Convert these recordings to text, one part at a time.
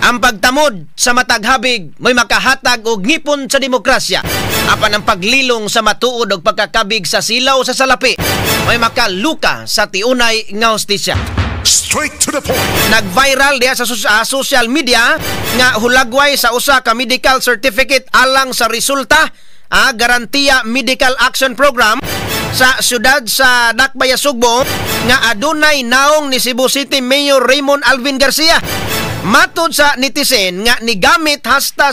Ang pagtamod sa mataghabig may makahatag og ngipon sa demokrasya. Apan ang paglilong sa matuod og pagkakabig sa silaw sa salapi may makaluka sa tiunay nga hustisya. Straight to the point. Nag-viral diha sa social media nga hulagway sa usa ka medical certificate alang sa resulta Garantiya Medical Action Program sa syudad sa Dakbaya, Sugbo nga adunay naong ni Cebu City Mayor Raymond Alvin Garcia. Matod sa netizen nga gigamit hasta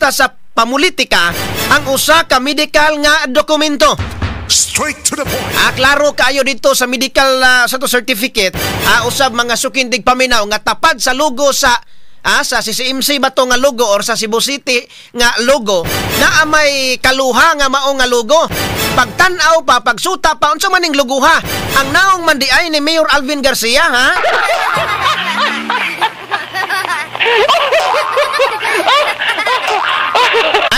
sa pamulitika ang usa ka medical nga dokumento. Straight to the point. Klaro kayo dito sa medical sa to certificate, usab mga sukindig paminaw nga tapad sa logo sa CCMC ba to nga logo or sa Cebu City nga logo na may kaluha nga mao nga logo. Pagtan-aw pa, pagsuta pa, unsa man ning luguha. Ang naong mandiay ni Mayor Alvin Garcia, ha?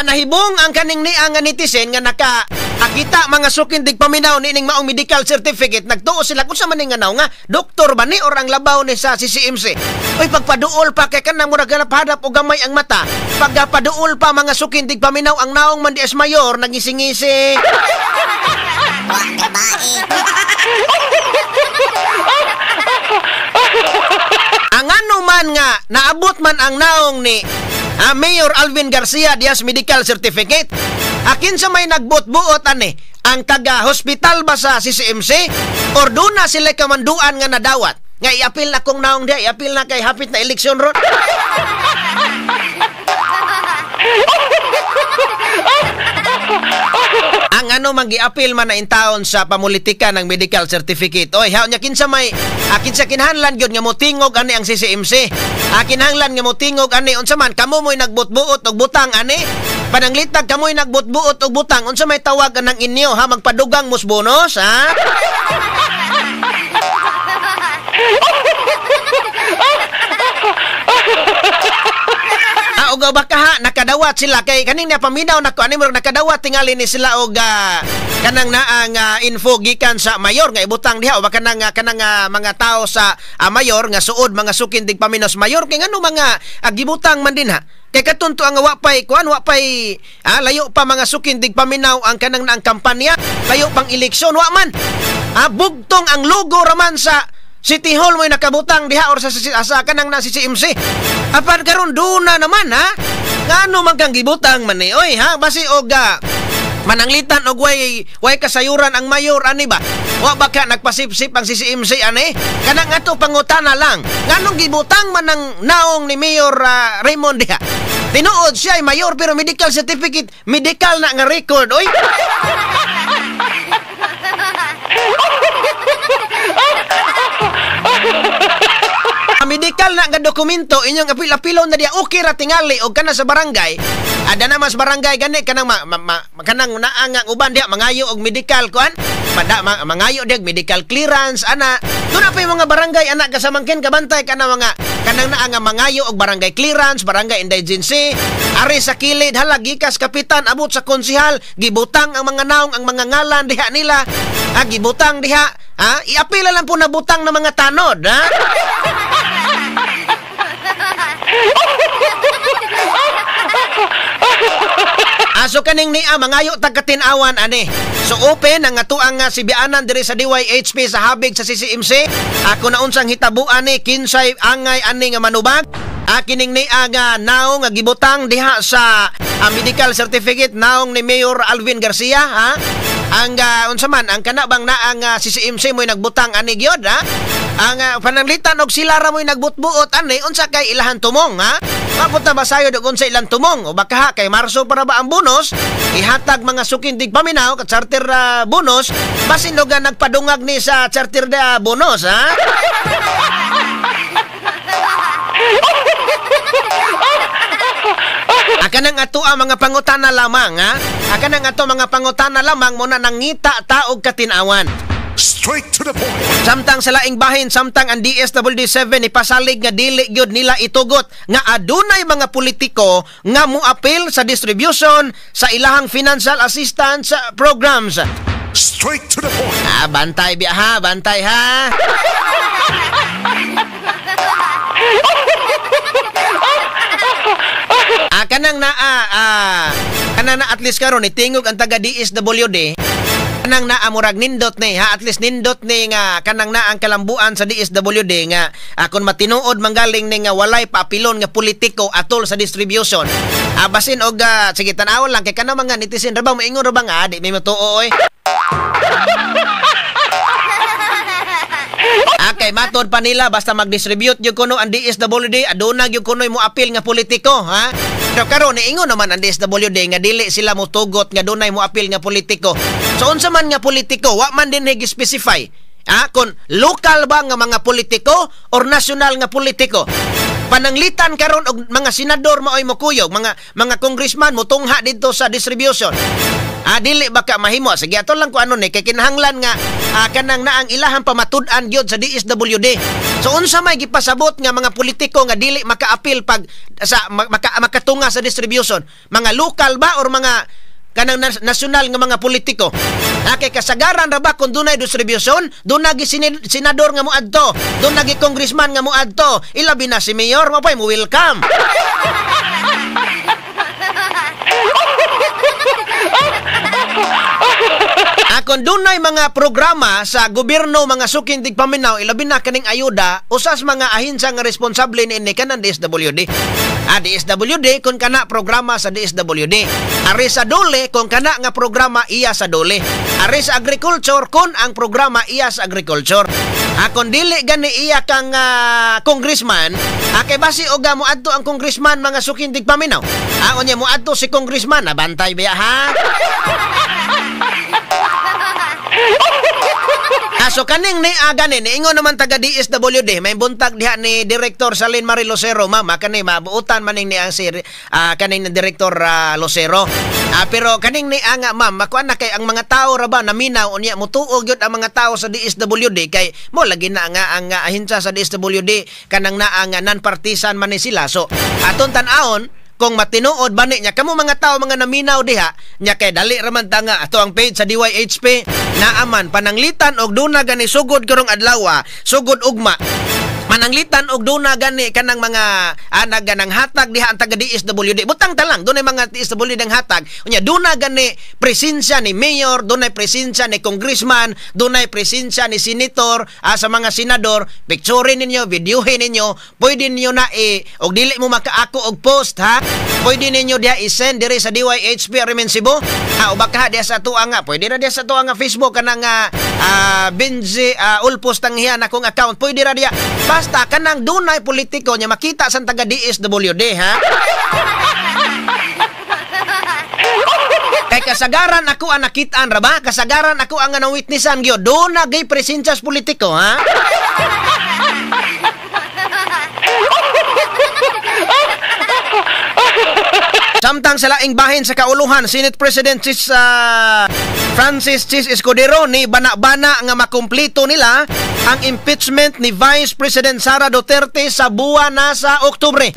Nahibong ang kaning niya nga netizen nga nakakita mga sukindig paminaw ni ning maong medical certificate. Nagtuo sila kung sa maning nga nga doktor ba ni or ang labaw ni sa CCMC. Uy, pagpaduol pa kay kanang murag napadap o gamay ang mata. Pagpaduol pa mga sukindig paminaw ang naong mandias mayor nagisingisi. Ang ano man nga naabot man ang naong ni Mayor Alvin Garcia Diaz Medical Certificate. Akin sa may nagbut-buot ang taga-hospital ba sa CCMC or doon na sila kamanduan nga nadawat. Nga i-apil na kong naong dia, i-apil na kay hapit na eleksyon ron. Ang ano magi-apil man na intaon sa pamulitika ng medical certificate. Oy, haon nya kinsa may kinsa kinahanglan gyud nga motingog ani ang CCMC. Kinahanglan nga motingog ani unsa man kamo moy nagbut-buot og butang ani. Pananglitag kamoy nagbut-buot og butang unsa may tawag nang inyo ha magpadugang musbonos ha. Og baka ha nakadawat sila kay kaning na paminaw nako ani murag nakadawat tingali ni sila og kanang naang info gikan sa mayor nga ibutang diha o baka kanang mga tao sa mayor nga suod mga sukindig paminos mayor kay ngano mga gibutang man din ha. Kay katunto ang wapay layo pa mga sukindig paminaw ang kanang naang kampanya, layo pang eleksyon wa man. Bugtong ang logo raman sa City Hall mo'y nakabutang diha or sa kanang na CCMC. Apan karon duna naman ha. Ngano man kang gibutang man ni oy ha basi og mananglitan og way kasayuran ang mayor ani ba. Wa ba ka nagpasipsip ang CCMC ani? Kanang ato pangutana lang. Nganong gibutang man ang naong ni Mayor Raymond diha? Tinuod siya ay mayor pero medical certificate, medical na nga record oy. Medical na nga dokumento inyong apil-apilon na diya okay ra tingali og kana sa barangay ada na mas barangay gani kanang kanang naangang uban diya mangayo og medical kuan mangayo diya medical clearance ana tuna pa yung mga barangay anak kasamangkin kabantay kana mga kanang naanga mangayo og barangay clearance barangay indigency ari sa kilid hala gikas kapitan abot sa konsehal gibutang ang mga naong ang mga ngalan diha nila gibutang diha iapila lang po na butang ng mga tanod ha. So kaning ni mangayo tagkatinawan ani. So open ang atuang sibianan diri sa DYHP sa habig sa CCMC. Ako na unsang hitabuan ni kinsay angay ani nga manubag. Kining ni aga naong nga gibutang diha sa medical certificate naong ni Mayor Alvin Garcia ha. Ang unsa man ang kana bang na ang CCMC mo'y nagbutang ani gyud ha. Ang pananglitan og sila ra mo'y nagbutbuot ani unsa kay ilahan tumong ha. Mapunta ba sayo og unsa ilang tumong o baka ha kay Marso para ba ang bonus ihatag mga sukindig paminaw ka charter bonus basin lugan nagpadungag ni sa charter bonus ha. Akanang ato ang mga pangutana lamang ha. Akanang ato mga pangutana lamang muna nangita taog katinawan. Straight to the point. Samtang sa laing bahin, samtang ang DSWD7 ipasalig nga dili gyud nila itugot nga adunay mga politiko nga muapil sa distribution sa ilahang financial assistance programs. Straight to the point. Bantay biya ha, bantay ha. kanang na at least karon ni tingog ang taga DSWD kanang naa murag nindot ni ha, at least nindot ni nga kanang naa ang kalambuan sa DSWD nga kung matinuod manggaling ni nga walay papilon nga politiko atol sa distribution. Basin og sige tan-awon lang kay kana mga netizen ra ba moingon ra ba nga di may matuo oy. Kay matod pa nila basta mag-distribute yung kuno ang DSWD aduna yung kuno mo apil nga politiko ha. Pero karon niingon naman ang DSWD nga dili sila motugot nga dunay mo apil nga politiko. So unsa man nga politiko wa man din specify kung local ba nga mga politiko or national nga politiko. Pananglitan karon og mga senador maoy mokuyog, mga congressman motungha didto sa distribution. Dili baka mahimo. Sige ato lang ko ano ni kay kinahanglan nga kanang naang ilahang pamatud-an gyud sa DSWD. So unsa may gipasabot nga mga politiko nga dili maka-apil pag sa makatunga sa distribution? Mga local ba or mga kanang nasyonal nga mga politiko? Kay kasagaran ra ba kung dunay distribution, dunay senador nga moadto, dunay congressman nga moadto, ilabi na si mayor mo welcome. Kung dunay mga programa sa gobyerno mga suking tigpaminaw ilabi na kaning ayuda usas mga ahinsya nga responsable ni kanan DSWD. DSWD kung kana programa sa DSWD. Ari sa dole kung kana nga programa iya sa dole. Ari sa agriculture kung ang programa iya sa agriculture. Kung dili gani iya kang congressman, kay basi og moadto ang congressman mga suking tigpaminaw. Unya moadto si congressman nabantay biya ha. So kaning ni gani niingon naman taga DSWD may buntag diha ni Director Salin Marie Lucero mama kani mabuutan maning ni ang kaning ni Director Lucero. Pero kaning ni nga ma'am makuan na kay ang mga tao ra ba naminaw unya mutuog gyud ang mga tao sa DSWD kay mo lagi na nga ang ahinsya sa DSWD kanang naa nga non-partisan man ni sila. So aton tan-aon kung matinuod bani nya kamo mga tao mga naminaw diha nya kay dali ra man ta nga ato ang page sa DYHP naaman pananglitan og duna gani sugod karong adlaw sugod ugma mananglitan og duna gani kanang mga ganang hatag diha ang taga DSWD butang ta lang dunay mga DSWD ang hatag unya duna gani presensya ni mayor, dunay presensya ni congressman, dunay presensya ni senator sa mga senador. Picturein ninyo, videohin ninyo, pwede ninyo na og dili mo makaako og post ha, pwede ninyo diha i-send diri sa DYHP Remensibo o baka diha sa tuwa nga pwede ra diha sa tuwa nga Facebook kanang Benji Ulpos tanghihan akong account pwede ra diha. Basta kanang dunay politiko nya makita sa taga DSWD ha. Kay kasagaran ako ang nakitaan ra ba? Kasagaran ako ang na-witnessan gyud. Doon na gay presensyas politiko ha. Samtang sa laing bahin sa kauluhan, Senate President Francis Chis Escudero ni bana-bana nga makumpleto nila ang impeachment ni Vice President Sara Duterte sa buwan na sa Oktubre.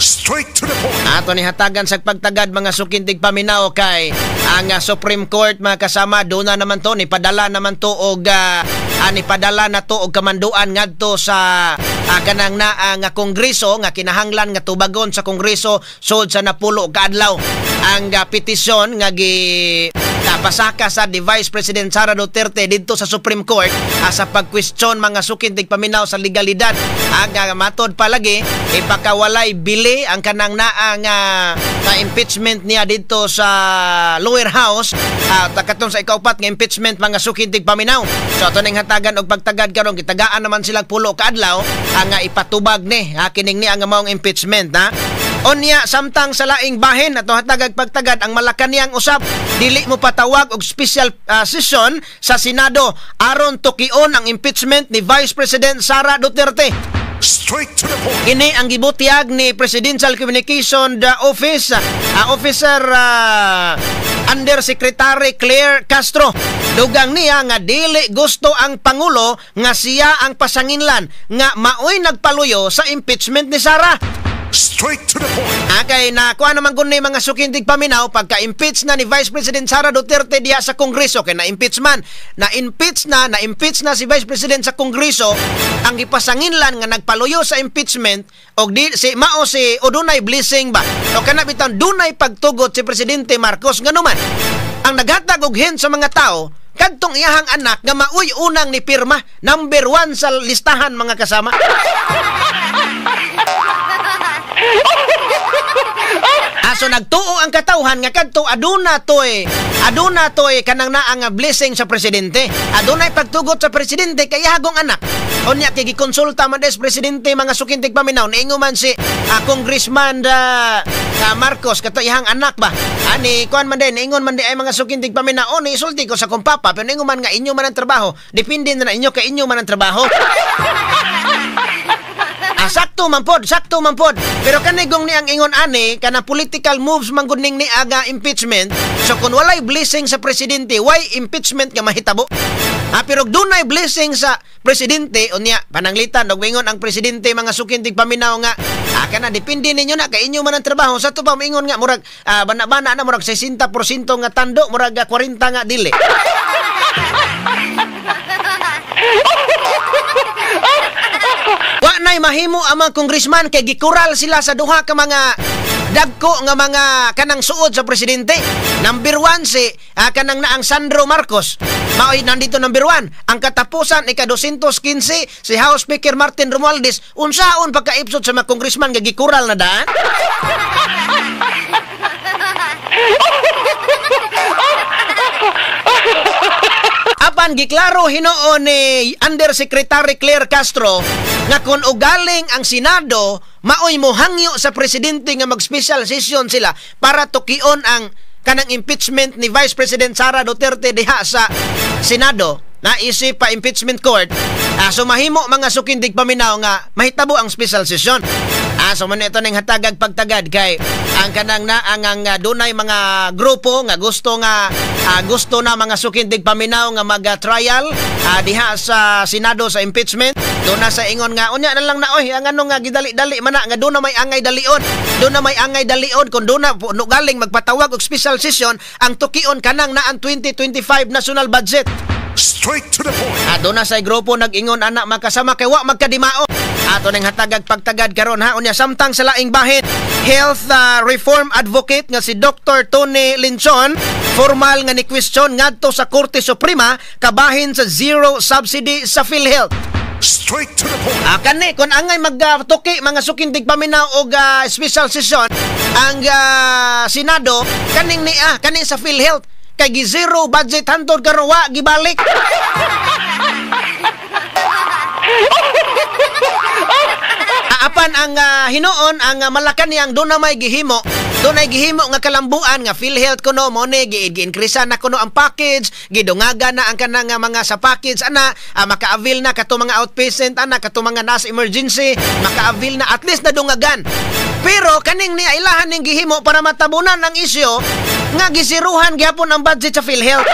Straight to the point. Ato ni hatagan sa pagtagad mga sukintig paminaw kay ang Supreme Court mga kasama doon na naman to nipadala naman to og nipadala na to og kamanduan ngadto sa kanang na nga kongreso nga kinahanglan nga tubagon sa kongreso sud sa napulo ka adlaw ang petisyon nga pasaka sa Vice President Sara Duterte dito sa Supreme Court sa pag-question mga sukintig paminaw sa legalidad. Ang matod palagi ipakawalay bili ang kanang naang impeachment niya dito sa lower house katong sa ikaupat nga impeachment mga sukintig paminaw. So ato ning hatagan og pagtagad karon gitagaan naman sila pulo ka adlaw ang ipatubag ni kining ni ang maong impeachment Onya samtang sa laing bahin ato hatagag pagtagad ang Malacañang usab dili mo patawag og special session sa Senado aron tukion ang impeachment ni Vice President Sara Duterte. Straight to the point. Ini ang gibutiag ni Presidential Communication Office Officer Undersecretary Claire Castro. Dugang niya nga dili gusto ang Pangulo nga siya ang pasanginlan nga maoy nagpaluyo sa impeachment ni Sara. Straight to the point. Kay nakuha naman kun ni mga sukintig paminaw pagka-impeach na ni Vice President Sara Duterte diha sa Kongreso kay na-impeach na si Vice President sa Kongreso ang gipasanginlan nga nagpaluyo sa impeachment og di si mao si odunay blessing ba o kana bitan dunay pagtugot si Presidente Marcos nganuman ang naghatag og hint sa mga tao kadtong iyahang anak nga maoy unang ni pirma number 1 sa listahan mga kasama. So nagtuo ang katawhan nga kadto aduna toy kanang naa nga blessing sa presidente. Adunay pagtugot sa presidente kay hagong anak. Unya kay gikonsulta man des presidente mga sukintig paminaw niingon man si Congressman Marcos kato iyang anak ba. Ani kuan man din niingon man di ay mga sukintig paminaw ni isulti ko sa kong papa pero niingon man nga inyo man ang trabaho. Depende na inyo kay inyo man ang trabaho. Sakto man pod. Pero kanigong ni ang ingon ani kana political moves man gud ning ni aga impeachment. So kung walay blessing sa presidente, why impeachment nga mahitabo? Pero dunay blessing sa presidente unya pananglitan og ingon ang presidente mga sukintig paminaw nga kana depende ninyo na kay inyo man ang trabaho. Sa to pa moingon nga murag bana-bana na murag 60% nga tando murag 40 nga dili. Wa nay mahimo ang mga congressman kay gikural sila sa duha ka mga dagko nga mga kanang suod sa presidente. Number 1 si kanang naang Sandro Marcos. Maoy nandito number 1. Ang katapusan ika 215 si House Speaker Martin Romualdez. Unsaon pagkaipsod sa mga congressman nga gikural na daan? Apan giklaro hinuon ni Undersecretary Claire Castro nga kung ugaling ang Senado maoy mohangyo sa presidente nga mag-special session sila para tukion ang kanang impeachment ni Vice President Sara Duterte diha sa Senado na isip pa impeachment court. So mahimo mga sukindig paminaw nga mahitabo ang special session. So man ito ning hatagag pagtagad kay ang kanang na ang dunay mga grupo nga gusto na mga sukindig paminaw nga mag-trial diha sa Senado sa impeachment. Doon na sa ingon nga unya na lang na oy ang ano nga gidali-dali man nga doon na may angay dalion. Doon na may angay dalion kung doon na galing magpatawag og special session ang tukion kanang na ang 2025 national budget. Straight to the point. Doon na sa grupo nag-ingon anak makasama kay wa magkadimao. Ato nang hatagag pagtagad karon ha unya samtang sa laing bahin health reform advocate nga si Dr. Tony Linchon formal nga ni question ngadto sa Korte Suprema kabahin sa zero subsidy sa PhilHealth. Straight to the point. Kani kung angay magtuki mga sukindig paminaw og special session ang Senado kaning sa PhilHealth kay gi zero budget hantod karon wa gibalik. Apan ang hinuon ang Malacañang doon na may gihimo nga kalambuan nga PhilHealth kuno mo ni gi-increase na kuno ang package gidungaga na ang kanang mga sa package ana maka-avail na kato mga outpatient ana kato mga nasa emergency maka-avail na at least na dungagan. Pero kaning ni ilahan ning gihimo para matabunan ang isyu nga gisiruhan gyapon ang budget sa PhilHealth.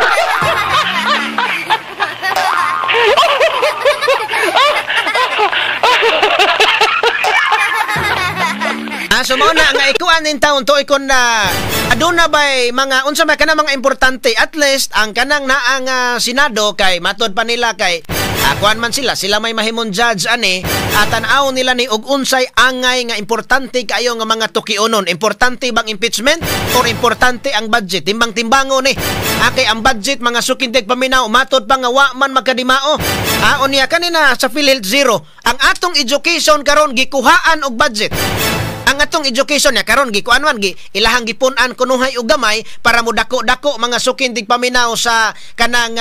So mo na nga ikuan nin taon to ikon na aduna bay mga unsa may kana mga importante at least ang kanang naang Senado kay matod pa nila kay kuan man sila may mahimong judge ani at tanaw nila ni og unsay angay nga importante kayo nga mga tukionon. Importante bang impeachment or importante ang budget? Timbang-timbangon ni kay ang budget mga sukintig paminaw matod pa nga wa man magkadimao. Unya kanina sa PhilHealth zero ang atong education karon gikuhaan og budget. Ang atong education niya karon gikuan man ilahang gipunan kunuhay og gamay para modako-dako mga sukintig paminaw sa kanang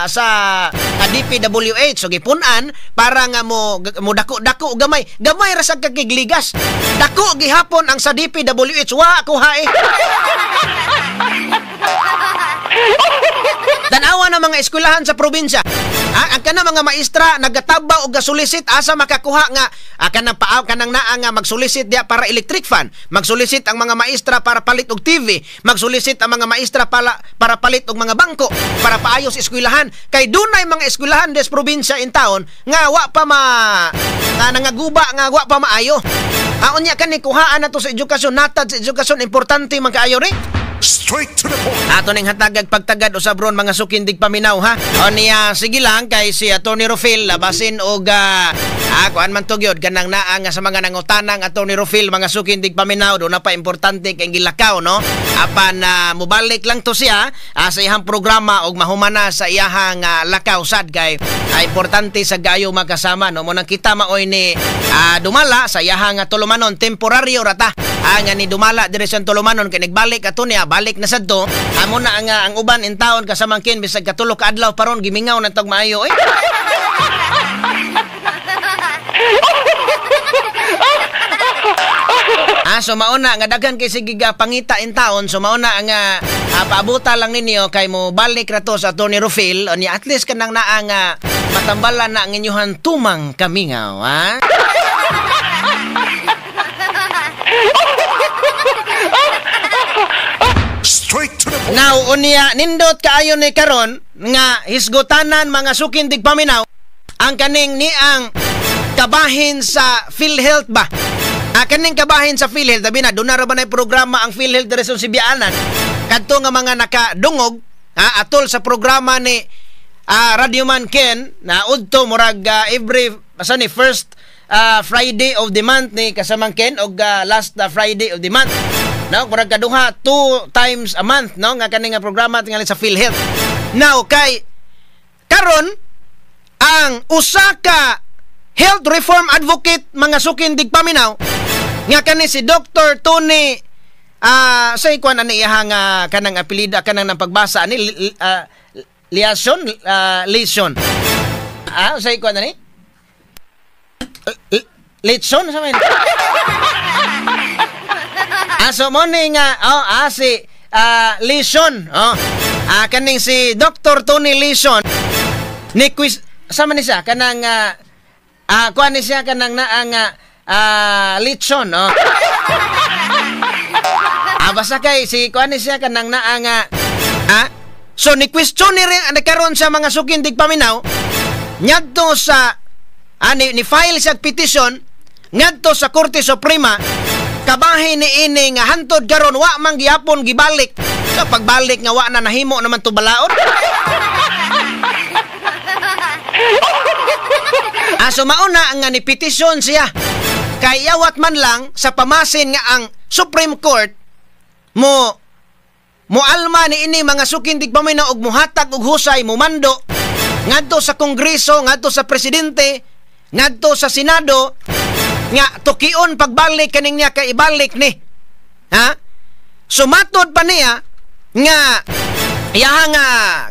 sa DPWH so gipunan para nga mo dako-dako og gamay ra sa kakigligas dako gihapon ang sa DPWH wa kuhae. Tanawa na mga eskwelahan sa probinsya. Ang kanang mga maestra nagatabaw og gasulisit asa makakuha nga kanang naa nga magsulisit dia para electric fan, magsulisit ang mga maestra para palit og TV, magsulisit ang mga maestra para palit og mga bangko para paayos eskwelahan. Kay dunay mga eskwelahan des probinsya in town nga wa pa nga nangaguba nga wa pa maayo. Unya kani kuhaan na to sa edukasyon, natad sa edukasyon, importante man kaayo ri. Straight to the point. Ato ning hatagag pagtagad usab ron mga sukindig paminaw ha. O niya sige lang kay si Atty. Rufil labasin og kuan man tugyod kanang naa nga sa mga nangutanang Atty. Rufil mga sukindig paminaw do na pa importante kay gilakaw no. Apan mubalik lang to siya sa iyang programa og mahumana sa iyahang lakaw sad kay importante sa gayo makasama no. Mo nang kita maoy ni dumala sa iyahang tulumanon temporaryo rata. Nga ni dumala dire sa tulumanon kay nagbalik ato niya balik na sadto amo na ang uban in taon kasamangkin bisag katulo ka adlaw paron gimingaw na tog maayo so mauna nga daghan kay sige pangita in taon so mauna nga paabuta lang ninyo kay mo balik ra to sa Atty. Rufil o ni at least kanang naa nga matambalan na ang inyuhan tumang kamingaw ha. Straight to the point. Now, unya, nindot kaayo ni karon nga hisgutanan mga sukindig paminaw ang kaning ni ang kabahin sa PhilHealth ba? Kaning kabahin sa PhilHealth, sabi na, doon na ba na programa ang PhilHealth Resong Sibianan kadto nga mga nakadungog atol sa programa ni Radio Man Ken na udto murag every first Friday of the month ni kasamang Ken og last Friday of the month. No, murag kaduha 2 times a month no nga kani nga programa tingali sa PhilHealth. Now kay karon ang usa ka health reform advocate mga sukindig paminaw nga kani si Dr. Tony sa ikuan ani iyang kanang apelida kanang nang pagbasa ani Lesion sa ikuan ani Lesion sa man so mo ni nga si Lesion kaning si Dr. Tony Lesion ni quiz sama ni siya kanang kuan ni siya kanang naang Lesion basta kay si kuan ni siya kanang naang so ni question ni rin karon sa mga sukindig paminaw ngadto sa ni file siya petition ngadto sa Korte Suprema kabahin ni ini nga hantod karon wa man gihapon gibalik sa pagbalik nga wa na nahimo naman to balaod. So mauna nga ni petition siya kay yawat man lang sa pamasin nga ang Supreme Court mo alma ni ini mga sukindig paminaw og muhatag og husay mo mando ngadto sa Kongreso ngadto sa Presidente ngadto sa Senado nga tukion pagbalik kaning niya kay ibalik ni sumatod pa niya nga iyang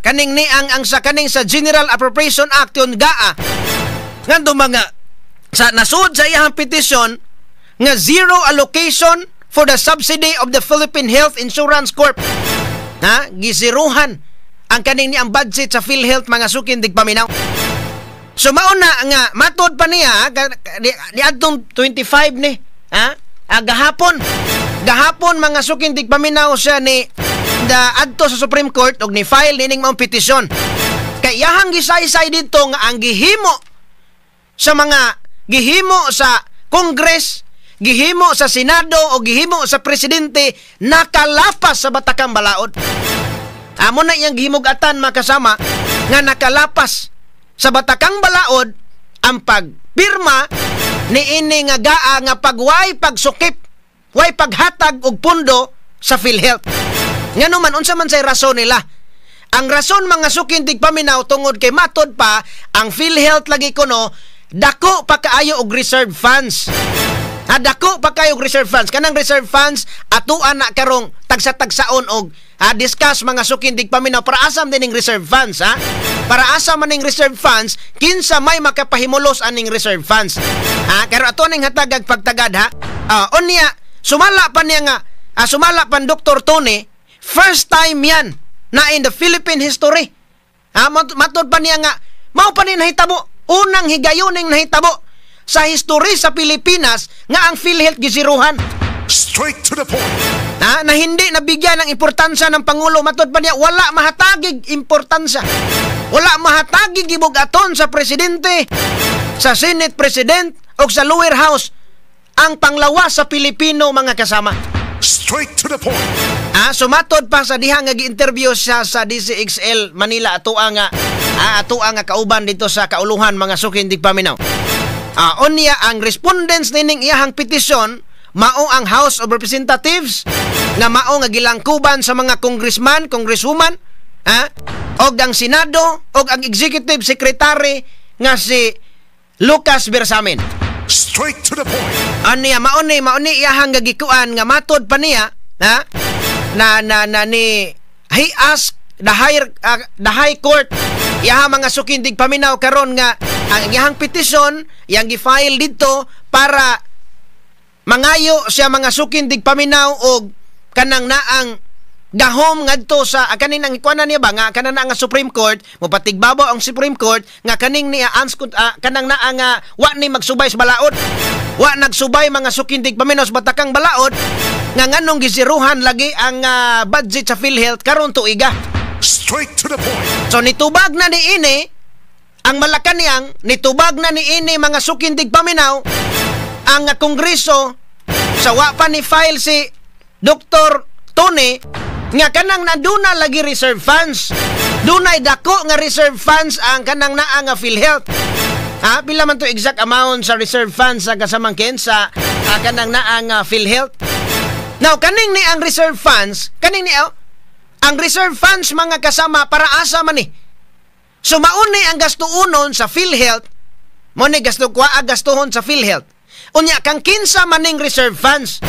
kaning ni ang sa kaning sa General Appropriation Act yon ngando mga sa nasud sa iyang petition nga zero allocation for the subsidy of the Philippine Health Insurance Corp gisiruhan ang kaning ni ang budget sa PhilHealth mga sukindig paminaw. So mauna nga matod pa niya ni adtong 25 ni gahapon mga sukindig paminaw siya ni adto sa Supreme Court og ni file nining maong petition kay iyahang gisaysay dito nga ang gihimo sa Congress, gihimo sa Senado o gihimo sa Presidente nakalapas sa batakang balaod. Amo na iyang gihimug-atan makasama nga nakalapas sa batakang balaod ang pagpirma ni ini nga nga pagway pagsukip, way paghatag og pundo sa PhilHealth. Ngano man unsa man say rason nila? Ang rason mga sukindig paminaw tungod kay matod pa ang PhilHealth lagi kuno dako pa kaayo og reserve funds. Dako pa kayo og reserve funds. Kanang reserve funds atuan na karong tagsa-tagsaon og discuss mga sukindig paminaw para asam dining reserve funds para asa man ning reserve funds kinsa may makapahimulos aning reserve funds karo ato ning hatagag pagtagad unya sumala pa niya nga sumala pa Dr. Tony first time yan na in the Philippine history matod pa niya nga mao pa ni nahitabo unang higayoning nahitabo sa history sa Pilipinas nga ang PhilHealth gisiruhan. Straight to the point. Na hindi nabigyan ng importansya ng Pangulo. Matod pa niya, wala mahatagig importansya. Wala mahatagig gibugaton sa Presidente, sa Senate President, o sa Lower House ang panglawas sa Pilipino, mga kasama. Straight to the point. Sumatod pa sa diha nga gi-interview siya sa DCXL Manila ato nga kauban dito sa kauluhan, mga sukin dig paminaw. Unya ang respondents nining iyahang petisyon mao ang House of Representatives nga mao nga gilangkuban sa mga congressman, congresswoman, og ang Senado og ang Executive Secretary nga si Lucas Bersamin. Straight to the point. Aniya mao ni iyahang gagikuan nga matod pa niya he asked the high court iyahang mga sukindig paminaw karon nga ang iyahang petisyon yang gi-file dito para mangayo siya mga sukindig paminaw og kanang naang gahom ngadto sa kaning ang ikuanan niya ba nga kanang nga Supreme Court mopatigbabaw ang Supreme Court nga kaning niya kanang naa nga wa ni magsubay sa balaod, wa nagsubay mga sukindig paminaw sa batakang balaod nga nganong gisiruhan lagi ang budget sa PhilHealth karon tuiga. Straight to the point. So nitubag na niini ang Malacañang, nitubag na niini mga sukindig paminaw ang Kongreso sa wa pa ni file si Dr. Tony nga kanang naduna lagi reserve funds. Dunay dako nga reserve funds ang kanang naa nga PhilHealth. Pila man to exact amount sa reserve funds sa kasamangkin sa kanang naa nga PhilHealth. Now kaning ni ang reserve funds, kaning ni ang reserve funds, mga kasama, para asa man ni. So mauni ang gastuunon sa PhilHealth, mo ni gastuhon sa PhilHealth. Unya kang kinsa maning reserve funds.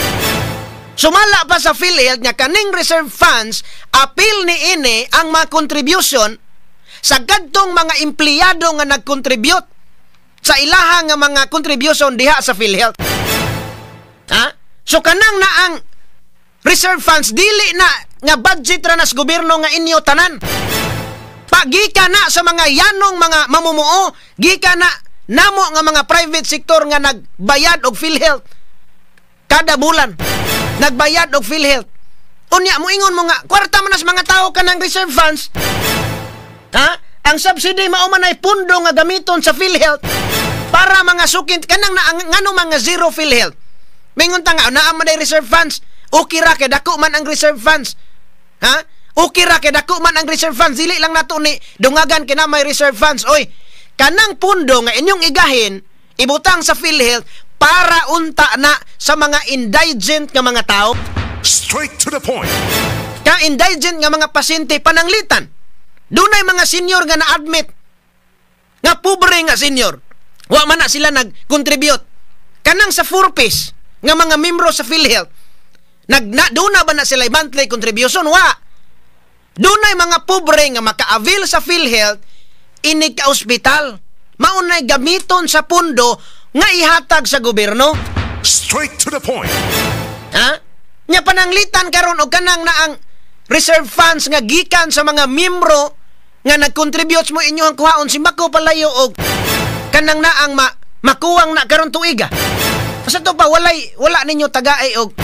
Sumala pa sa PhilHealth nga kaning reserve funds, apil ni ini ang mga contribution sa kadtong mga empleyado nga nag-contribute sa ilaha nga mga contribution diha sa PhilHealth. So kanang na ang reserve funds dili na nga budget ra nas gobyerno nga inyo tanan. Pagika na sa mga yanong mga mamumuo, gika na namo nga mga private sector nga nagbayad og PhilHealth kada bulan. Nagbayad og PhilHealth. Unya mo ingon mo nga kwarta man as mga tao kanang reserve funds. Ang subsidy mao man ay pundo nga gamiton sa PhilHealth para mga sukin kanang ngano mga zero PhilHealth. Mingon ta nga naa man ay reserve funds. Okay ra kay dako man ang reserve funds. Okay ra kay dako man ang reserve funds. Dili lang nato ni dungagan kina may reserve funds. Oy, kanang pundo nga inyong igahin ibutang sa PhilHealth para unta na sa mga indigent nga mga tao. Straight to the point. Ka indigent nga mga pasyente pananglitan. Dunay mga senior nga na-admit. Nga pobre nga senior. Wa man na sila nag-contribute. Kanang sa 4-piece nga mga membro sa PhilHealth. Duna ba na sila monthly contribution? Wa. Dunay mga pobre nga maka-avail sa PhilHealth inig ka ospital. Maunay gamiton sa pundo nga ihatag sa gobyerno. Straight to the point. Nya pananglitan karon og kanang na ang reserve funds nga gikan sa mga miyembro nga nag-contribute mo inyong kuhaon simbako palayo og kanang na ang makuwang na karon tuiga. Sa to pa wala ninyo tagaay og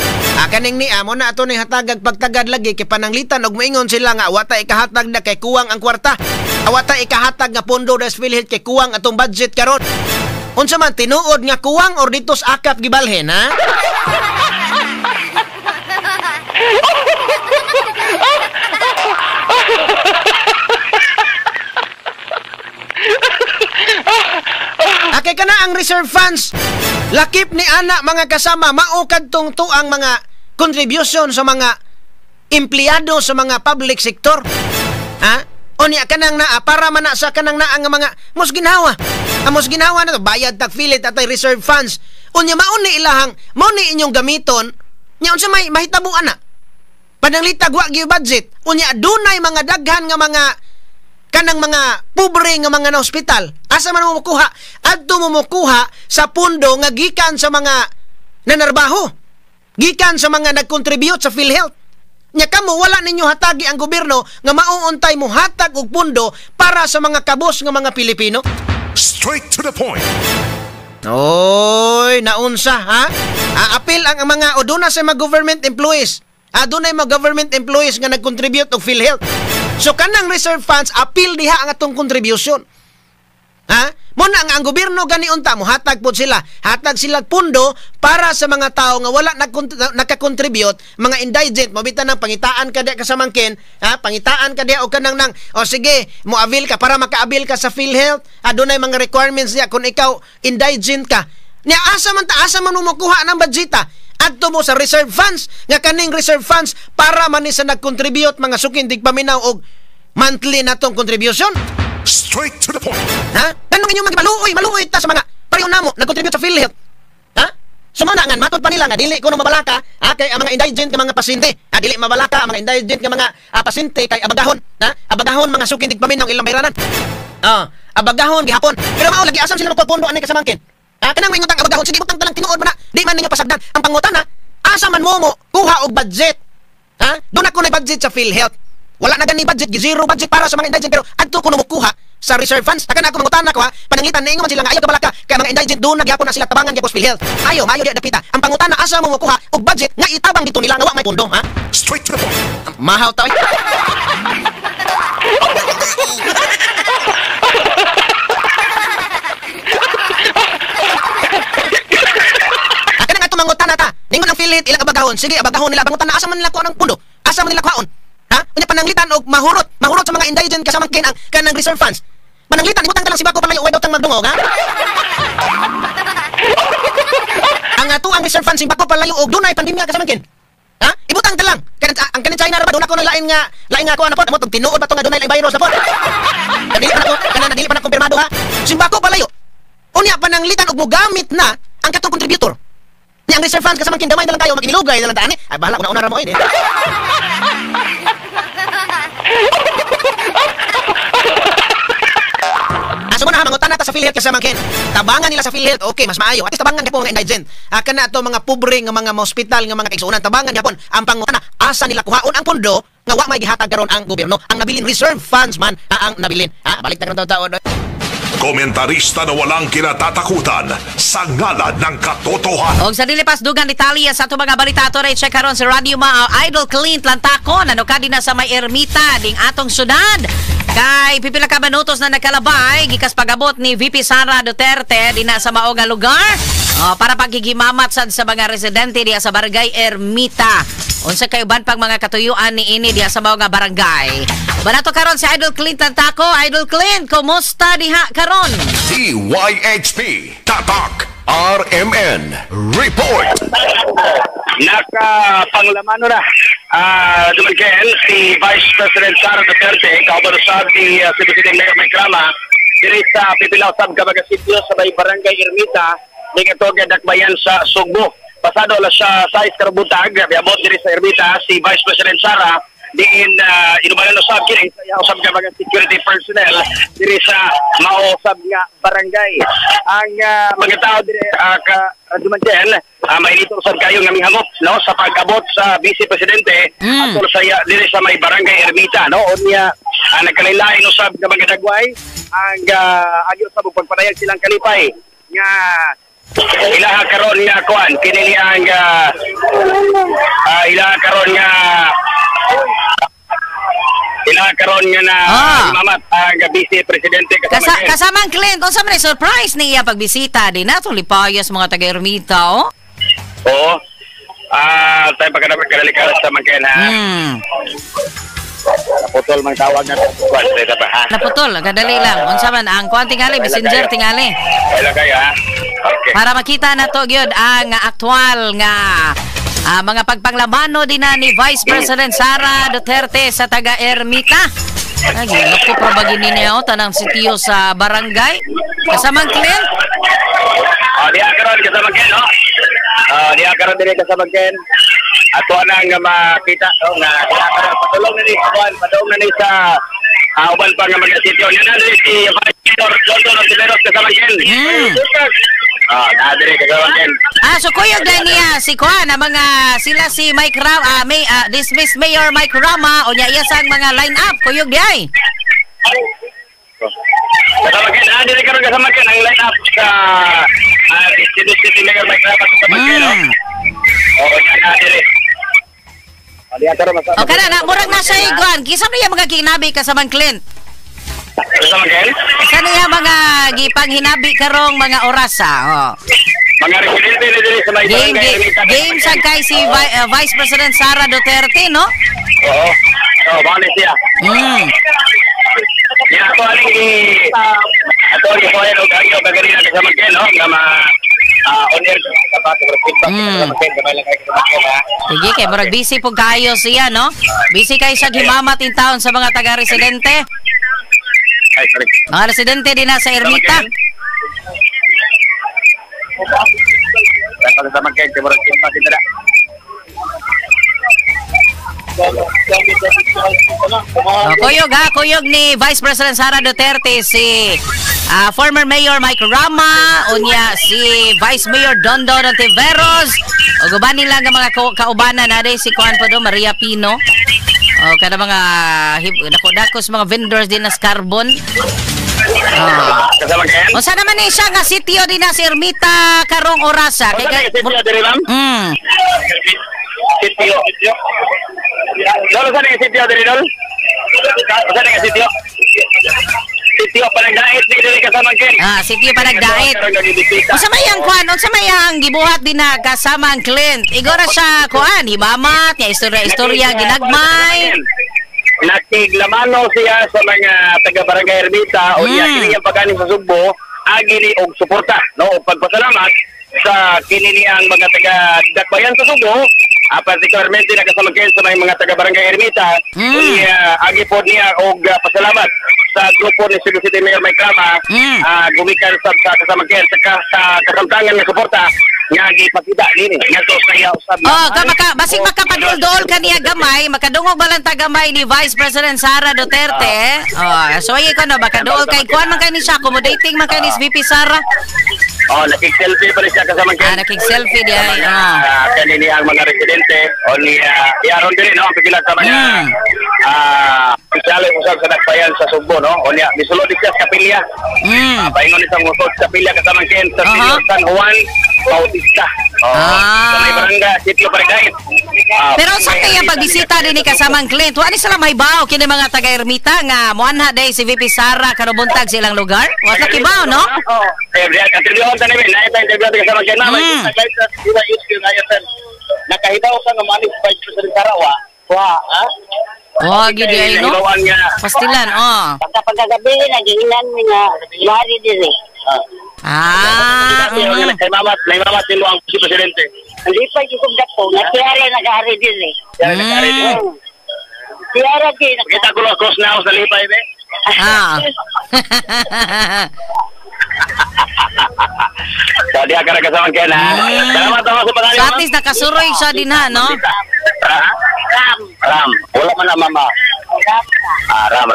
kaning ni amo na ato ni hatagag pagtagad lagi kay pananglitan og moingon sila nga wata ikahatag na kay kuwang ang kwarta. Wata ikahatag nga pondo des PhilHealth kay kuwang atong budget karon. Unsa man tinuod nga kuwang or ditos akap gibalhin, ha? Akay ka na ang reserve funds. Lakip ni ana mga kasama maukad tong tuang mga contribution sa mga empleyado sa mga public sector. Unya kanang na para man na sa kanang na ang mga musginawa. Amos ginawa na to bayad tag PhilHealth atay reserve funds. Unya mauni ilahang mauni inyong gamiton. Nya unsa may mahitabuan na. Pananglitag wa gyud budget. Unya dunay mga daghan nga mga kanang mga pobre nga mga na hospital. Asa man mo makuha? Adto mo makuha sa pundo nga gikan sa mga nanarbaho. Gikan sa mga nag-contribute sa PhilHealth. Nya kamo wala ninyo hatagi ang gobyerno nga mauuntay mo hatag og pundo para sa mga kabos nga mga Pilipino. Straight to the point. Oy, naunsa ha? Apil ang mga oduna sa mga government employees. Dunay mga government employees nga nag-contribute og PhilHealth. So kanang reserve funds apil diha ang atong contribution. Ha? Muna nga ang gobyerno gani unta mo hatag pud sila. Hatag sila pundo para sa mga tao nga wala naka-contribute, mga indigent, mabitan ng pangitaan ka diya kasamangkin, ha? Pangitaan ka diya o kanang nang o sige, mo avail ka para maka-avail ka sa PhilHealth. Adunay mga requirements diya kung ikaw indigent ka. Nya asa man mo makuha ng budgeta? Adto mo sa reserve funds, nga kaning reserve funds para man ni sa nag-contribute mga sukindig paminaw og monthly natong contribution. Straight to the point. Ha? Tanong inyo maluoy ta sa mga pareho namo nag-contribute sa PhilHealth. Ha? Sumana nga matod pa nila nga dili ko no mabalaka kay ang mga indigent nga mga pasyente. Dili mabalaka ang mga indigent nga mga pasyente kay abagahon, ha? Abagahon mga sukindig paminaw ilang bayranan. Abagahon gihapon. Pero mao lagi asam sila magpupundo ani kasamangkin. Kanang may ngutang abagahon sige utang talang tinuod man na. Di man ninyo pasagdan. Ang pangutana, asa man mo kuha og budget. Ha? Doon ako na budget sa PhilHealth. Wala na gani budget, zero budget para sa mga indigent pero adto ko mukuha sa reserve funds. Takan ako mangutana ko ha. Pananglitan ninyo man sila nga ayaw kabalaka kay mga indigent doon nagyapon na sila tabangan gyapon sa PhilHealth. Ayaw di dapita. Ang pangutana asa mo mukuha og budget nga itabang dito nila nga wa may pundo, ha? Straight to the point. Mahaw ta. Mangutana ta. Ningon ang PhilHealth ilang abagahon. Sige, abagahon nila pangutan na asa man nila kuha ng pundo. Asa man nila kuhaon. Ha? Unya pananglitan og mahurot sa mga indigent kasamangkin ang kanang reserve funds. Pananglitan ibutang ka lang si bako palayo way daw tang magdungog, ha? Ang ato ang reserve funds si bako palayo og dunay pandemya kasamangkin. Ha? Ibutang ka lang. Ang kanin China ra ba doon ako lain nga kuha na po. Amo tong tinuod ba to nga dunay lain virus na po. Dili pa na kumpirmado, ha? Si bako palayo. Unya pananglitan og mogamit na ang katong contributor. Ang reserve funds kasamangkin damay na lang tayo maginilugay na lang taan ay bahala ko na una ra mo ini. Asa mo na mangutan nata sa PhilHealth kasamangkin. Tabangan nila sa PhilHealth okay mas maayo. At tabangan gyapon mga indigent. Kana to mga pobre nga mga hospital nga mga kaigsuonan tabangan gyapon. Ang pangutana asa nila kuhaon ang pondo nga wa may gihatag karon ang gobyerno. Ang nabilin reserve funds man ang nabilin. Balik ta karon taon. Komentarista na walang kinatatakutan sa ngalan ng katotohanan. Og sa dilipas dugang detalye sa ato mga balita ato ray check karon sa Radio Idol Clint Lantakon ano ka din na sa may ermita ding atong syudad. Kay pipila ka minutos na nakalabay gikas pagabot ni VP Sara Duterte dinha sa mao nga lugar para paghigimamat sad sa mga residente diha sa barangay Ermita. Unsa kay uban pang mga katuyuan ni ini diha sa mao nga barangay. Banato karon si Idol Clint Lantako. Idol Clint, kumusta diha karon? DYHP Tatak RMN Report. Nakapanglaman na dumagen si Vice President Sara Duterte kaubarusab si President Mayor Mike Rama diri sa Pipilaw sab Kabaga Sitio sa may barangay Ermita ning ito dakbayan sa Sugbo. Pasado la siya sa Iskarbutag biabot diri sa Ermita si Vice President Sara diin inubalan usab kini sa usab ka mga security personnel diri sa mao usab nga barangay. Ang mga tao diri dumagen mainito usab kayo nga mihangop no sa pag-abot sa Vice Presidente atol sa diri sa may barangay Ermita no unya nagkalilain usab nga mga dagway ang agyo sa pagpanayag silang kalipay nga ilaha karon nga kuan kini ang ilaha karon nga na imamat ang Vice Presidente kasamang Clint unsa man surprise niya pagbisita din nato lipayas mga taga Ermita oo tayo pagkadali-kadali sa mangken ha naputol mang tawag na naputol kadali lang unsa man ang kuan tingali messenger tingali wala kayo ha okay. Para makita na to gyud ang aktual nga mga pagpanglamano din na ni Vice President Sara Duterte sa taga Ermita. Nagilok ko probagin ninyo tanang sitio sa barangay. Kasamang Clint? Diya karon kasamang Ken, no? Diya karon din kasamang Ken. Ato na nga makita nga patulong na ni Juan, patulong na ni sa uban pa nga mga sitio. Yan na si Vice President Ontiveros kasamang Ken. Nadiri kasamang Ken. So kuyog na niya si Juan mga sila si Mike Rama, dismiss Mayor Mike Rama o niya iya sang mga line up kuyog di ay. Kasamang Ken, nadiri karon kasamang Ken ang line up sa City Mayor Mike Rama kasamang Ken, no? Nadiri. O kana na murag na sa iguan. Kisa mo yung mga kinabi kasamang Clint? Kasama Ken? Sa niya mga gipanghinabi karong mga orasa. Oh. Mga residente na dili sa may barangay Ermita. Game sa kay si Vice President Sara Duterte, no? Oo. Oo, balik siya. Yan ako aling ato ni Kuya og agyo kaganina kasama Ken, no? Nga on air sa bato feedback kasama Ken gamay lang kay kasama Ken, ha. Sige, kay murag busy po kayo siya, no? Busy kayo siya gimamat in town sa mga taga-residente. Ay, sorry. Mga residente din na sa Ermita. Kasama Ken, kay murag feedback din na. Kuyog ni Vice President Sara Duterte si former Mayor Mike Rama, unya si Vice Mayor Dondon Ontiveros, o guban nila nga mga kaubanan na si Juan Podo Maria Pino, o kada mga dakos mga vendors din na carbon. Kasama Ken? O saan naman siya nga sitio din na si Ermita karong orasa? Sitio diri, ma'am? Sitio. Lolo, saan yung sitio diri, Lolo? Saan yung sitio? Sitio Panagdait, dili kasama Ken. Sitio Panagdait. Unsa may ang kuan, unsa may ang gibuhat din na kasama ang Clint. Igora siya kuan, himamat, ya istorya ginagmay. Nakiglamano siya sa mga taga-barangay Ermita o niya kiniyang pagkanin sa Sugbo, agili og suporta, no? O pagpasalamat sa kiniliyang mga taga-dakbayan sa Sugbo, particularmente nakasama kayo sa mga taga-barangay Ermita, o niya, agi po niya og pasalamat sa grupo ni Cebu City Mayor Mike Rama, gumikan sa kasama kayo sa kasamtangan ng suporta, nga gipakita din nga to kaya usab basig makapadul-dol kaniya gamay, makadungog balanta gamay ni Vice President Sara Duterte. So ay ko na makadul kay kuan man kay ni siya, accommodating man kay ni VP Sara. Nakig-selfie pa rin siya kasama kayo. Nakig-selfie di ay. Kanini ang mga residente o ni Yaron din, no? Pagkilang sa mga pisyali usab sa nagbayan sa Sugbo, no? O niya, misulod siya sa kapilya. Paingon isang musod sa kapilya kasama kayo sa San Juan Bautista. Sa may barangay, sitio Panagdait. Pero sa kaya pagbisita din ni kasamang Clint, wala sila may bao kini mga taga-Ermita nga moanha day si VP Sara kanubuntag silang lugar? Wala kibaw, no? Interviewon ta namin, na-interview ta kasama Ken. Nakahitaw sa nga manis Vice President Sara gidi ay, no? Pastilan, Pagkagabi, nagihinan mo nga lari din eh. May mamat din ang si Presidente. Hindi pa yung gato, nakiara nag-ari din eh. Kiara din. Kita ko lang cross na ako sa lipay, be. Tadi akan kasama Ken, ha? Salamat ako sa pagkakas. So at least nakasuroy siya din, ha, no? Ram. Wala man na, mama. Ram.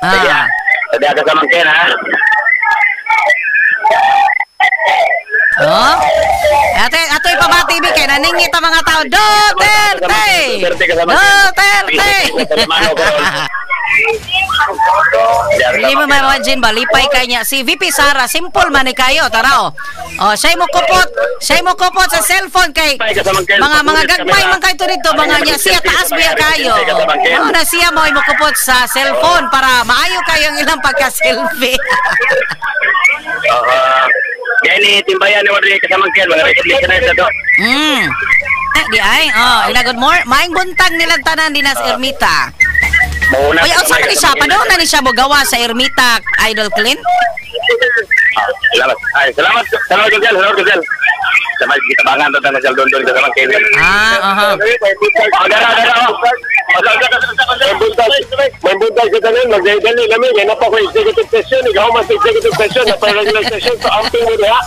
Sige, tadi akan kasama Ken, ha? Ato'y pabati bi kay naningit ang mga tao. Duterte! Hindi mo ma-imagine ba, lipay kanya si VP Sara, simple man ni kayo, tara siya mo kupot sa cellphone kay mga gagmay man kayo dito, mga niya siya taas biya kayo. Na siya mo kupot sa cellphone para maayo kayong ilang pagka-selfie. Yan timbayan ni Wadri kasama Ken, mga listeners na to. Di ay, good morning. Maing buntag nilang tanan din sa Ermita. Oy, unsa ni siya? Padong na ni siya mogawa sa Ermita, Idol Clint? Salamat Josel. Sama kita bangan tentang Josel Dondon kasama Ken. May buntag sa tanan, magdali kami, yan na pa ko executive session, ikaw mas executive session, na pa regular session, so amping mo diha.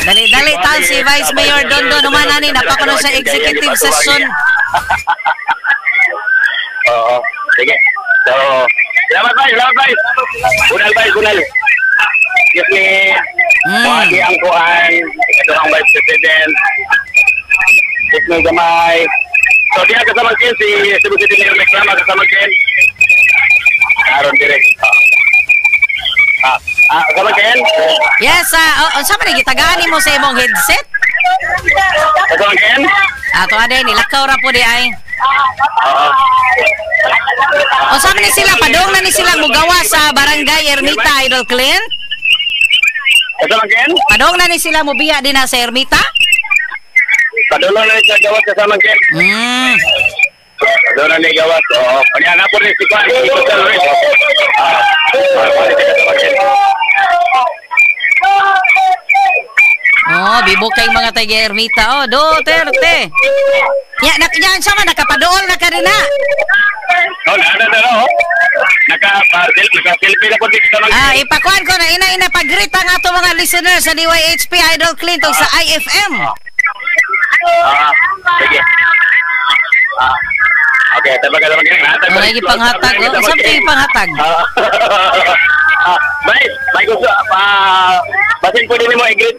Dali tal si Vice Mayor Dondon umanani napakuno sa executive session. Sige. So, salamat bye. Kunal. Excuse me. Wagi ang kuan, ito ang Vice President. Excuse me, gamay. So, diya kasama Ken, si Cebu City Mayor Mike Rama kasama Ken. Aaron direct. Kasama Ken? Yes, saan man gitagaan mo sa imong headset? Kasama Ken? Ato aday, nilakaw ra po di ay. O sabi ni sila, padong na ni sila mugawa sa Barangay Ermita, Idol Clint? Kasama Ken? Padong na ni sila mubiya din na sa Ermita? Padulong na siya gawas kasama Ken. Padulong na gawas. Oo. Kanya na po rin si Kwan. Oh, bibok kay mga taga Ermita. Oh, Duterte. Yan siya man, nakapadool na ka rin na. Naka-selfie na po dito sa mga... Ipakuan ko na, ina pag-greet ang ato mga listeners sa DYHP Idol Clint o sa IFM. Sige. Okay, tabaga naman ganyan. May panghatag. Something panghatag. May gusto, basin po din mo i-greet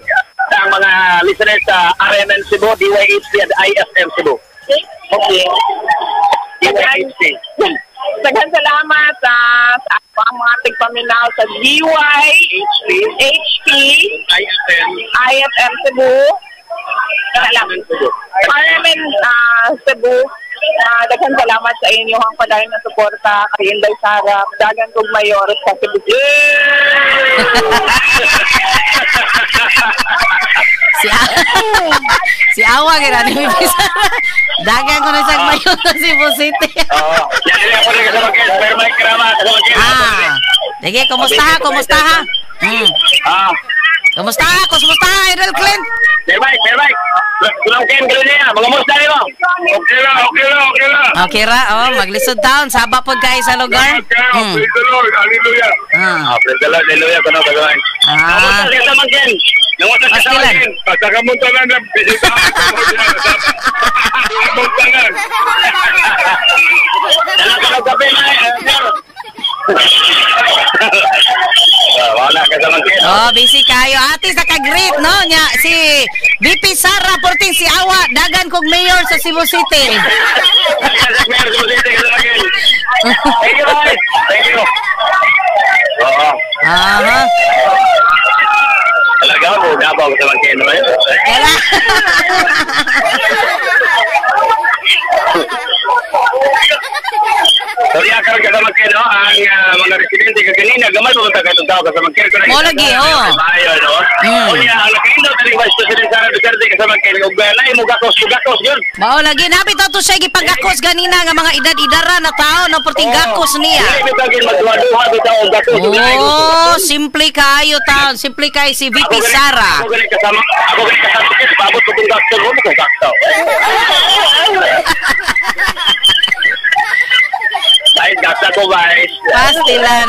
sa mga listeners sa RMN Cebu, DYHP at IFM Cebu. Okay. DYHP. Daghang salamat sa mga tigpaminaw sa DYHP, IFM Cebu, RMN Cebu. Daghang salamat sa inyong padayon na suporta kay Inday Sara, dagan kog mayor sa Cebu. Si Awa gina ni Bibi Sara. Dagan ko na sa mayor sa Cebu City. Sige, kumusta ha? Kumusta ha, Idol Clint? Berbay. Kulang Ken, gano'n niya. Mga musta niyo. Okay lang. Okay ra, maglisod taon. Saba po guys sa lugar. Praise the Lord. Hallelujah. Praise the Lord. Hallelujah. Kuno kagawan. Namusta ka sa Ken. Namusta ka sa Ken. Saka mo tanan na bisitahan ko mo diyan. Namusta na. Dalang ka gabi na. Wala ka sa Ken. Busy kayo. Ate sa kag-greet, no? Nya, si VP Sara Porting, si Awa, dagan kog mayor sa Cebu City. Thank you. Oo. Talaga mo, dabaw sa Ken, no? Kaya. Sorry, akaroon ka sa Ken, no? Ang mga residente kaganina, gamay mo ka itong tao ka sa Ken. Mo lagi, Kuya, ang nakindo taling Vice President Sara Duterte ka sa Ken. Ug lain mo gakos yun. Mao lagi, nabi to siya gipagakos ganina nga mga edad-idara na tao na porting gakos niya. Simple kayo taon. Simple kayo si VP Sara. Ako ganit kasama. Paabot ko itong gakos. Huwag mo kong gakos. Dahil gakos ko, Vice. Pastilan,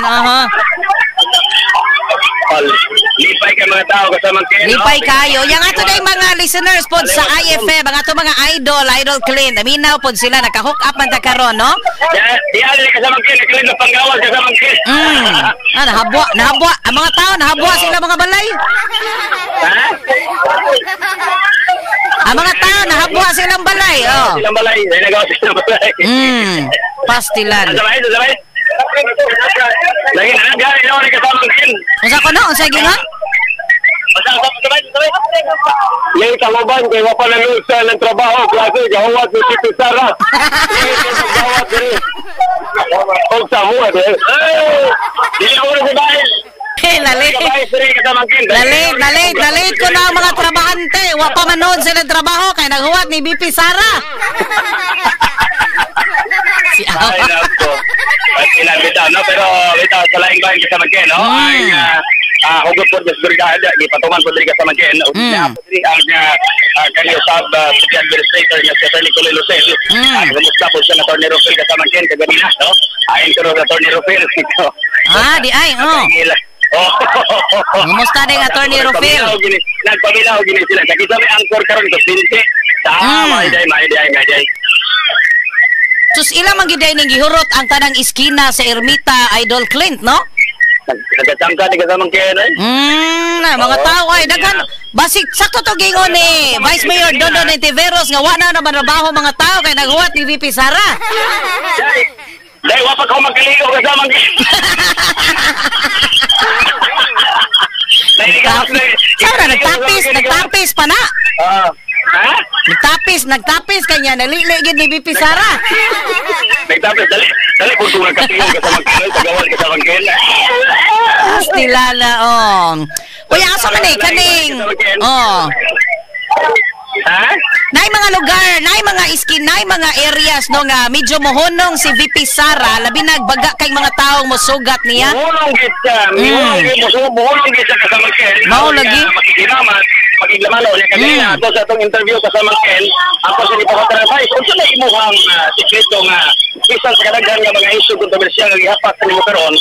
Lipay ka mga tao kasama Ken. Lipay kayo. Yang ato na yung mga listeners po sa IFM, ang ato mga Idol Clint. Aminaw po sila, naka-hook up man ta karon, no? Di alin kasama Ken, nakilig na panggawas kasama Ken. Nahabwa. Ang mga tao, nahabwa sila mga balay. Ha? Ang mga tao, nahabwa silang balay. Silang balay, nagawa silang balay. Pastilan. Sabay. Lagi na, gari na ako kasama Ken. Unsa ko no? Unsa gingon? Sabay. Yung kalaban, kaya mapalalusa ng trabaho, klase, gawat ni Tito Sara. Gawat rin. Huwag sa mua, Dili ako na si Baez. Lalit ko na ang mga trabahante. Wa pa manood sila trabaho kaya naghuwat ni BP Sara. Si Awa. Pero bitaw sa laing bahin kasama Ken, no? Ang hugot po sa brigada, ipatuman po din kasama Ken. Ang kanyo sab city administrator niya si Atty. Colin Lucel. Gumusta po siya na Atty. Rufil kasama Ken kaganina, no? Ayon ko na Atty. Rufil. Di ay, Gumusta din Atty. Rufil? Nagpabilaw gini sila. Nakita may angkor karon ko pinti. Maiday. Sus ilang magiday ning gihurot ang tanang iskina sa Ermita Idol Clint, no? Nagkatangka di kasamang Ken, mga tao ay daghan basig sakto to gingon ni Vice Mayor Dondon Nitiveros nga wa na trabaho mga tao kay naghuwat ni VP Sara. Dai wa pa ko magkaligo kasamang Ken. Sara nagtapis pa na. Ha? Nagtapis kanya, naliligid ni VP Sara. Nagtapos, dali kung tunang katingin ka sa magkano, tagawal ka sa magkano. Astilala, Uy, asa man kaning. Ha? Nay mga lugar, nay mga iskin, nay mga areas no nga medyo mohonong si VP Sara, labi nagbaga kay mga taong mosugat niya. Buhulong git ka. Buhulong git ka kasama Ken. Mao lagi. Magiglaman o niya kanina. Ato sa itong interview kasama Ken, ako sa ipakotara advice. Kung sila imuhang sikreto nga isang sa kadaghan nga mga issue kontrobersyal nga gihapas sa nimo karon,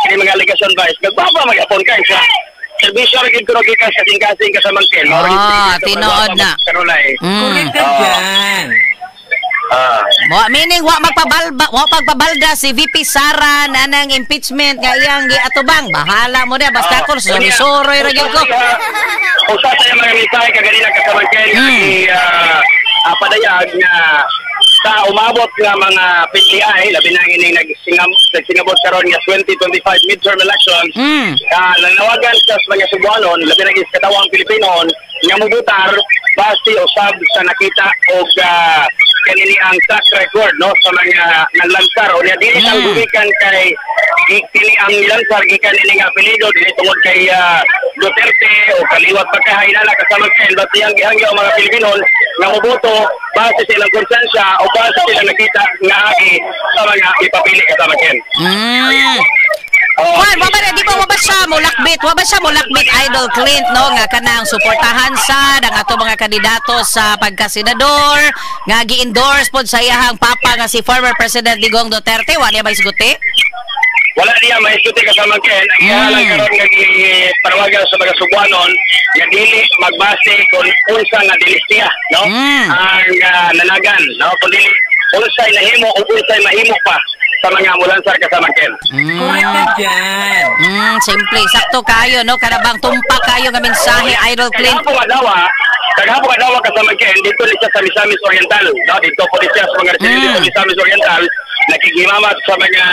kini mga allegation advice. Nagbaba mag-apon kay sa servisyo rin ko gikan sa kasing kasama Ken. Tinood na. Correct ka dyan. Meaning wa pagpabalda si VP Sara na ng impeachment nga iyang giatubang. Bahala mo na basta ko soroy ra gyud ko. Usa sa mga misay kaganina kasama Ken padayag nga sa umabot nga mga PTI labi na ining nagsingabot karon nga 2025 midterm elections nanawagan sa mga Cebuanon labi na is katawang Pilipino nga mobutar base usab sa nakita og kanini ang track record no sa mga naglansar o niya dili ang gumikan kay kini ang nilansar gikan ini nga apelyido dili tungod kay Duterte o kaliwat pagkahainala kasama Ken basta yang gihangyo mga Pilipino nga moboto base sa ilang konsensya o base sila nakita nga agi sa mga ipapili kasama Ken. Juan, di ba siya mulakbit Idol Clint no nga kanang suportahan sa ang ato mga kandidato sa pagkasenador nga gi-endorse pod sa iyahang papa nga si former President Digong Duterte wa niya ba isguti? Wala niya maisuti kasama Ken ang ihalang karon nga parawagan sa mga Cebuanon nga dili magbase kung unsa nga dilistiya no ang nanagan no kun dili unsay nahimo o unsay mahimo pa sa mga ambulansar kasama Ken. Correct ka dyan. Simple. Sakto kayo, no? Karabang tumpak kayo nga mensahe, Idol Clint. Taghapong adawa kasama Ken, dito siya sa Misamis Oriental. No? Dito po siya sa mga residente sa Misamis Oriental. Nakikimamat sa mga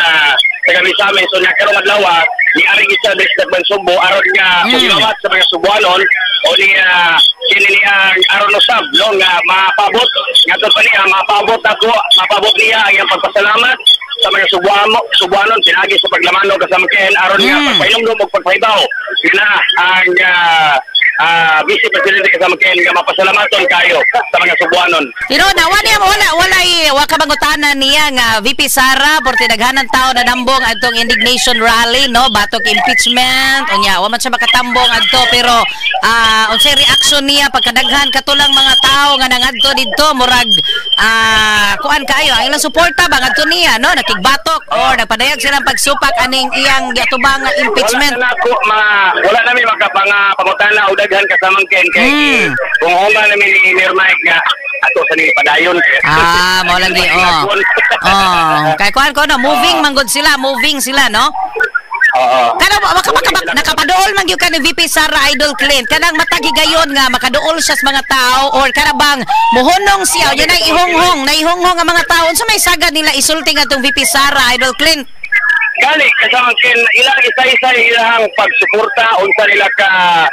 taga-Misamis. So, nagkaroon adlawa, ni Aring Isa District Bansumbo, aron nga kimamat sa mga Cebuanon o ni ang aron usab no nga mapabot nga to pa niya mapabot niya ang iyang pagpasalamat sa mga Cebuanon pinagi sa paglamano kasama Ken aron nga pagpailom og pagpahibaw sila ang Vice President kasama Ken nga mapasalamaton kayo sa mga Cebuanon. Pero wala ka bangutanan niya nga VP Sara por tinaghanan tao na dambong adtong indignation rally no batok impeachment unya wa man siya makatambong adto pero unsay reaction niya pagkadaghan katulang mga tao nga nangadto didto murag kuan kayo ang ilang suporta ba ngadto niya no nakigbatok or nagpadayag silang pagsupak aning iyang giatubang impeachment. Wala nami makapangutana og daghan kasama Ken kay kung human namin ni Mayor Mike nga ato sa nila padayon mo lang di kay kuan ko no moving sila no. Kana nakapaduol man gyud ka ni VP Sara Idol Clint kanang matagigayon nga makaduol siya sa mga tao or karabang muhunong siya yan ay ihonghong ang mga tao unsa may sagad nila isulti nga tong VP Sara Idol Clint Gani kasama Ken ilang isa-isa ilang pagsuporta unsa nila ka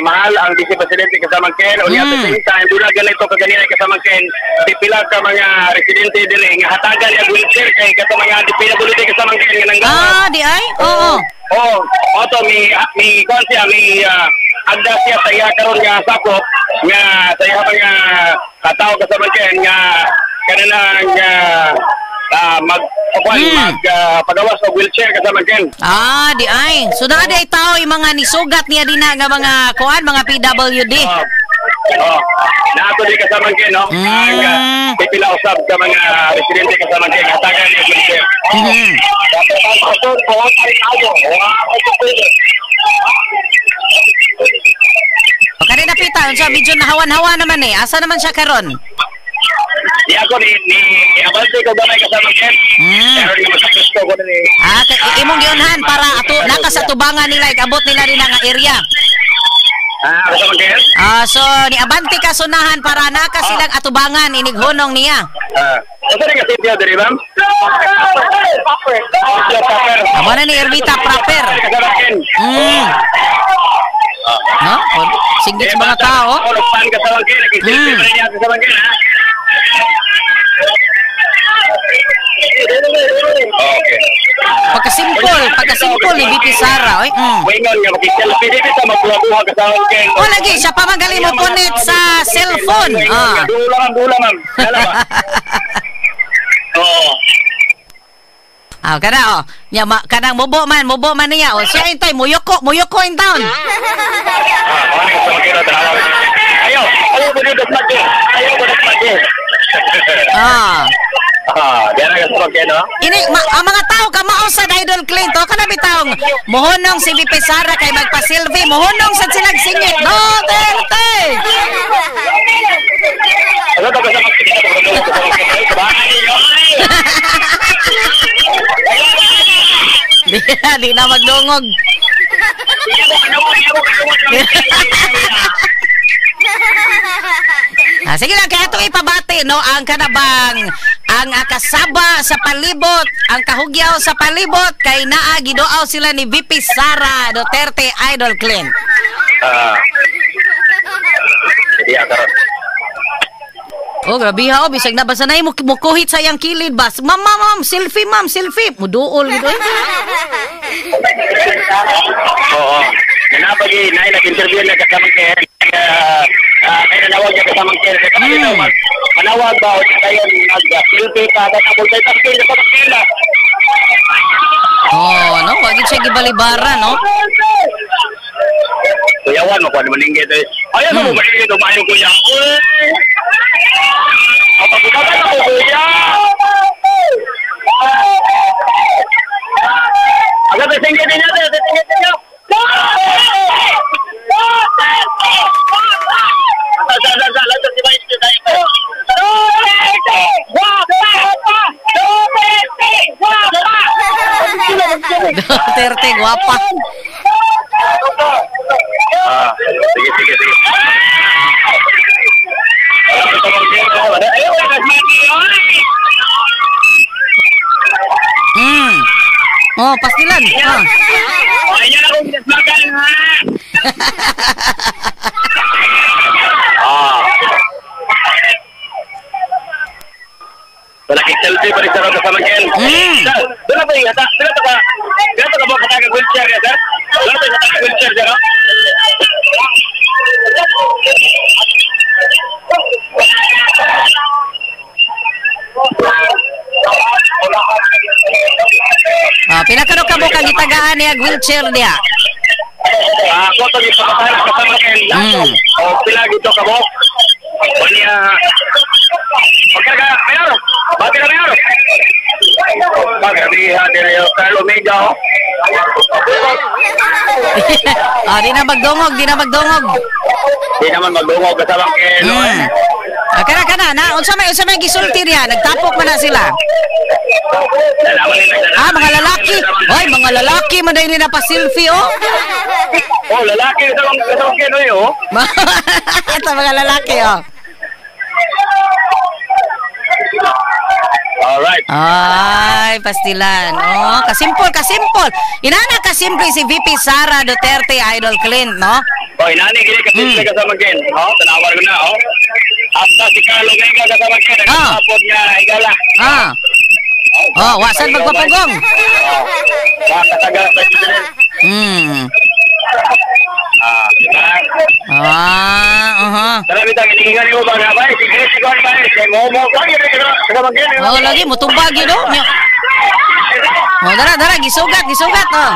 mahal ang Vice Presidente kasama Ken o at the same time dula ganito kaganina kasama Ken pipila ka mga residente dili nga hatagan ang wheelchair kay kasama mga dipinability kasama Ken nga nang di ay oto mi konsiya mi agda siya sa iya karon nga sakop nga sa iya mga katao kasama Ken nga kanang pagawas o wheelchair kasama Ken. Di ay. So na ay tao yung mga nisugat niya din nga mga kuan mga PWD. Nato di kasama Ken no. Ang pipila usab sa mga residente kasama Ken hatagan yung wheelchair. Kanina pita unsa medyo nahawan-hawa naman asa naman siya karon? Di ako ni abante ko gamay kasama Ken. Pero ni masakit ko ni. Imong giunhan para nakas atubangan nila ikabot nila din ang area. Kasama Ken? So ni abante ka sunahan para nakas silang atubangan inighunong niya. Asa ni kasi dia diri bam? Amo na ni Ermita proper. Kasama Ken. No? Singgit sa mga tao. Nagpan ka sa bangkin. Nag-selfie pa rin natin sa bangkin, ha? Okay. Pagka-simple ni VP Sara, oy. Wingon nga, makik-selfie dito sa magbuha-buha ka sa bangkin. O lagi, siya pa magaling mo punit sa cellphone. Dula, ma'am. Dala ba? Oo. Kada nya kanang mubo man niya. O siya intay muyoko in town. Ayaw mo dito smadje. Diyan na sa pagkin, no? Ini ang mga tao ka mao sa Idol Clint to kana bitaw mohonong si VP Sara kay magpa-selfie, mohonong sa silang singit. No, terte. Ano ba sa Di na magdungog. Sige lang, kaya itong ipabati, no? Ang kanabang, ang kasaba sa palibot, ang kahugyaw sa palibot, kay naa gidoaw sila ni VP Sara Duterte Idol Clint. Hindi akaron. Oh, grabe ha, bisag na basa na yung mukuhit sa iyang kilid ba? Ma'am, selfie. Muduol gito eh. Oo. Nanapagi, nag-interview na kasamang kaya. May nanawag niya kasamang kaya. Manawag ba o tayo nag-selfie ka? Tapos tayo tapos na pagkila. Oh, no? Wag siya gibalibara, no? Kuyawan mo, kung ano maningit eh. Ayaw mo maningit, umayo kuya. Kapag-kapag ako kuya! Agad ay singgit din natin, Duterte, guwapa. Sige. Oh, pastilan. Malaki selfie pa rin sa mga kasamangkin. Doon na ba yung hata? Doon ka ba katagang wheelchair ka, sir? Doon na ba yung katagang wheelchair, sir? Pinakano ka mo kang itagaan niya wheelchair niya? Ako ito yung pagkakahan sa kasamangkin. O pila gito ka mo? O niya... Magkarga, mayor! Bakit na mayor? Magkarga nila yung Carlo Mega, o? Di na magdungog. Di naman magdungog ka sa bangkin. Kana na, unsa may gisulti niya, nagtapok man na sila. Mga lalaki. Hoy, mga lalaki man dahil na pa selfie, oh. Oh, lalaki sa bangkin, oh. Ito mga lalaki, oh. Alright. Ay, pastilan. Oh, kasimpol. Inana kasimple si VP Sara Duterte Idol Clint, no? Oh, inani gini kasimple kasama kin. Oh, tanawar ko na, oh. Hasta si Carlo Mega kasama kin. Nagkapod niya, igala. Oh, wasan magpapagong. Kataga president. Tara bitang iningan mo ba ba? Sige, ba? Mo ko ni Oh, lagi mo tumbag yun, no? Oh, dara, gisugat, oh.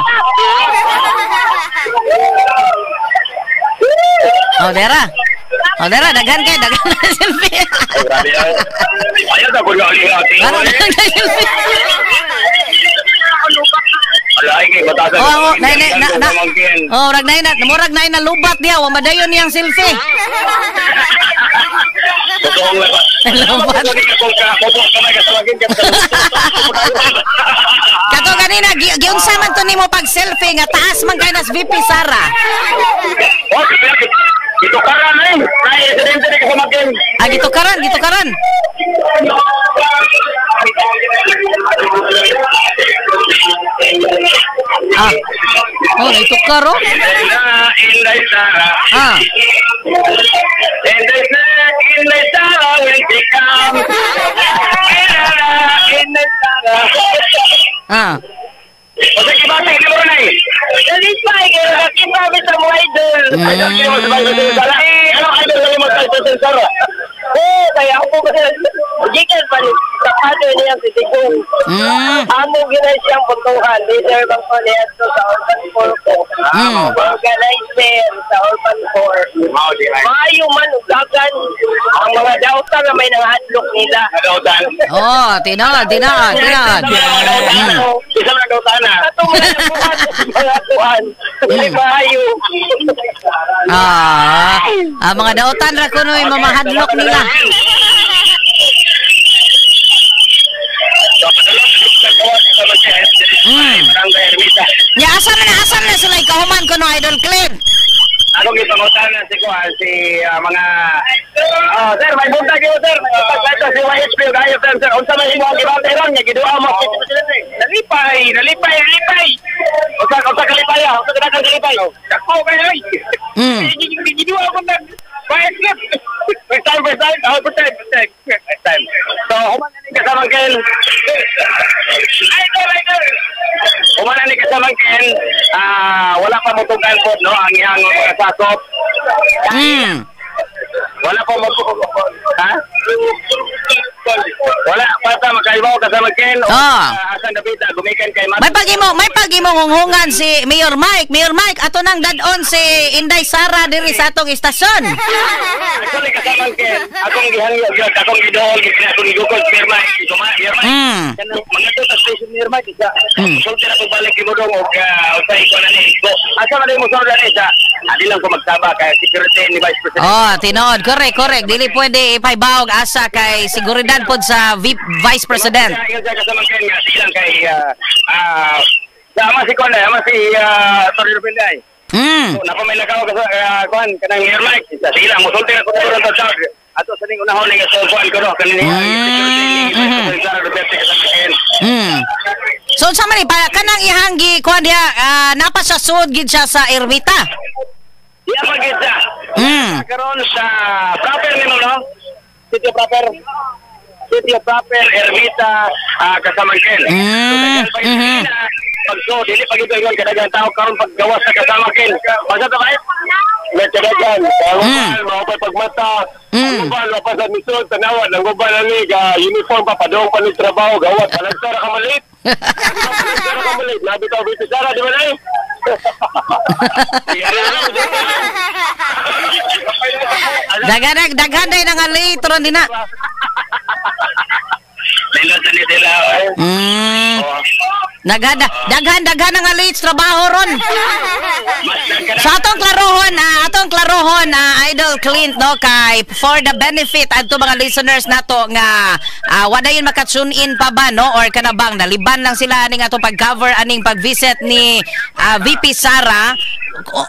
Oh, dara, daghan na selfie. Grabe. Ayaw na ko lang selfie. Alay, batasan. Murag na lubat diya, wa madayon niyang selfie. Totoo ba? Lubat. Kato ganina, giunsa man to nimo pag selfie nga taas man kay nas VP Sara. Oh, ito karan eh. Nay, residente ni kasamagin. Gitukaran. Oh, naitukar oh. Inday Sara. Ah. Inday Sara, when she comes. Inday Sara. Ah. O sige, bata, hindi mo rin ay. Nalipay, kaya nakita sa mga idol. Idol, kaya mo sa mga idol. Anong idol na mo sa idol, Sara? Oo, kaya ako kasi gikan pa ni sa father niya si Tigong. Amo gina siyang puntuhan. Leader bang po niya sa Orphan 4 ko. Organizer sa Orphan 4. Maayo man, ugagan ang mga dautan na may nanghadlok nila. Dautan? Oh, tinod. Isa na dautan na. Katong mga tuhan. Maayo. Ang mga dautan ra kuno yung mamahadlok nila. Ya, asan na sila ikahuman ko no, Idol Clint? Ako gipangutan na si mga sir, may buntag yun, sir. Pagkata si YHP, gaya, sir. Unsa may imo ang ibang terang niya, giduha mo. Nalipay. Unsa kalipay. Dako kayo, ay. Giduha mo na. First time. First time. So, humanan ni kasamangkin. Idol. Humanan ni kasamangkin. Wala pa mutugan po, no? Ang iyang sakop. Wala pa mutugan. Ha? Wala pa sa makaibaw kasamangkin. Asan David, gumikan kay Mat. May pagimo ngungungan si Mayor Mike. Mayor Mike, ato nang dadon si Inday Sara diri sa atong istasyon. Actually, kasamangkin, akong gihangyo, akong gidol, akong gigugol, Mayor Mike. Mayor Mike, mga to sa station Mayor Mike, sulti na kong balik imodong o usay ko na ni Isko. Asa man mo sa ulan isa, adi lang ko magsaba kay security ni Vice President. Oh, tinod, correct. Dili pwede ipaibawog asa kay seguridad pod sa Vice President. Yung sa kasamangkin nga, silang kay ama si Konday, ama si Torino Pinday. Napamay nakaw ka sa kuhan, kanang Mayor Mike. Silang, musulti na ko sa ulan sa ato sa ning unahon nga sa kuhan ko no, kanini So sa man kanang ihanggi kuan dia napa sa sud gid siya sa Ermita. Iya pagid siya. Karon sa proper nimo no? City proper Ermita Kasamangkin. Pagso dili pagid ingon kadagang tao karon paggawas sa Kasamangkin. Basta ta ba? Nagkadagan, mga pagmata, gubal, wapasan misod, tanawan, ang gubal ni uniform pa, padong pa ng trabaho, gawat, palagsara ka maliit. Palagsara ka maliit, nabitaw bito Sara, di ba na eh? Daghan day nga litro din na. Nilosan ni sila. Daghan nga late trabaho ron. Sa atong klarohon Idol Clint no kay for the benefit adto mga listeners nato nga wala yun maka-tune in pa ba no or kanabang naliban lang sila aning atong pag-cover aning pag-visit ni VP Sara.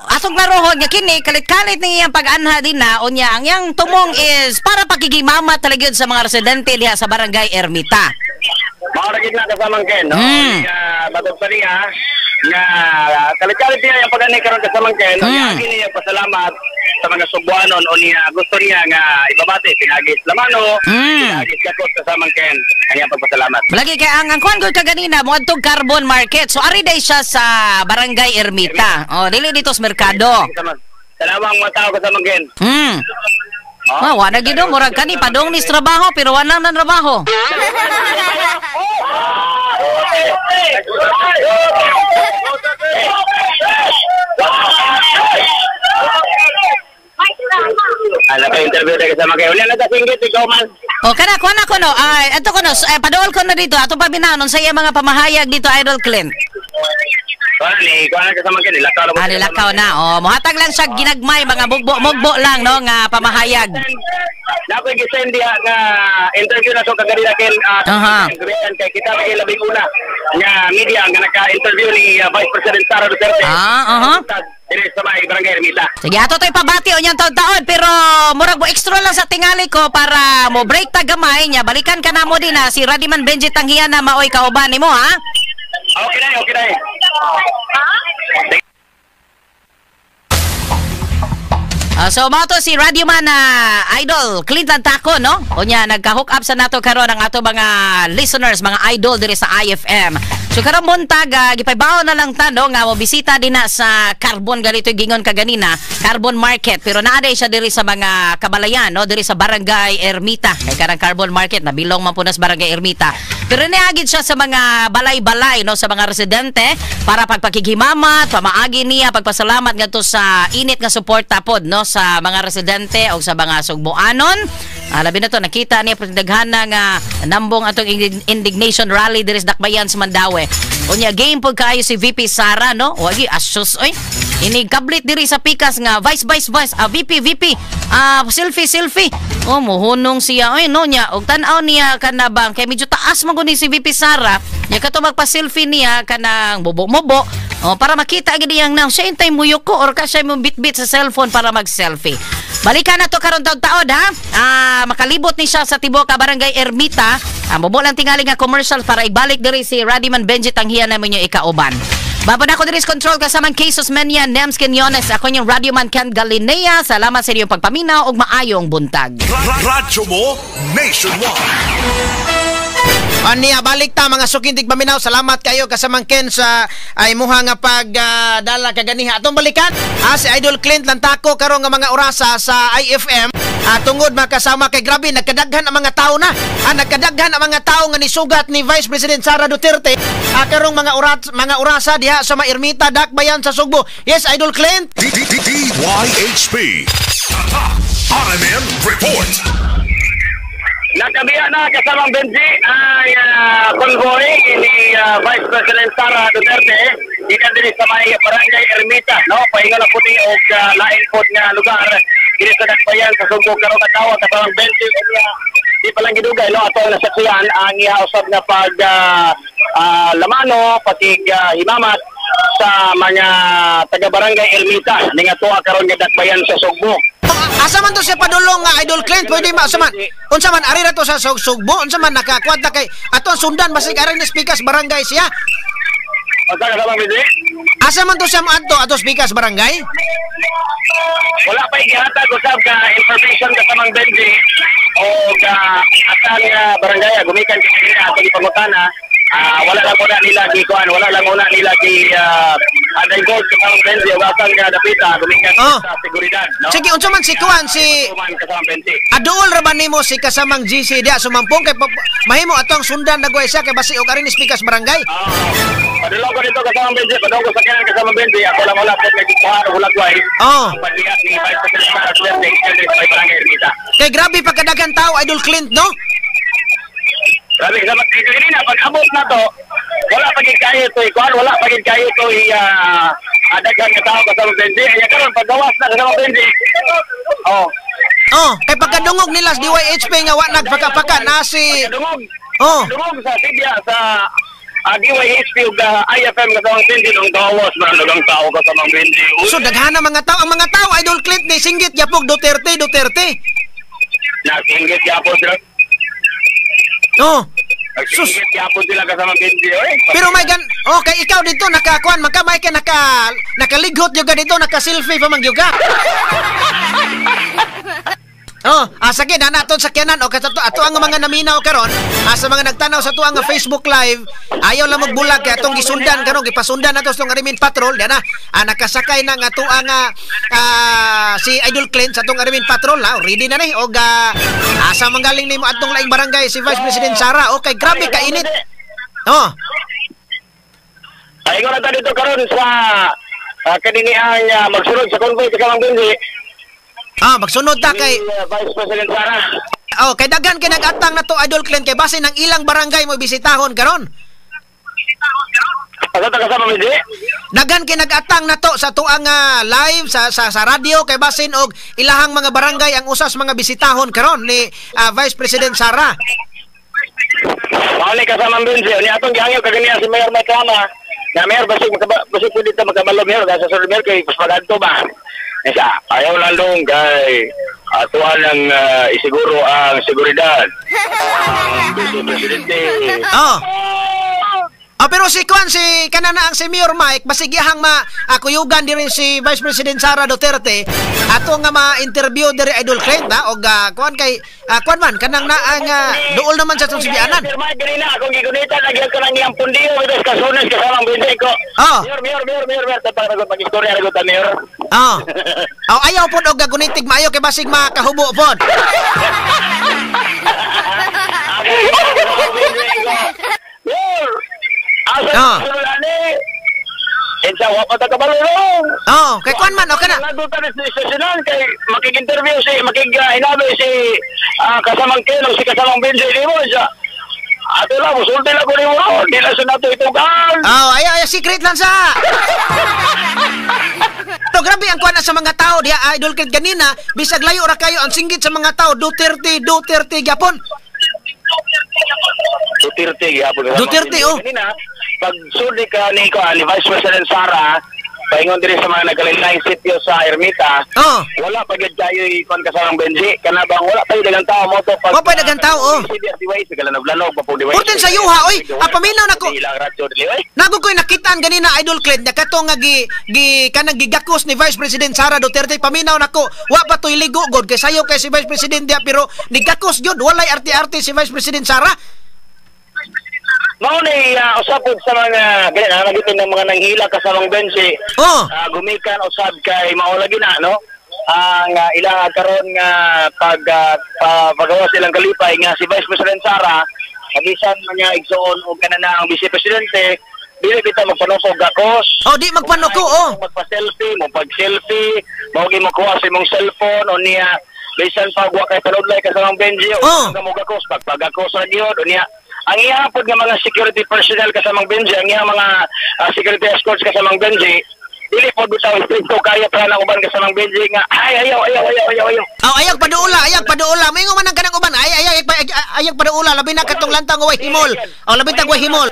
Atong klarohon nga kini kalit-kalit ning iyang pag-anha din na unya ang yang tumong is para pakigimama talaga sa mga residente diha sa Barangay Ermita. Mauragin na kasamangkin, no? Batog pa niya, nga kalit-kalit niya yung pag-anay karon kasamangkin, yung niya pasalamat sa mga Subuanon o niya gusto niya nga ibabati, pinagis lamano, pinagis kakot kasamangkin, kanya pagpasalamat. Lagi kay ang kuan ko kaganina, mo adtong Carbon Market. So ari day siya sa Barangay Ermita. Oh, dili dito sa merkado. Salawang mga tao kasamangkin. Wala gido murag kani padong ni trabaho pero wala nang trabaho. Ala pa interview tayo kasama kayo. Wala na kasingit ikaw man. O kana kuan ako no. Ay ato ko no paduol ko na dito ato pa binanon sa iya mga pamahayag dito Idol Clint. Kuan kasama kayo nilakaw na. Nilakaw na. Mohatag lang siya ginagmay mga mugbo lang no nga pamahayag. Dapat gisend diha nga interview na to kaganina ken kay kita may labing una nga media nga naka-interview ni Vice President Sara Duterte. Dili sa may Barangay Ermita. Sige, ato to'y pabati o niyang taon-taon pero murag mo extra lang sa tingali ko para mo break ta gamay niya. Balikan ka na mo din ha. Si Radiman Benji Tanghiana maoy kauban nimo ha. Okay na. So mao to si Radioman Idol Clint Lantaco, no? Unya nagka-hook up sa nato karon ang ato mga listeners, mga idol diri sa IFM. So karon buntag gipaybaw na lang tano nga mo bisita din na sa Carbon ganito gingon kaganina, Carbon Market, pero naa siya diri sa mga kabalayan, no? Diri sa Barangay Ermita. Kay karang Carbon Market na bilong man punas Barangay Ermita. Pero niagid siya sa mga balay-balay, no, sa mga residente para pagpakikimamat, pamaagi niya pagpasalamat ngadto sa init nga suporta pod, no, sa mga residente o sa mga sugboanon. Labi na to nakita niya pagdaghana nga nambong atong indignation rally diri sa Dakbayan sa Mandaue. Unya game pod kayo si VP Sara, no? Wagi asus oy. Ini kablit diri sa pikas nga vice VP selfie. Oh mohunong siya oy no nya og tan-aw niya kanabang kay medyo taas man guni si VP Sara. Nya kato magpa-selfie niya kanang bobo-mobo. Oh, para makita gid yang nang siya intay muyok ko or ka siya mo bit-bit sa cellphone para mag-selfie. Balikan na to karon taud-taod ha. Makalibot ni siya sa tibuok ka Barangay Ermita. Mobo lang tingali nga commercial para ibalik diri si Radiman Benji tanghiyan naman yung ikauban. Baba na ako diri sa control kasamang Jesus Menia, Nems Quinones. Ako yung Radioman Ken Galinea. Salamat sa inyong pagpaminaw og maayong buntag. Radyo mo nationwide. Aniya balik ta mga sukintig paminaw. Salamat kayo kasamang Ken sa ay muha nga pagdala kaganiha. Atong balikan si Idol Clint Lantaco karon nga mga orasa sa IFM. Tungod makasama kay grabe nagkadaghan ang mga tao na. Nagkadaghan ang mga tao nga nisugat ni Vice President Sara Duterte. Karong mga orasa diha sa Ermita, Dakbayan sa Sugbo. Yes, Idol Clint. DYHP RMN Report. Nakabiya na kasamang Benji ay convoy ni Vice President Sara Duterte ikan diri sa may Barangay Ermita, no? Pahinga na puti og lain pod nga lugar diri sa Dakbayan sa Sugbo karon adlaw kasamang Benji di pa lang gidugay, no? Ato na saksiyan ang ihausab na pag lamano patig himamat sa mga taga Barangay Ermita ning atoa karon nga Dakbayan sa Sugbo. Asa man to siya padulong nga Idol Clint, pwede ma asa man. Unsa man ari ra to sa Sugbo, unsa man nakakuwat na kay ato sundan basig ari ni Spikas Barangay siya. Asa ka ba Benji? Asa man to siya moadto ato Spikas Barangay? Wala pa igihatag usab ka information kasamang Benji o atang barangay gumikan sa ato ipangutana. Wala lang muna nila gikuan, wala lang muna nila anday gold sa Benji o atang dapita gumikan sa seguridad, no? Sige, unsa man si kuan si Adol ra ba nimo si kasamang GC dia sumampong kay mahimo atong sundan nagway siya kay basi og ari ni Spikas Barangay. Padulong ko dito kasamang Benji, padulong ko sa kanan kasamang Benji, ako lang wala pod nagikuan og hulagway. Pagdigat ni Vice President Sara Duterte sa Barangay Ermita. Kay grabe pagkadagan tao Idol Clint, no? Grabe sa kanina pag abot na to, wala pagid kayo to ikuan, wala pagid kayo to daghan ka tao kasamang Benji. Ay karon paggawas na kasamang Benji. Kay pagkadungog nila sa DYHP nga wa nagpaka-paka na si dungog sa Sibya sa DYHP ug IFM kasamang Benji nung gawas man dagang tao kasamang Benji. So daghana mga tao, ang mga tao Idol Clint ni singgit yapog Duterte. Nasinggit yapon sila. Nasinggit yapon sila kasamang Benji, oy. Pero may kay ikaw dito nakakuan man ka may ka nakalighot juga dito, naka-selfie pa man juga. Sige na naton sa kenan o kato ato ang mga naminaw karon sa mga nagtanaw sa tuang Facebook live ayaw lang magbulag kay atong gisundan karon gipasundan nato sa Arimin Patrol diana nakasakay na nga tuang si Idol Clint sa atong Arimin Patrol ready na ni og asa manggaling nimo atong laing barangay si Vice President Sara okay grabe ka init. Ay ko na ta dito karon sa kaniniang magsunod sa convoy kasamang Benji. Magsunod ta kay Vice President Sara. Kay daghan kay nag-atang na to Idol Clint kay base ng ilang barangay mo bisitahon karon. Asa ta kasama Benji? Daghan kay nag-atang na to sa tuang live sa radio kay basin og ilahang mga barangay ang usas mga bisitahon karon ni Vice President Sara. Mali kasama Benji ni atong gihangyo kaganiya si Mayor Macama. Na Mayor basig dito magkabalo Mayor sa Sur Mayor kay pagadto ba. Isa, ayaw lalong kay atuan ng isiguro ang seguridad. Vice Presidente. pero si Kwan, si kanana ang si Mayor Mike, basig iyahang kuyugan diri si Vice President Sara Duterte, ato nga ma-interview diri Idol Clint, o Kwan kay, Kwan man, kanang na ang duol naman sa itong sibianan. Sir Mike, ganina, akong gigunita, nagyan ko lang niyang pundiyo, ito kasunas, kasamang binday ko. Oh. Mayor, tapang nagot, mag-istorya nagot, Mayor. Oh. Ayaw po og gagunitig maayo kay basig makahubo po. Ensa wa pa ta kabalong. Kay Kwan man okay na. Naduta na sa istasyonan kay makig-interview hinabi si kasamang Kelo, si kasamang Benji mo siya. Ato lang, musulti lang ko ni mo. Di lang sa nato itugan. Ayaw, secret lang sa. To grabe ang kuan sa mga tao diha Idol Clint ganina, bisag layo ra kayo ang singgit sa mga tao, Duterte gyapon. Duterte, oh. Kanina, pag suli ka ni Vice President Sara, paingon diri sa mga nagkalilaing sitio sa Ermita, wala pa gid kayo ikon kasamang Benji, kana bang wala pa dagang tao mo to pag. Wa pa dagang tao, oh. Purtin sa yuha, oy. Paminaw nako. Nago ko'y nakitaan ganina Idol Clint na kato nga kanang gigakos ni Vice President Sara Duterte, paminaw nako. Wa pa to'y ligo god kay sayo kay si Vice President dia pero nigakos gyud walay arte-arte si Vice President Sara. Mao ni usapod sa mga ganyan nagitin ng mga nanghila kasamang Benji. Gumikan usab kay mao lagi na no. Ang ilang karon nga paggawa silang kalipay nga si Vice President Sara kabisan man niya igsoon og kanana ang Vice Presidente dili bitaw magpanusog gakos. Di magpanuko magpa-selfie, pag-selfie, mao gi makuha sa imong cellphone o niya bisan pag wa kay panudlay kasamang Benji o nga mo gakos pagpagakos ra gyud o niya. Ang ihapod nga mga security personnel kasamang Benji, ang ihang mga security escorts kasamang Benji, dili po bitaw stricto kaya para na uban kasamang Benji nga ayaw. Ayaw paduula. Maingon man ang kanang uban. Ayaw paduula labi na katong lantang way himol. Labi tag way himol.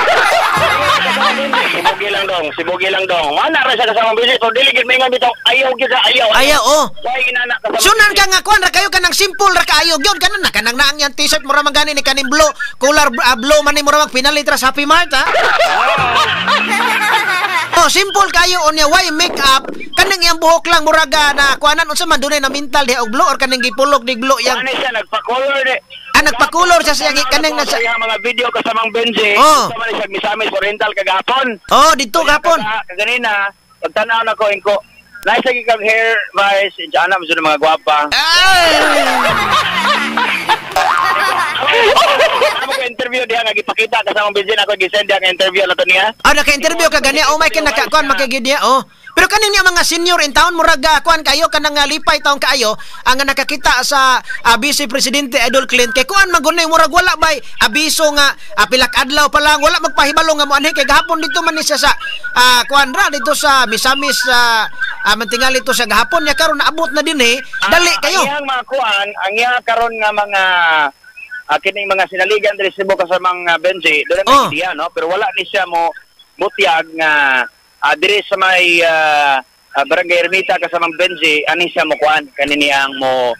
Sibugi lang dong. Mana ra sa kasamang Benji, so dili gid maingon bitaw ayaw gid ayaw. Why inana kasamang. Sunan ka nga kuan ra kayo kanang simple ra kaayo gyud kanang naang yan t-shirt mo ra man gani ni kaning blue, color blue man ni mo ra pinalit ra sa Happy Mart ha. Simple kayo unya why make up kanang iyang buhok lang muraga na kuanan unsa man dunay na mental di og blue or kanang gipulog dig blue yang siya nagpa-color de. Nagpa-color siya kanang nasa mga video kasamang Benji. Sama siya misamis oriental kagapon. Dito gapon. Kanina pagtanaw na ko inko. Nice lagi kang hair, Vice. Diyan na, mga gwapa. Ako ko interview diha nga gipakita kasamang Benji ako gisend diha nga interview na to niya. Naka-interview ka gani. May kinakakuan makigid niya. Pero kanin niya mga senior in town muraga kuan kayo kanang lipay taong kaayo ang nakakita sa Vice Presidente Idol Clint kay kuan magunay murag wala bay abiso nga pilak adlaw pa lang wala magpahibalo nga mo anhi kay gahapon dito man ni siya sa kuan ra dito sa Misamis mantingal ito sa gahapon niya karon naabot na din dali kayo. Ang mga kuan ang iya karon nga mga kining mga sinaligan diri sa Cebu kasamang Benji doon na idea no pero wala ni siya mo butyag nga diri sa may Barangay Ermita kasamang Benji ani siya mo kuan kanini ang mo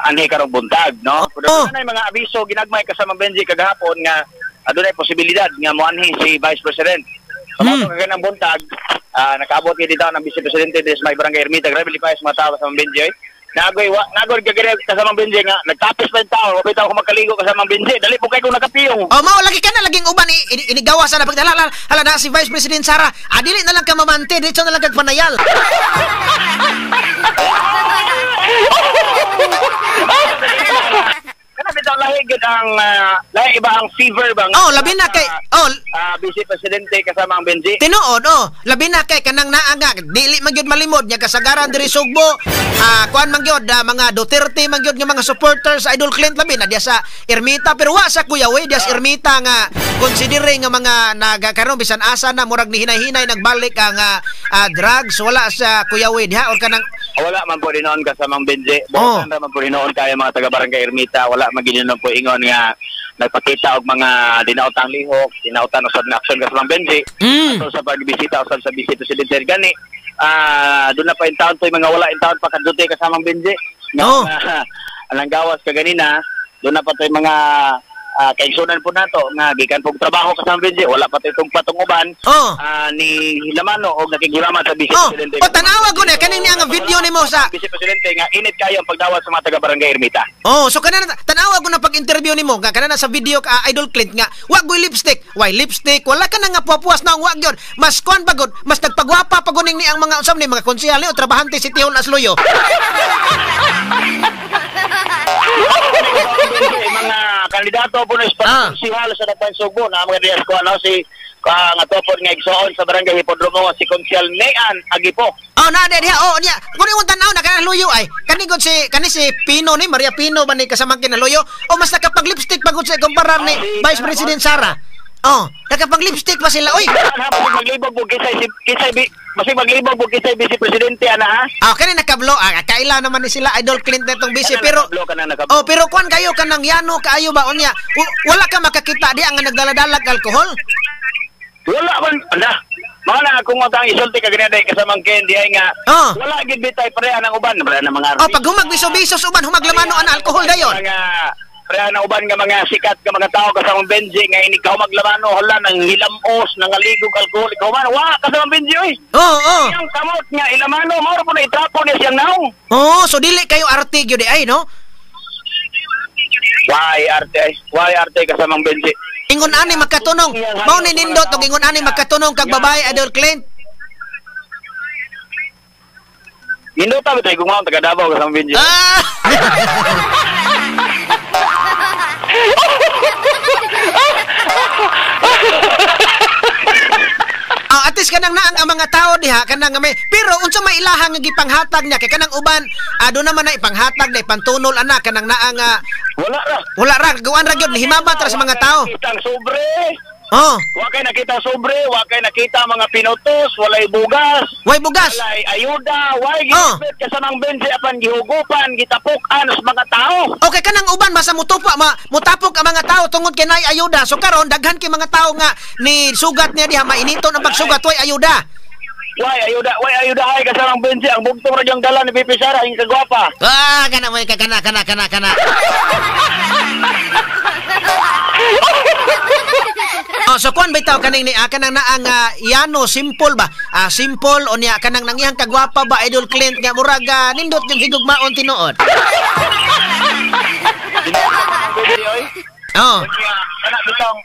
ani karong buntag no pero na mga abiso ginagmay kasamang Benji kagahapon nga adunay posibilidad nga mo anhi si Vice President so kaganang buntag nakaabot gid dito ng Vice Presidente diri sa may Barangay Ermita grabe lipay sa mga tawo sa Benji Nagoy gagare kasamang Benji nga nagtapos pa yung tao wapit ako makaligo kasamang Benji dali po kayo kung nakapiyong mao lagi ka na laging uban inigawa sa napagdala hala na si Vice President Sara dili na lang ka mamante dito na lang kag panayal kana bitaw lahi gid ang lahi iba ang fever bang labi na kay Vice Presidente kasamang Benji tinuod labi na kay kanang naanga dili man gyud malimod nya kasagaran diri Sugbo kuan man gyud mga Duterte man gyud nga mga supporters sa Idol Clint labi na diya sa Ermita pero wa sa Kuyawi diya sa Ermita nga considere nga mga nagakaron bisan asa na murag ni hinay-hinay nagbalik ang drugs wala sa Kuyawi diha or kanang wala man po dinoon kasamang Benji bukan man po dinoon kaya mga taga Barangay Ermita wala maginon po ingon nga nagpakita og mga dinautang lihok dinautan usab na aksyon kasamang Benji ato sa pagbisita usab sa Vice Presidente gani doon na pa in town to mga wala in town pa kadute kasamang Benji ang gawas ka ganina doon na pa to mga kaigsunan po nato nga gikan pog trabaho kasama Benji wala pa itong patunguban ni Lamano og nakigiraman sa Vice Presidente. O tanawa ko na kaning nga video nimo sa Vice Presidente nga init kayo ang pagdawat sa mga taga Barangay Ermita. So kanana tanawa ko na pag-interview nimo nga kanana sa video ka Idol Clint nga wa goy lipstick. Why lipstick? Wala ka na nga pupuas na ang wa gyud. Mas kon pagod, mas nagpagwapa paguning ni ang mga usab ni mga konsehal o trabahante si Tihon Asloyo. Mga kandidato po na sihalo sa Dapan Subo na mga dias ko si nga topod nga igsoon sa Barangay Hipodromo si Konsyal Nean Agipo. Na diha niya. Kung imong tanaw na kana luyo ay kanigod si Pino ni Maria Pino ba ni kasamang kinaluyo o mas nakapag-lipstick pagod sa kumparar ni Vice President Sara. Nakapag-lipstick pa sila. Uy, maglibog po maglibog po kisay Vice Presidente ana ha. Kani nakablo kaila naman ni sila Idol Clint netong busy pero pero kuan kayo kanang yano kaayo ba unya wala ka makakita di ang nagdala-dalag alcohol. Wala man ala. Mga na kung utang isulti ka ganyan kasamang Kendi ay nga wala gid bitay pareha ng uban pareha ng mga pag humagbiso-bisos uban humaglamano an alcohol dayon. Pareha na uban nga mga sikat nga mga tao kasamang Benji nga ini ikaw maglamano hala nang hilamos nang aligog alcohol ikaw man wa kasamang Benji oy. Yang kamot nga ilamano mao po na itrapo niya siyang naong. So dili kayo arte gyud ay no? Why arte kasamang Benji. Ingon ani makatunong. Mao ni nindot og ingon ani makatunong kag babae Idol Clint. Nindot ta bitay gumaw taga Davao kasamang Benji. At least kanang naang ang mga tao diha kanang may pero unsa may ilahang nga gipanghatag niya kay kanang uban do naman na ipanghatag na ipantunol ana kanang naang wala ra gawan ra gyud himabat ra sa mga tao. Kitang sobre. Wa kay nakita sobre, wa kay nakita mga pinutos, walay bugas. Walay ayuda, way gipit kasamang Benji apan gihugupan, gitapukan sa mga tao. Okay kanang uban masa mutapok ang mga tao tungod kay nay ayuda. So karon daghan kay mga tao nga ni sugat niya diha mainiton ang pagsugat way ayuda. Way ayuda ay kasamang Benji ang bugtong ra jang dala ni Pipi Sara ang kagwapa. Kana way kana. So kuan bitaw kaning ni kanang naang yano simple ba? Simple o niya kanang nangyang kagwapa ba Idol Clint nga murag nindot yung higugmaon tinuod. Anak bitong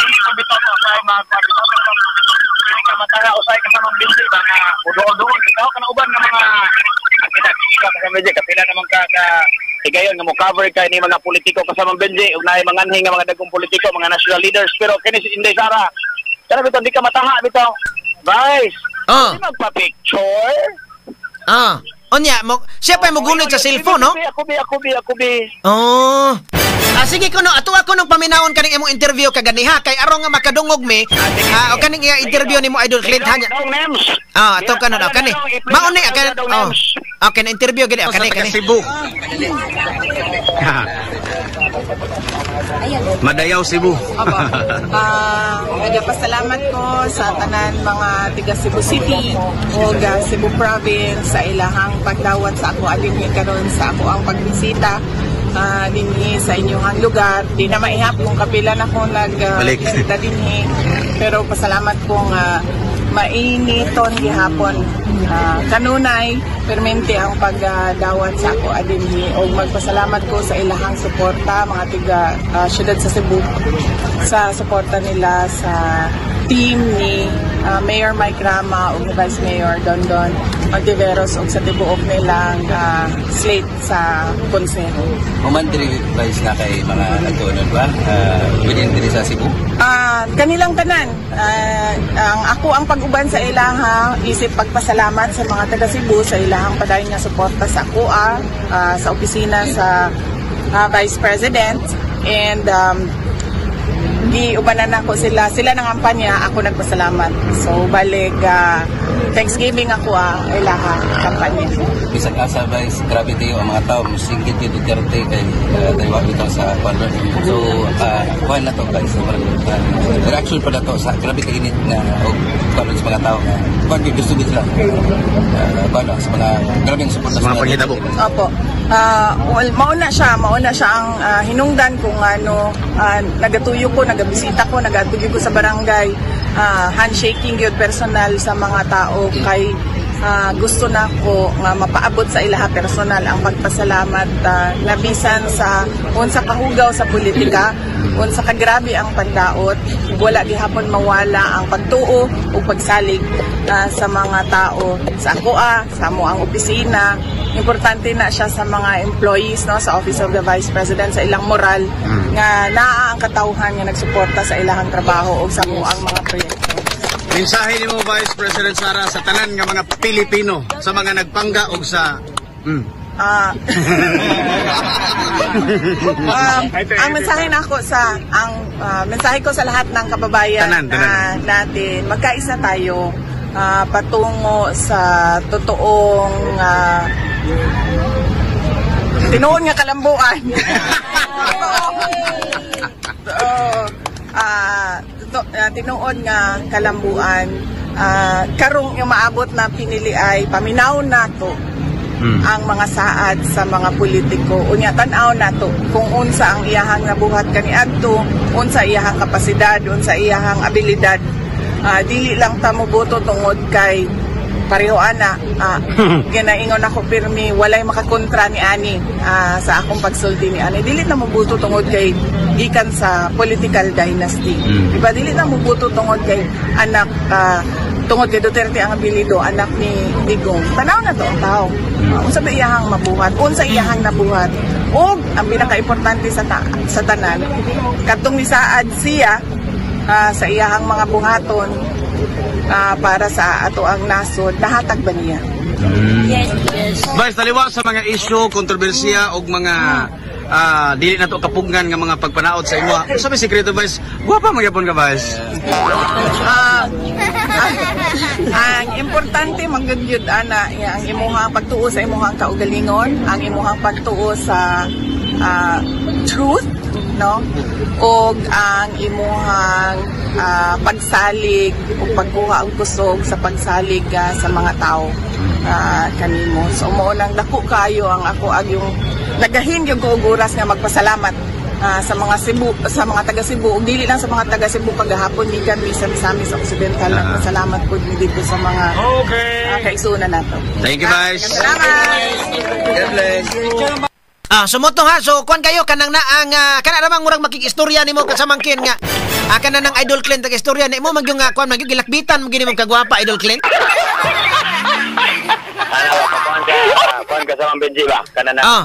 sa mga matara usay kasamang Benji ba nga udo-udoon ikaw kana uban nga mga kapila naman ka higayon nga mo cover kay ni mga politiko kasamang Benji ug naay manganhing nga mga dagkong politiko mga national leaders pero kini si Inday Sara kana bitaw di ka mataha bitaw Vice di magpa-picture Onya mo siya pa mo gunit sa cellphone no? Ako bi. Sige kuno ato ako nung paminawon kaning imong interview kaganiha kay aron nga makadungog mi o kaning interview nimo Idol Clint hanya. Ato kano na kani. Mao ni okay na interview gid kani Cebu. Madayaw Cebu. Nagapasalamat ko sa tanan mga tiga Cebu City o Cebu Province sa ilahang pagdawat sa ako adinhi karon sa ako ang pagbisita dinhi sa inyong lugar. Di na maihap kung kapila na ko nagbisita dinhi pero pasalamat kong mainiton gihapon. Kanunay permente ang pagdawat sa ako adinhi o magpasalamat ko sa ilahang suporta mga tiga syudad sa Cebu sa suporta nila sa team ni Mayor Mike Rama o Vice Mayor Dondon Ontiveros o sa tibuok nilang slate sa konseho. Umandiri Vice na kay mga atunon ba? Within diri sa Cebu? Kanilang tanan. Ako ang pag-uban sa ilaha isip pagpasalamat sa mga taga Cebu sa ilahang padayon nga suporta sa ako sa opisina sa Vice President and giubanan ako sila ng kampanya ako nagpasalamat so balik Thanksgiving ako ilaha kampanya. Bisag asa Vice, grabe kayo ang mga tao, musinggit yung Duterte kay daliwa bitaw sa Ecuador. So, kuhan na to guys. Reaction pa na to sa grabe kainit na kuhan sa mga tao. Kuhan kayo gusto sila. Kuhan sa mga grabe yung support sa mga pangitabo. Opo. Mauna siya ang hinungdan kung ano, nagatuyo ko, nagabisita ko, nagatuyo ko sa barangay, handshaking yun personal sa mga tao kay gusto na ko nga mapaabot sa ilaha personal ang pagpasalamat labisan sa unsa kahugaw sa politika, unsa kagrabe ang pagdaot, wala gihapon mawala ang pagtuo ug pagsalig sa mga tao sa ako sa amo ang opisina. Importante na siya sa mga employees no sa Office of the Vice President sa ilang moral nga naa ang katawhan nga nagsuporta sa ilahang trabaho ug sa ang mga proyekto. Mensahe nimo Vice President Sara sa tanan nga mga Pilipino sa mga nagpangga og sa ang mensahe nako mensahe ko sa lahat ng kababayan natin, magkaisa tayo patungo sa totoong tinuon nga kalambuan. Tinuod nga kalambuan, karong yung maabot na pinili ay paminaw nato ang mga saad sa mga politiko. Unya tan-aw nato kung unsa ang iyahang nabuhat kaniadto, unsa iyahang kapasidad, unsa iyahang abilidad. Dili lang ta moboto tungod kay pareho ana. Ginaingon ako pirmi walay makakontra ni ani sa akong pagsulti ni ani. Dili na moboto tungod kay gikan sa political dynasty. Diba dili na moboto tungod kay anak tungod kay Duterte ang abilido, anak ni Digong. Tanaw na to ang tao. Unsa ba iyahang mabuhat? Unsa iyahang nabuhat? O ang pinaka-importante sa tanan, kadtong ni saad siya sa iyahang mga buhaton para sa ato ang nasod, nahatag ba niya? Yes. Vice, taliwa sa mga issue, kontrobersiya o mga dili na to kapugnan nga mga pagpanaot sa imo. Sabi sikreto Vice, guwapa magyapon ka Vice. Ang importante mangyud ana ang imuhang pagtuo sa imuhang kaugalingon, ang imuhang pagtuo sa truth, no? O ang imuhang pagsalig o pagkuha ang kusog sa pagsalig sa mga tao kanimo. So mo nang dako kayo ang ako yung nagahin yung kauguras nga magpasalamat sa mga Cebu, sa mga taga Cebu, ug dili lang sa mga taga Cebu paghapon gikan bisan sami sa Occidental. Salamat po dito sa mga kaigsunan nato. Thank you guys. Salamat. Sumutong ha. So kuan kayo kanang naang kana namang murag makikistorya nimo kasamangkin nga kana nang Idol Clint tag istorya nimo magyung kuan magyung gilakbitan mo gini mo kagwapa Idol Clint. Kuan ka sa Benji ba? Kana na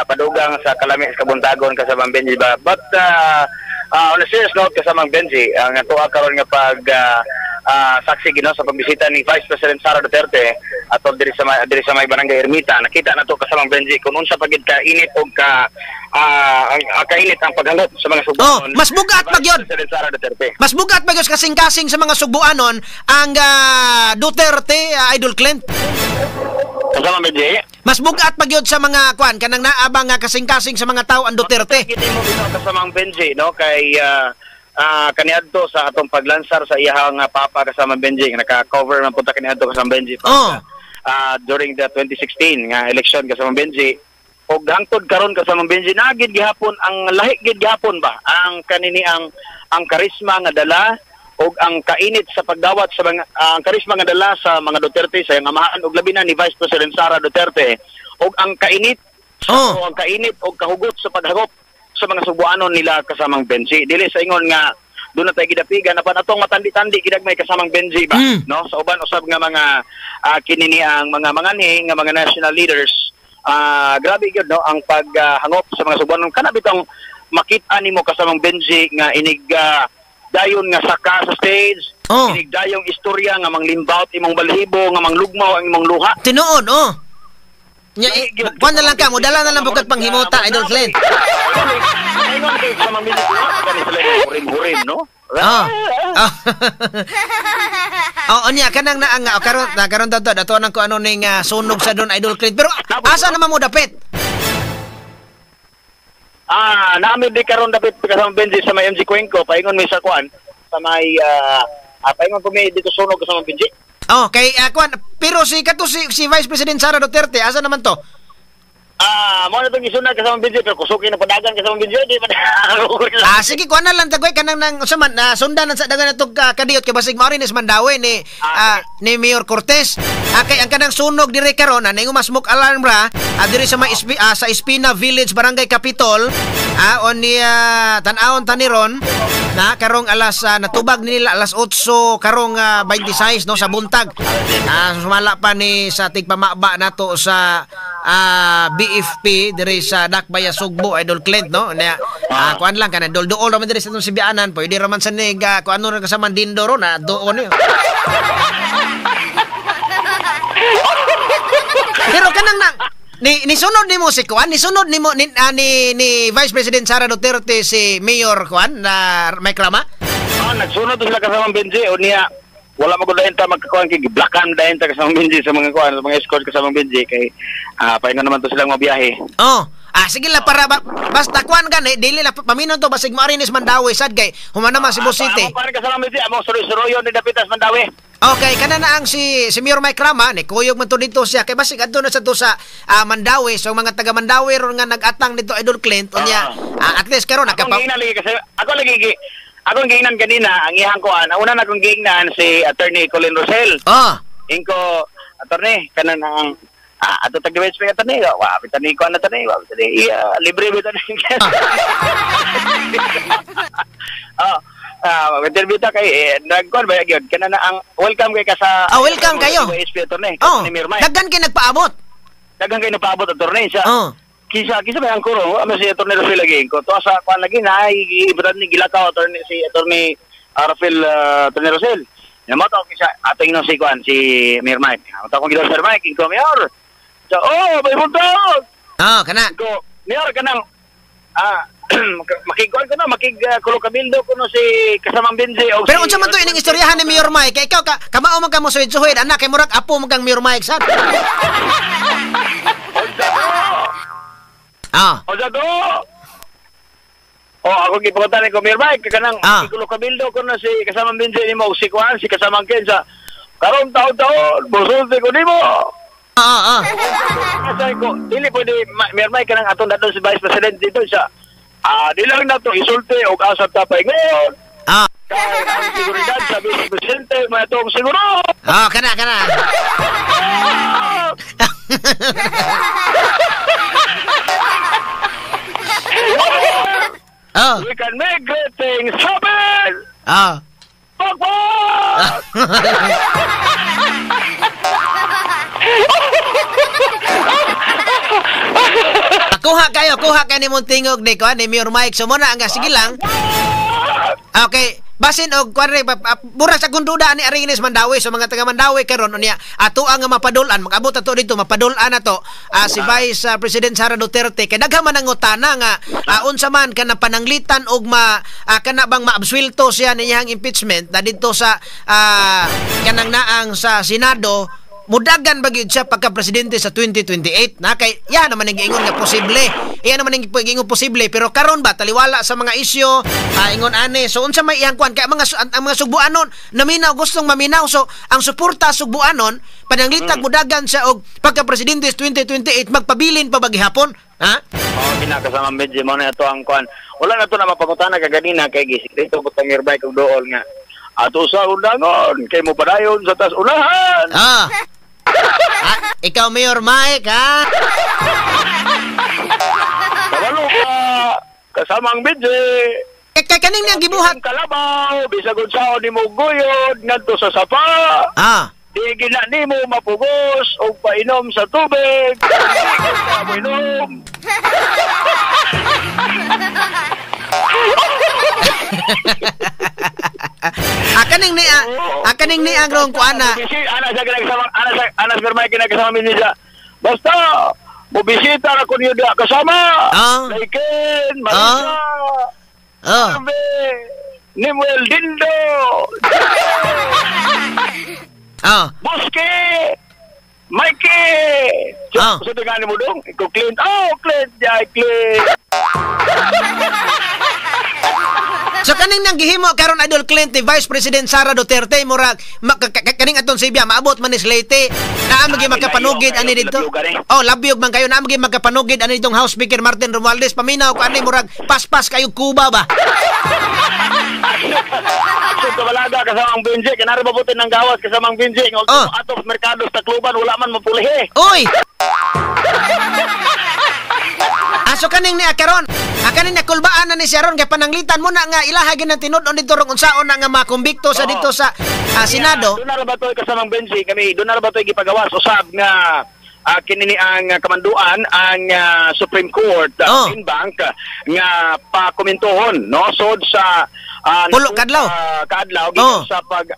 padugang sa Kalamis Kabuntagon ka sa Benji ba? But on a serious note ka sa Benji, ang tuwa karon nga pag saksi gino sa pagbisita ni Vice President Sara Duterte atol diri sa may barangay Ermita, nakita na to ka sa Benji kung unsa pagid ka init og kainit ang paghangot sa mga Subuanon. Mas bugat pagyod. Mas bugat pagyod kasing-kasing sa mga Subuanon ang Duterte, Idol Clint. Kasama Benji. Mas bugat pagyod sa mga kuan kanang naabang kasing-kasing sa mga tao ang Duterte. Kiti mo bitaw kasama Benji no kay kaniadto sa atong paglansar sa iyahang papa kasama Benji naka-cover man punta kaniadto kasama Benji during the 2016 nga election kasama Benji og hangtod karon kasama Benji nagid gihapon ang lahi gid gihapon ba ang kanini ang karisma nga dala og ang kainit sa pagdawat sa mga ang karisma nga dala sa mga Duterte sa iyang amahan og labi na ni Vice President Sara Duterte og ang kainit ang kainit og kahugot sa paghagop sa mga Subuanon nila kasamang Benji. Dili sa ingon nga doon na tayo gidapigan na pa na itong matandi-tandi kinagmay kasamang Benji ba? No? Sa uban usab nga mga kinini ang mga manganhi nga mga national leaders. Grabe yun, no? Ang paghangop sa mga Subuanon. Kana bitong makita nimo kasamang Benji nga inig dayon nga saka sa stage, inig dayong istorya nga manglimbaut imong balhibo nga manglugmaw ang imong luha. Tinuod, kuan na lang ka, mudala na lang bukod panghimuta, Idol Clint. Ayun kay sa mga Benji, no? Oo niya kanang naang karon dato nang ko ano ning sunog sa Don Idol Clint. Pero asa naman mo dapit? Namin di karon dapit kasama Benji sa may MG Cuenco, paingon mi sa kuan sa may paingon ko mi dito sunog kasama Benji. Kay kuan pero si Vice President Sara Duterte asa naman to? Mo na itong isunod kasama Benji, pero kusukin na padagan kasama Benji, di pa sige, kuha na lang tagway kanang nang usaman sundan sa dagan natong kadiyot kay basig mao rin is Mandawi ni Mayor Cortez. Kay ang kanang sunog dire karon ning smoke alarm ra diri sa sa Espina Village Barangay Capitol on ni tan-awon taniron na karong alas natubag nila alas 8 karong 26 no sa buntag. Sumala pa ni sa tigpamaba nato sa BFP diri sa Dakbaya Sugbo Idol Clint no na kuan lang kana dool ra man diri sa tong Sibianan pwede ra man sa nig kuan ra kasama Dindoro na doon yo. Pero kanang na ni sunod nimo si kuan ni sunod nimo ni Vice President Sara Duterte si Mayor kuan na may krama. Nagsunod sila kasama Benji o niya wala mo ko dahin ta magkakuan kay giblakan dahin ta kasama Benji sa mga kuan sa mga escort kasama Benji kay paingon naman to silang mabiyahe. Sige lang para basta kuan gani dili la paminaw to basig Marines Mandawi sad kay humana man Cebu City. Para kasama Benji amo suroy-suroyo ni Dapitas Mandawi. Okay, kana na ang si Mayor Mike Rama ni kuyog man to dito siya kay basig adto na sa to sa Mandawi so mga taga Mandawi ron nga nagatang dito Idol Clint unya at least karon akong giingnan kanina ang ihang kuan una na akong giingnan si Attorney Colin Rosel. Ingko attorney kana nang ato tag-defense pa attorney wa bitani ko na attorney wa bitani libre bitani. Interview ta kay nagkuan ba gyud kana na ang welcome kay ka sa welcome kayo SP attorney ni Mirmay daghan kay nagpaabot attorney sa kisa ba ang kuro amo si attorney Rafael lagi ko to sa kuan lagi na ibran ni gilakaw attorney si attorney Rafael attorney Rosel mo to kisa ato ino si kuan si Mirmay ato ko gidol Sir Mike ko mayor so may punto kana ko mayor kanang makikuan ko na makikulokabildo ko no si kasamang Benji pero unsa man to ining istoryahan ni Mayor Mike kay ikaw kamao man ka mo suwid anak kay murag apo mo kang Mayor Mike sad ako gipunta ni ko Mayor Mike kanang makikulokabildo ko no si kasamang Benji nimo si kuan si kasamang Kensa karon taon bosulti ko nimo Kasi ko, dili pwede, Mayor Mike kanang atong dadon si Vice President dito siya. Di lang na to isulti o asap tapay ngayon. Kaya ang seguridad sa Vice Presidente, may itong siguro. Kana. We can make great things happen. Kuha kayo ni mong tingog ni Mayor Mike. So muna nga, sige lang. Okay, basin og kuanre mura sa kunduda ni Arines Mandawi so mga taga Mandawi karon unya ato ang mapadulan magabot ato dito mapadulan nato si Vice President Sara Duterte kay daghan man ang utana nga unsa man kana pananglitan og kana bang maabsuelto siya niyang impeachment na dito sa kanang naang sa Senado mudagan bagyud siya pagka-presidente sa 2028 na kay naman ang giingon nga posible naman ang giingon posible pero karon ba taliwala sa mga isyu ingon ani so unsa may iyang kuan kay ang mga Sugbuanon naminaw gustong maminaw so ang suporta Sugbuanon pananglitag mudagan siya og pagka-presidente sa 2028 magpabilin pa ba gihapon kinakasama medyo mo na ito ang kuan wala na to na mapangutana kaganina kay gisikreto butang nearby kog dool nga ato sa undangon kay mo padayon sa tas unahan ikaw Mayor Mike kabalo ka kasamang bidje kay kaning niyang gibuhat kalabaw bisag unsaon nimo guyod ngadto sa sapa di gina nimo mapugos o painom sa tubig painom kaning ni ang rong kuana ana sa Mike kinakasama niya basta mo bisita na ko niyo kasama Laiken Marisa Nimuel Dindo Boski! Mikey! So tingnan mo dong, ikaw Clint. Clint, Clint. So kaning nang gihimo karon Idol Clint ni Vice President Sara Duterte murag kaning aton Sibya maabot man ni Leyte naa magi makapanugid ani dito. Labyog man kayo naa magi makapanugid ani ditong House Speaker Martin Romualdez paminaw ko ani murag paspas kayo Cuba ba. So kabalaga kasamang Benji kanari mabutin ng gawas kasamang Benji ng atos merkado sa kluban wala man mapulihi. Oy. So kaning ni akaron kaning nakulbaan na ni Sharon kay pananglitan mo na nga ilaha gyud tinud-on dito rong unsaon na nga makumbikto sa dito sa Senado. Doon na ba to kasamang Benji kami doon na ba to gipagawas usab nga kinini ang kamanduan ang Supreme Court Inbank nga pakomentohon no sod sa pulo kadlaw gikan sa pag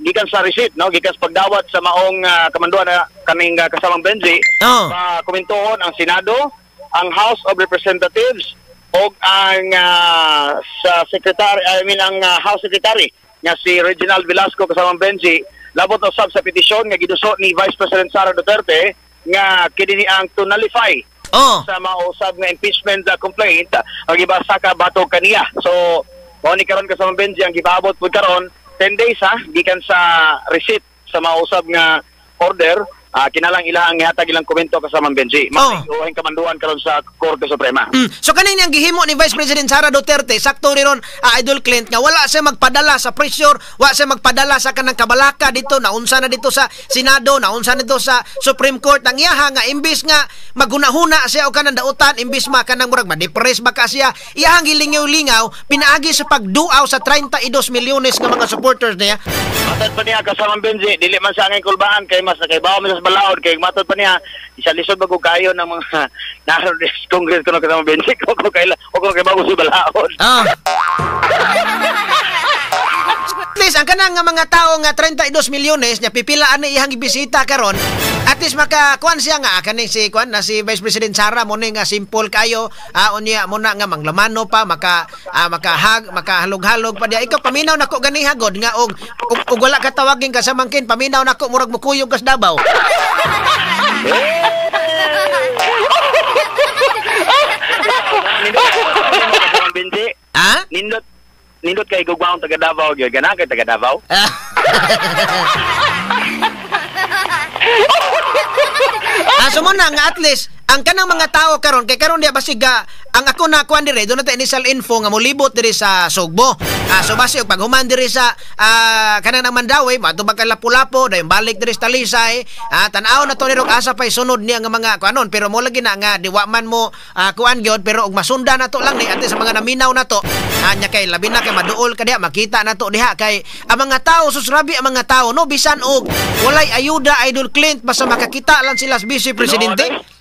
gikan sa receipt no gikan sa pagdawat sa maong kamanduan na kaning kasamang Benji pakomentohon ang Senado, ang House of Representatives o ang sa secretary ang House Secretary nga si Reginald Velasco kasamang Benji labot usab sa petisyon nga giduso ni Vice President Sara Duterte nga kini ang to nullify sa mausab nga impeachment complaint ang gibasa ka bato kaniya. So mao ni karon kasamang Benji ang gipaabot pud karon 10 days gikan sa receipt sa mausab nga order kinalang ilang ihatag ilang komento kasamang Benji. Maayong kamanduan karon sa Korte Suprema. So kanina ang gihimo ni Vice President Sara Duterte sakto ri ron Idol Clint nga wala siya magpadala sa pressure, wala siya magpadala sa kanang kabalaka dito naunsa na dito sa Senado, naunsa na dito sa Supreme Court ang iyaha nga imbis nga maghuna-huna siya o kanang dautan imbis kanang murag ma-depress baka siya iyahang gilingaw-lingaw pinaagi sa pagduaw sa 32 milyones nga mga supporters niya. Matod pa niya kasamang Benji dili man sa angay kulbaan kay mas nakaibaw balaod kay matod pa niya isa lisod bago kayo ng mga national congress ko kasama Benji ko kay bago si balaod. At least ang kanang mga tao nga 32 milyones nya pipilaan ni ihang ibisita karon at least makakuan siya nga kaning si si Vice President Sara mo nga simple kayo unya mo na nga manglamano pa makahalog-halog pa dia ikaw paminaw nako gani hagod nga og wala ka tawagin ka sa mangkin paminaw nako murag mukuyog kas Davao. Nindot kay gugwaon taga Davao gyud kana kay taga Davao. Asumo na nga at least ang kanang mga tao karon kay karon dia basiga ang ako na kuan dire do na ta initial info nga molibot diri sa Sugbo. So basi og paghuman diri sa kanang nang Mandawi matubag ka Lapu-Lapu dayon balik diri sa Talisay tan-aw na to nirog asa pay sunod niya nga mga kuanon pero mo lagi na nga diwa man mo kuan gyud pero og masunda na to lang ni ate sa mga naminaw na to nya kay labi na kay maduol ka diha makita na to diha kay ang mga tao susrabi ang mga tao no bisan og walay ayuda Idol Clint basta makakita lang sila sa Vice Presidente.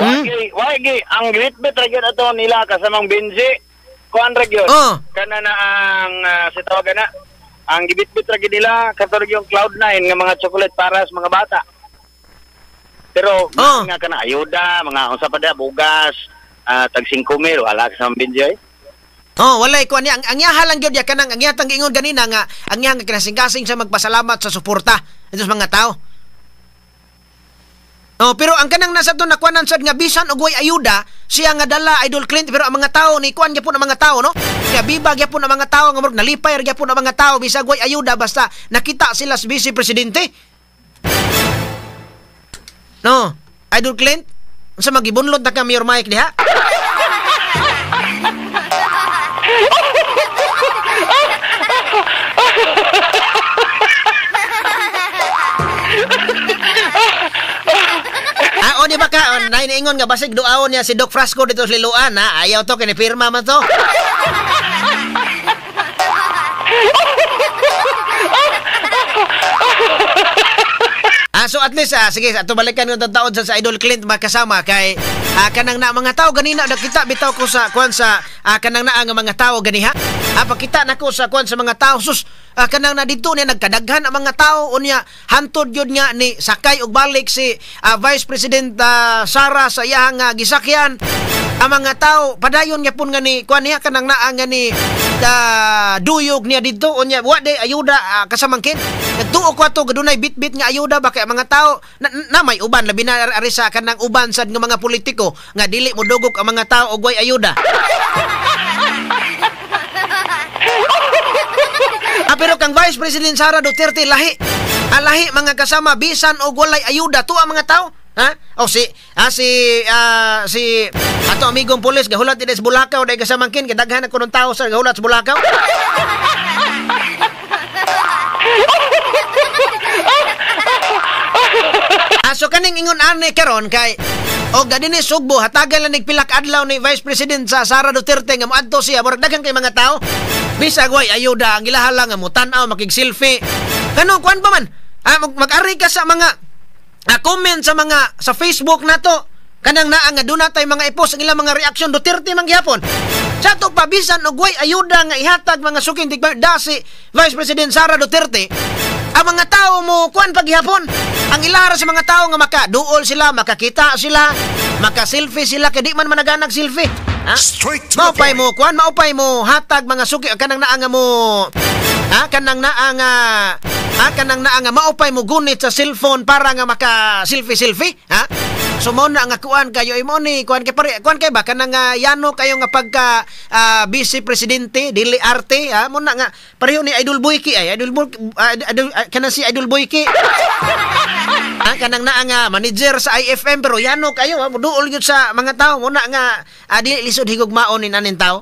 Wagi ang great bet ra gyud ato nila kasamang Benji kuan ra gyud kana na ang sa tawagan na ang gibit-bit ra gyud nila kato yung Cloud9 nga mga chocolate para sa mga bata pero nga kana ayuda mga unsa pa da bugas tag 5,000 wala kasamang Benji walay kuan niya ang yaha lang gyud ya kanang ang yatang giingon ganina nga ang yaha nga kinasing-kasing sa magpasalamat sa suporta ito sa mga tao. Pero ang kanang nasa to nakuanan sad nga bisan og way ayuda siya nga dala Idol Clint pero ang mga tao ni kuan gyapon ang mga tao no kaya bibag gyapon ang mga tao nga murag nalipay ra gyapon ang mga tao bisag way ayuda basta nakita sila sa Vice Presidente. No Idol Clint unsa magibunlod na ka Mayor Mike diha? O di ba ka naingon nga basig duawon niya si Doc Frasco dito sa Liloan ayaw to kinipirma man to. So at least sige ato balikan ng taon sa Idol Clint makasama kay kanang na mga tao ganina nakita bitaw ko sa kuan sa kanang na nga mga tao ganiha pakita nako sa kuan sa mga tao sus kanang na dito niya nagkadaghan ang mga tao unya hantod yun nga ni sakay og balik si Vice President Sara sa iyang gisakyan ang mga tao padayon gyapon nga ni kuan niya kanang naa nga ni duyog niya didto unya wa day ayuda kasamangkin. Nagtuo ko ato gadunay bit-bit nga ayuda ba kay mga tao na may uban labi na ari sa kanang uban sad nga mga politiko nga dili mo dugok ang mga tao og way ayuda. Pero kang Vice President Sara Duterte lahi mga kasama bisan og walay ayuda to ang mga tao. Ha? O si ato amigong pulis gahulat din sa Bulacau dahil kasamangkin kadaghan ako ng tao sa gahulat sa Bulacau. So kaning ingon ani karon kay og dadini Sugbo hatagan lang nigpilak adlaw ni Vice President sa Sara Duterte nga moadto siya murag daghan kay mga tao bisag way ayuda ang ilahala nga mutan-aw makig-selfie kanu kuan pa man mag-ari ka sa mga comment sa Facebook nato kanang naa nga duna tay mga i-post ang ilang mga reaksyon Duterte man gyapon sa to pabisan og way ayuda nga ihatag mga suking dasi Vice President Sara Duterte ang mga tao mo kuan paghihapon ang ilara sa mga tao nga makaduol sila makakita sila maka-selfie sila kay di man managanag selfie ha maupay mo kuan maupay mo hatag mga suki kanang naa nga mo kanang naa nga maupay mo gunit sa cellphone para nga maka-selfie ha so mo na nga kuan kayo imo ni kuan kay ba kanang yano kayo nga pagka vice presidente dili arte ha mo na nga pareho ni Idol Boyki kanang si Idol Boyki kanang naa nga manager sa IFM pero yano kayo duol gyud sa mga tao mo na nga dili lisod higugmaon ni nanin tao.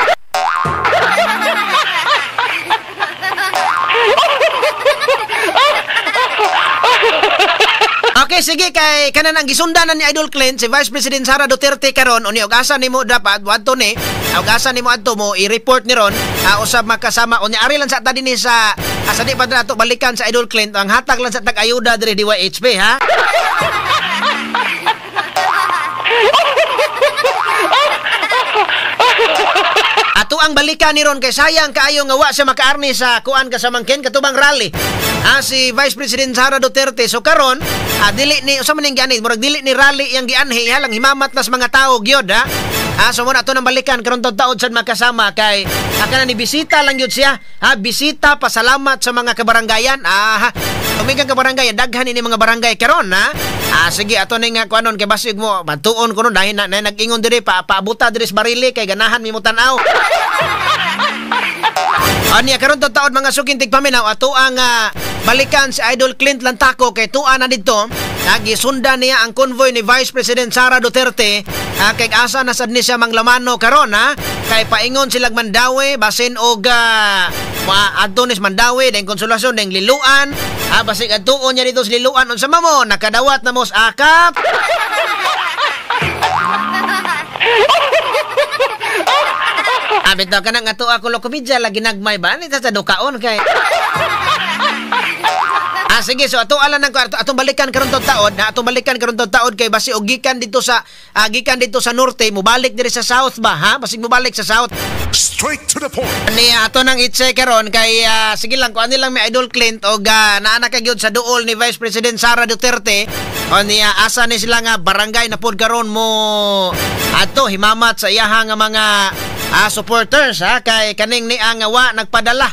Okay, sige kay kanan ang gisundanan ni Idol Clint si Vice President Sara Duterte karon uni og asa nimo dapat wadto ni og asa nimo adto mo i-report ni ron usab makasama unya ari lang sa ta dinhi sa di pa nato balikan sa Idol Clint ang hatag lang sa tag-ayuda diri DYHP ha. Ato ang balikan ni ron kay sayang kaayo nga wa siya makaarni sa kuan kasamangkin katubang rally si Vice President Sara Duterte so karon dili ni usa man ning gianhi murag dili ni rally yang gianhi halang himamat nas mga tao gyud ha so mo na ato nang balikan karon taud sad makasama kay kana ni bisita lang gyud siya bisita pasalamat sa mga kabaranggayan tumigang kabaranggayan daghan ini mga barangay karon sige ato ning kuanon kay basig mo bantuon kuno dahil na nag-ingon diri paabuta diri sa barili kay ganahan mi mo tan-aw. Anya karon taud mga sukintig paminaw ato ang balikan si Idol Clint Lantako kay tuan na didto nagisundan niya ang convoy ni Vice President Sara Duterte kay asa na sad ni siya manglamano karon kay paingon silang Mandawi basin og Adonis Mandawi deng konsolasyon deng Liluan basig adtuon niya dito sa Liluan unsa mamo nakadawat na mo sa akap. Bitaw ka na nga to ako lokomedya lagi nagmay ba ni sa dukaon kay sige so atong balikan karon taod kay basi og gikan dito sa norte mobalik diri sa south ba basig mobalik sa south straight to the point ni ato nang i-check karon kay sige lang kuan nilang may Idol Clint og naana ka gyud sa duol ni Vice President Sara Duterte niya asa ni sila nga barangay na pod karon mo ato himamat sa iyaha nga mga supporters kay kaning ni ang wa nagpadala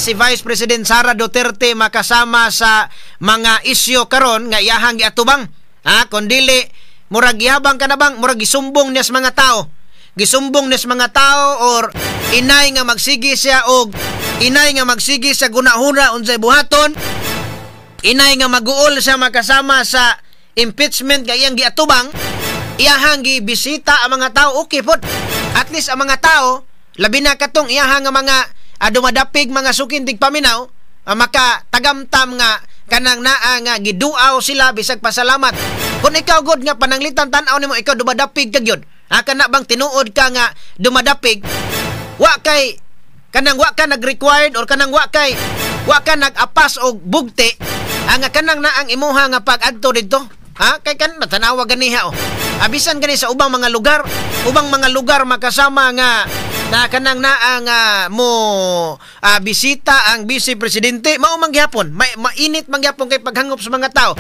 si Vice President Sara Duterte makasama sa mga isyu karon nga iyahang giatubang kundili murag gihabang ka na bang murag gisumbong niya sa mga tao or inay nga magsigi siya gunahuna unsay buhaton inay nga maguol siya makasama sa impeachment nga iyang giatubang iyahang gibisita ang mga tao okay pod at least ang mga tao labi na katong iyahang nga mga dumadapig mga sukintig paminaw makatagamtam nga kanang naa nga giduaw sila bisag pasalamat kung ikaw god nga pananglitan tan-aw nimo ikaw dumadapig ka gyud kana bang tinuod ka nga dumadapig wa ka nag-required or kanang wa ka nag-apas og bugti nga kanang naang imuha nga pag-adto didto kay kan tanawa ganiha abisan gani sa ubang mga lugar makasama nga na kanang naang mo bisita ang Vice Presidente mao man gyapon mainit man gyapon kay paghangop sa mga tao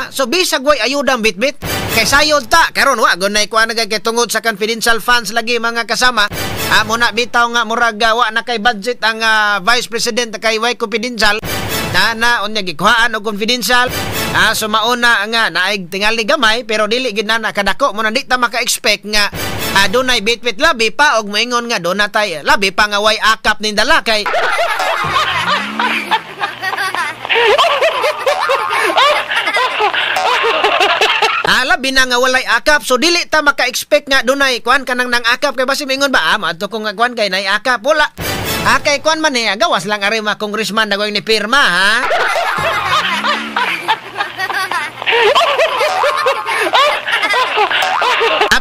so bisag way ayuda ang bitbit Kay sayod ta karon wa gunay kuan na kay tungod sa confidential funds lagi mga kasama. Muna bitaw nga murag wa na kay budget ang Vice President kay way confidential. Na unya gikuhaan og confidential. So mauna nga naay tingali gamay pero dili gid na kadako mo na di ta maka-expect nga dunay bitbit labi pa og moingon nga do na tay labi pa nga way akap ning dala kay labi na nga walay akap so dili ta maka-expect nga dunay kuan kanang nang akap kay basi mingon ba maadto ko nga kuan kay nay akap wala kay kuan man gawas lang ari mga congressman na ni pirma ha.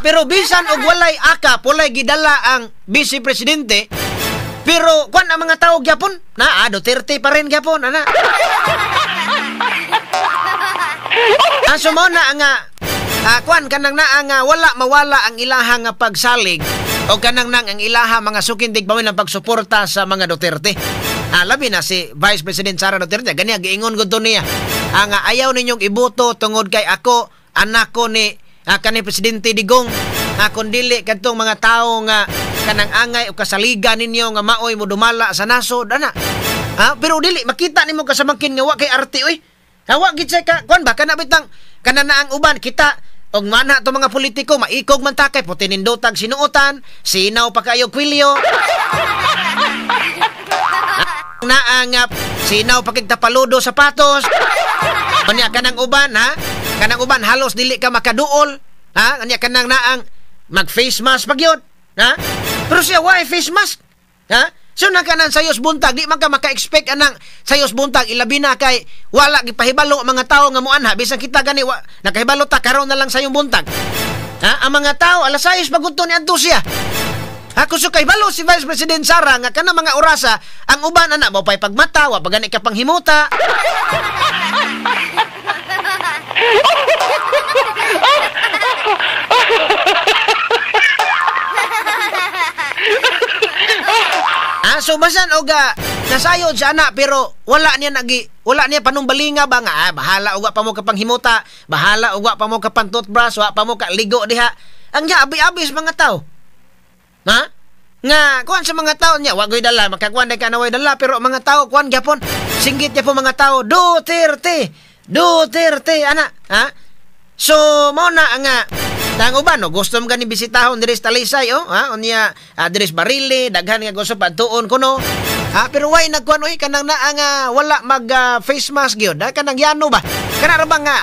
Pero bisan og walay akap walay gidala ang Vice Presidente pero kuan ang mga tao gyapon na Duterte pa rin gyapon ana. So mo na nga kuan kanang naa nga wala mawala ang ilaha nga pagsalig o kanang nang ang ilaha mga sukindig bawin ang pagsuporta sa mga Duterte. Labi na si Vice President Sara Duterte gani giingon gud niya ang ayaw ninyong iboto tungod kay ako anak ko ni kanhi Presidente Digong kung dili kadtong mga tao nga kanang angay o kasaligan ninyo nga maoy mo dumala sa nasod ana. Pero dili makita nimo kasamangkin nga wa kay arte oy. Wa gid say ka kuan ba kana bitang kana na ang uban kita og mana to mga politiko maikog man takay puti nindotag sinuotan sinaw pa kayo kwilyo naangap sinaw pa kig tapaludo sapatos kanya kanang uban kanang uban halos dili ka makaduol kanya kanang naang mag face mask pagyod pero siya why face mask so nakanan sayos buntag di man ka maka-expect anang sayos buntag ilabi na kay wala gipahibalo ang mga tao nga muanha bisan kita gani nakahibalo ta karon na lang sayong buntag ang mga tao alas 6 pagudto ni adto siya kuso kay balo si Vice President Sara nga kana mga orasa ang uban ana mo pay pagmata wa pagani ka panghimuta. So basan oga nasayod sa ana pero wala niya panumbalinga ba nga bahala uga pa mo kapanghimuta bahala uga pa mo kapang toothbrush wa pa mo ka ligo diha ang nya abi-abis mga tao nga kuan sa mga tao niya wa goy dala makakuan day ka na way dala pero mga tao kuan gyapon singgit gyapon mga tao Duterte ana so mo na nga nang uban gusto mo gani bisitahon diri sa Talisay unya diri sa Barili daghan nga gusto padtuon kuno pero why nagkuan oy kanang naa nga wala mag face mask gyud kanang yano ba kana ra ba nga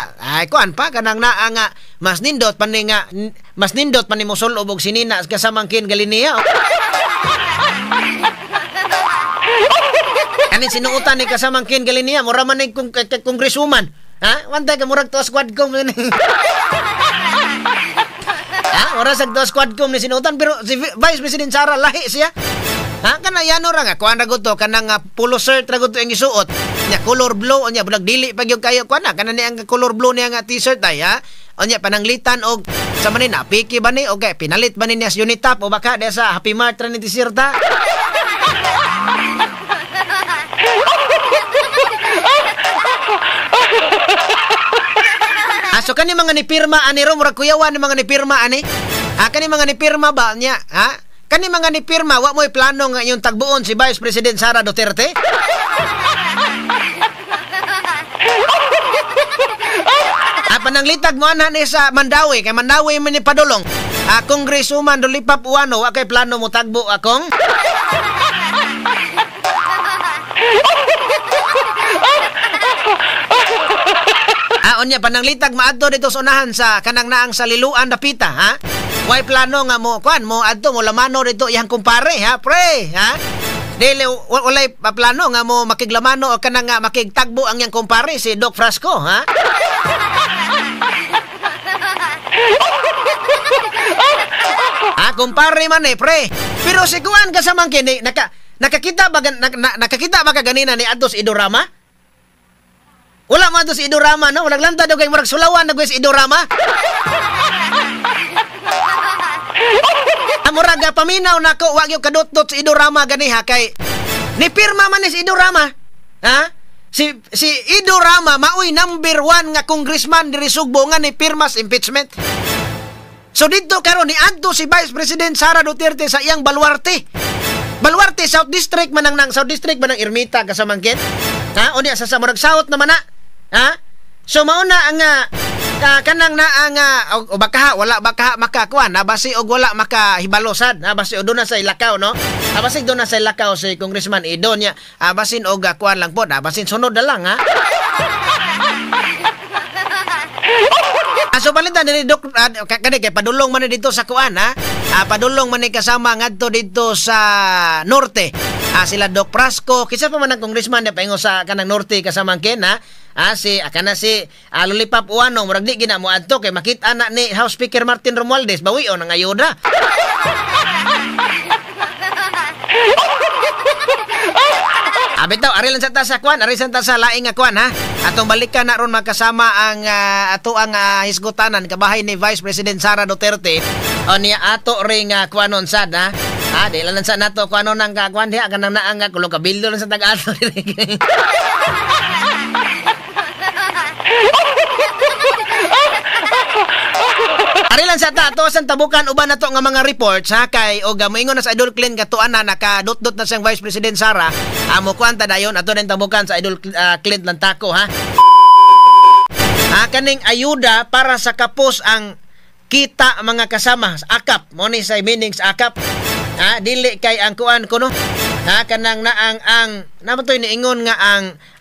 kuan pa kanang naa nga mas nindot pa ni mo sulob og sinina kasamangkin galiniya kanin sinuutan ni kasamangkin galiniya mura man ni congresswoman wanda ka murag to squad ko ora sa to squad ko ni sinuutan pero si Vice President Sara lahi siya kana yano ra nga kuan ra gud to kanang polo shirt ra gud to ang isuot nya color blue nya bulag dili pa gyud kayo kuan kana ni ang color blue niya nga t-shirt ay nya pananglitan og sa manin piki ba ni okay pinalit ba ni niya sa Unitap o baka diya sa Happy Mart ra ni t-shirt so kani mga nipirma ani ro murag kuyawan ni mga nipirma ani kani mga nipirma ba nya kani mga nipirma wa mo'y plano nga yung tagbuon si Vice President Sara Duterte pananglitag mo ana ni sa Mandawi kay Mandawi man ni padulong Congresswoman Dolipap Uwano wa kay plano mo tagbo akong onya pananglitag maadto dito sa unahan sa kanang naang saliluan dapita way plano nga mo kuan mo adto mo lamano dito iyang kumpare pre dili walay plano nga mo makiglamano o kanang nga makigtagbo ang iyang kumpare si Doc Frasco kumpare man pre pero si kuan kasamangkin nakakita ba ka ganina ni adto sa Idorama. Wala man to si Idorama, no? Walang lanta daw kay murag sulawan na si Idorama. Murag paminaw nako wag yung kadot-dot si Idorama ganiha kay ni pirma man ni si Idorama. si Ido Rama maoy number 1 nga congressman diri Sugbo nga ni pirmas impeachment. So dito karon ni adto si Vice President Sara Duterte sa iyang Baluarte. Baluarte South District manang South District manang Ermita kasamangkin. Ha, unya sa murag South naman na. Ha? So mauna ang kanang na ang o baka wala baka makakuan na basi og wala makahibalosan na basi do na sa ilakaw no basi do na sa ilakaw si Congressman Ido nya basin og kuan lang po basin sunod na lang ha. So palitan ni Dok kani kay padulong man dito sa kuan ha. Padulong man ni kasama ngadto dito sa norte. Sila Doc Prasco kisa pa man ang congressman na paingo sa kanang norte kasama ken ha. Si Lollipop Uano murag di gina mo adto kay makita na ni House Speaker Martin Romualdez bawi o nang ayuda. Bitaw ari lang sa kwan, ari sa laing nga kwan ha. Atong balikan na ron makasama ang ato ang hisgutanan kabahay ni Vice President Sara Duterte. O niya ato ring kwanon sad ha. Di lang sa nato kwanon nang kwan diha kanang naang kulo kabildo lang sa tag-ato. Ari lang sa tato sa tabukan uban nato nga mga reports ha kay og moingon na sa Idol Clint katuan na nakadot-dot na siyang Vice President Sara amo kwanta dayon ato din tabukan sa Idol Clint lang tako ha. Kaning ayuda para sa kapos ang kita mga kasama akap mo ni sa meaning sa akap dili kay ang kuan kuno kanang naang ang namotoy niingon nga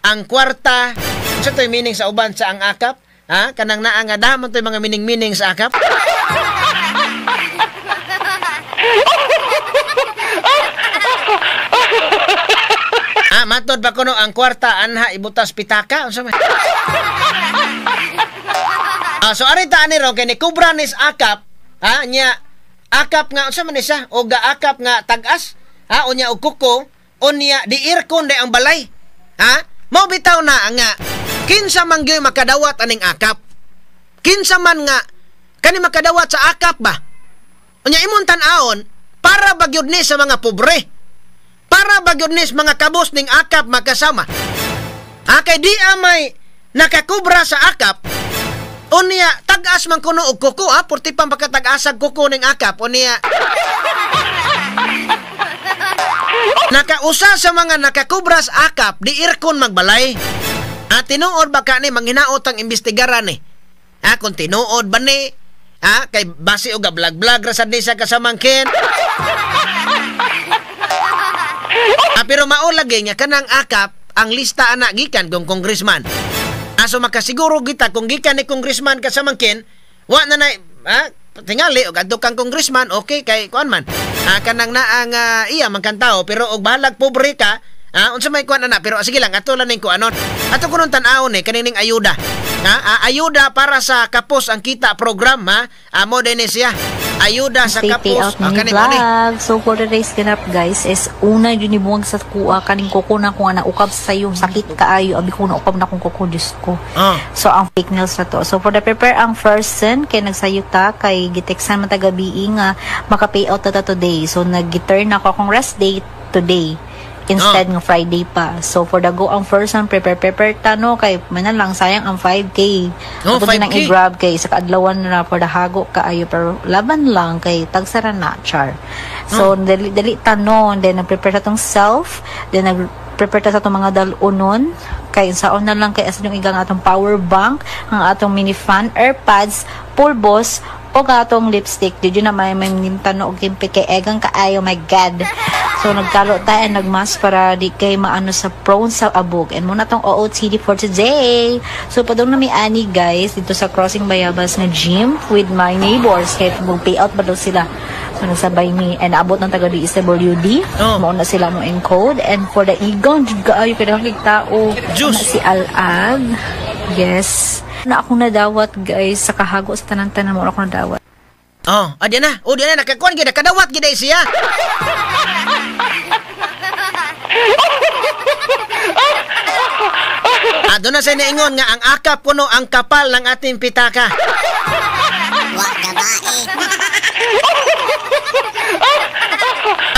ang kwarta sa toy meaning sa uban sa ang akap kanang naang damon toy mga meaning sa akap. Matod pa kuno ang kwarta anha ibutas pitaka unsa man. So arita ani ro kay ni kubra nis akap nya akap nga unsa man ni siya o akap nga tag-as unya og kuko unya diirkon day ang balay mo bitaw na nga kinsa man gyud makadawat aning akap kinsa man nga kani makadawat sa akap ba unya imong tan-aon para bagyod ni sa mga pobre para bagyod ni sa mga kabos ning akap makasama kay di amay nakakubra sa akap unya tag-as man kuno og kuko porti pang pagkatag-asag kuko ning akap unya nakausa sa mga nakakubra sa akap di irkon magbalay tinuod baka ni manghinaot ang investigaran ni kung tinuod ba ni kay base og vlog ra sad ni sa kasamangkin pero mao lagi nga kanang akap ang lista ana gikan kung congressman so makasiguro kita kung gikan ni congressman kasamangkin wa na tingali og adto kang congressman okay kay kuan man kanang naang iya man kan tao pero og bahalag pobre ka unsa may kuan ana pero sige lang ato lang ning kuanon ato kunon tan-aon kanining ayuda ayuda para sa kapos ang kita program amo din siya ayuda sa kapos vlog. So for today's ganap guys is una yun ibuwag sa kuha kaning kuko na kung ukab sa iyo sakit kaayo abi ko na ukab na kung kuko Diyos ko so ang fake nails na to so for the prepare ang person kay nagsayuta kay giteksan man tagabi nga maka pay out ta today so nag-return ako akong rest date today instead ng Friday pa. So for the go ang person prepare tano kay manan lang sayang ang 5K. Ako din ang i-grab kay sa kaadlawan na for the hago kaayo pero laban lang kay tagsara na char. So dali tano then nag-prepare ta tong self then nag-prepare ta sa tong mga dalunon kay saon na lang kay asa yung igang atong power bank ang atong mini fan airpods pulbos o atong lipstick did na may tano og kimpi kay egang kaayo my god. So nagkalo tayo nagmas para di kay maano sa prone sa abog and muna tong OOTD for today. So padong na may ani guys dito sa Crossing Bayabas na gym with my neighbors kay mag-payout ba daw sila. So nasabay mi and abot ng taga DSWD mauna sila mo encode and for the igang gaayo kay tao si Alag yes na akong nadawat guys sa kahago sa tanan-tanan mo ako nadawat. Diyan na. Diyan na nakakuan gid nakadawat gid siya. Doon na sa naingon nga ang akap kuno ang kapal ng ating pitaka. Wa gabae.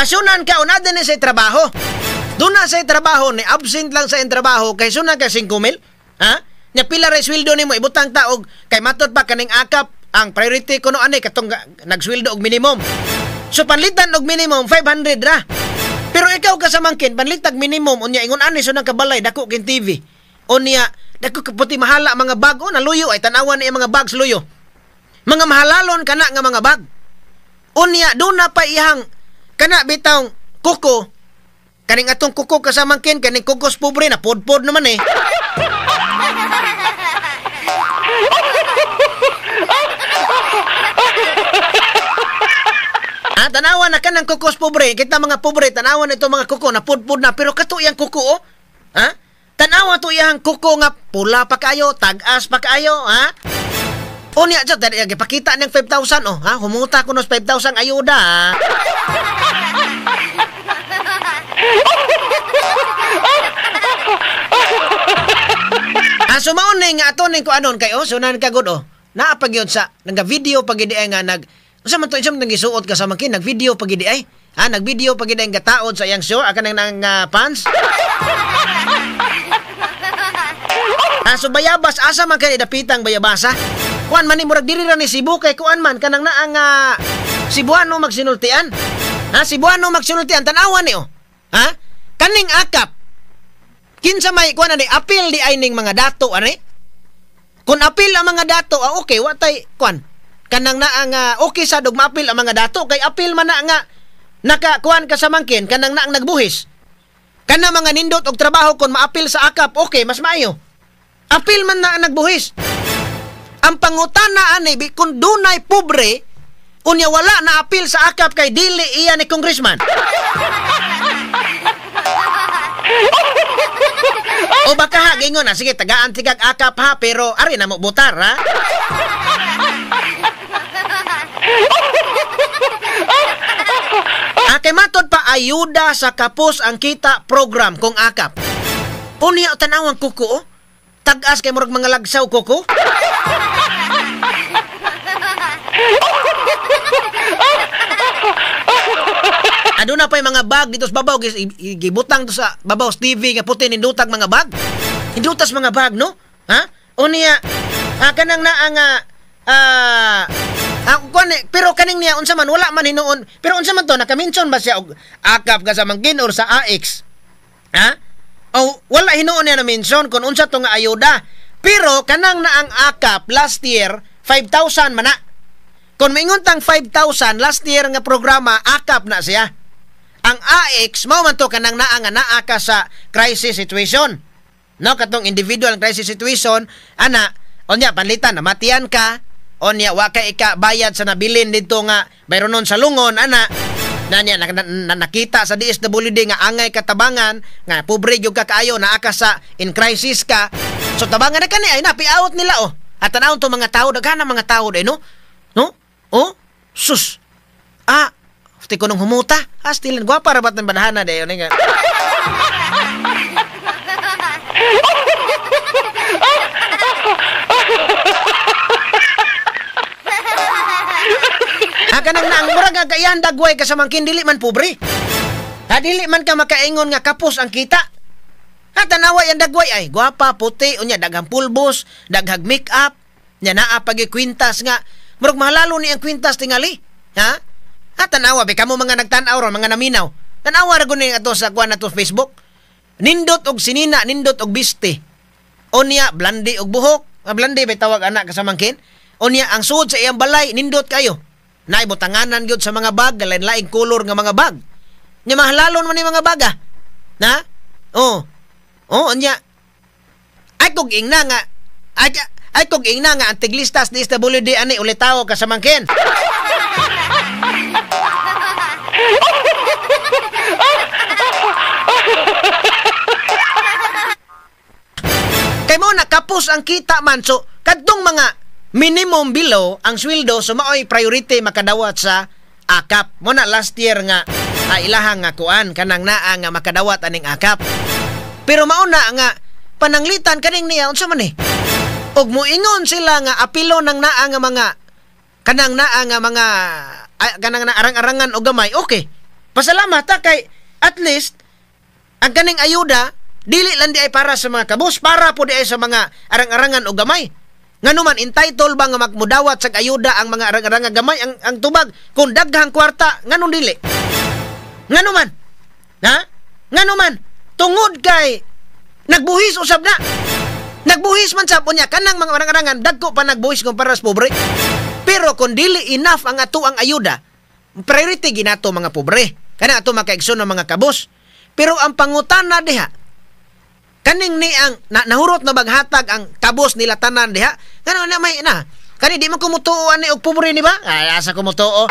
Asunan ka una din sa trabaho. Doon na sa trabaho ni absent lang sa trabaho kay suna ka 5,000. Ha? Nya pila ra sweldo nimo ibutang taog kay matud pa kaning akap ang priority kuno ani katong nagsweldo og minimum. So panlitan og minimum 500 ra. Pero ikaw ka sa mangkin panlitag minimum unya ingon ani so nang kabalay dako kin TV. Unya dako kaputi mahala mga bag o naluyo ay tanawan ni mga bags luyo. Mga mahalalon kana nga mga bag. Unya do na pa ihang kana bitawng kuko. Kaning atong kuko ka sa mangkin kaning kukos pobre na podpod naman eh. Tanawan na ka ng kukos pobre. Kita mga pobre, tanawan ito mga kuko na pudpud na. Pero kato yang kuko, oh. Ha? Tanawa to yang kuko nga pula pa kayo, tag-as pa kayo, ha? O niya, dyan, pakita ng 5,000, oh. Ha? Humuta ko nos 5,000 ayuda, ha? Sumaon nga ato ning ko anon kayo, sunan ka gud, oh. Naapag yun sa, nag-video pag nga Usa man to isang nagisuot ka sa mangkin nag-video pagidi ay. Ha, nag-video pagidi ang gataod sa iyang show akan nang fans. So bayabas asa man kay dapitang bayabasa. Kuan man ni murag diri ra ni Cebu kay kuan man kanang naang Cebuano magsinultian. Ha, Cebuano magsinultian tan-awan ni oh. Ha? Kaning akap. Kinsa may kuan ani apil di ay ning mga dato ani. Kun apil ang mga dato, okay, watay kuan. Kanang na nga okay sa dog maapil ang mga dato kay apil man na nga nakakuan ka sa mangkin kanang na ang nagbuhis. Kana mga nindot og trabaho kon maapil sa akap, okay, mas maayo. Apil man na ang nagbuhis. Ang pangutana ani kun dunay pobre unya wala na apil sa akap kay dili iya ni congressman. O baka ha gingon na sige tagaan tigag akap ha pero ari na mo butar ha. Kay matod pa ayuda sa kapos ang kita program kung akap. Unya tanawang kuko, tag-as kay murag mga lagsaw kuko. Aduna pa yung mga bag dito sa babaw gibutang to sa babaw TV nga puti nindutag mga bag. Hindutas mga bag no? Ha? Unya kanang naa nga pero kaning niya unsa man wala man hinuon pero unsa man to naka-mention ba siya og akap ka sa mangkin or sa AX ha o wala hinuon niya na mention kun unsa to nga ayuda pero kanang na ang akap last year 5,000 man na kun maingon tang 5,000 last year nga programa akap na siya ang AX mao man to kanang naa nga naa ka sa crisis situation no katong individual crisis situation ana onya panlitan namatian ka onya wa kay ika bayad sa nabilin dito nga bayronon sa lungon ana nanya nakita sa DSWD nga angay katabangan nga pobre gyud ka kaayo naa ka sa in crisis ka so tabangan na kani ay napiawot nila oh at tanawon to mga tao daghana mga tao no oh sus ti ko nung humuta still gwapa rabat ng badahana dayon nga kanang naang murag nga kayan dagway ka sa mangkin dili man pobre. Dili man ka makaingon nga kapos ang kita. Tanawa yan dagway ay gwapa puti unya daghang pulbos, daghang make up, nya naa pagi kwintas nga murag mahalalo ni ang kwintas tingali. Ha? Tanawa be kamo mga nagtan-aw ron mga naminaw. Tanawa ra gud ni ato sa kuan ato Facebook. Nindot og sinina, nindot og biste. Unya blandi og buhok, blandi bay tawag anak ka sa mangkin. Unya ang suod sa iyang balay nindot kayo. Naibutanganan gyud sa mga bag, lain-laing color nga mga bag. Nya mahalalon man ni mga baga. Na? Nya. Ay kog ingna nga. Ay kog ingna nga ang tiglistas di SWD ani ulitaw ka sa mangkin. Kay mo nakapos ang kita man so kadtong mga minimum below ang sweldo so maoy priority makadawat sa akap mo na last year nga ilahang nga kuan kanang naa nga makadawat aning akap pero mauna nga pananglitan kaning niya unsa man og moingon sila nga apilo nang naa nga mga kanang naa nga mga kanang na arang-arangan o gamay okay pasalamat ta kay at least ang kaning ayuda dili lang di ay para sa mga kabus, para po di ay sa mga arang-arangan o gamay. Nganuman entitled ba nga magmudawat sa ayuda ang mga arang-arangan gamay ang tubag kung daghang kwarta nganong dili? Nganuman. Ha? Nganuman tungod kay nagbuhis usab na. Nagbuhis man sab unya kanang mga arang-arangan dagko pa nagbuhis kumpara sa pobre. Pero kung dili enough ang ato ang ayuda, priority ginato mga pobre. Kana ato makaigsoon ng mga kabus. Pero ang pangutana diha, kaning ni ang nahurot na baghatag ang kabos nila tanan diha. Kano na may na. Kani di man kumutuo ani og pobre ni ba? Ay asa kumutuo.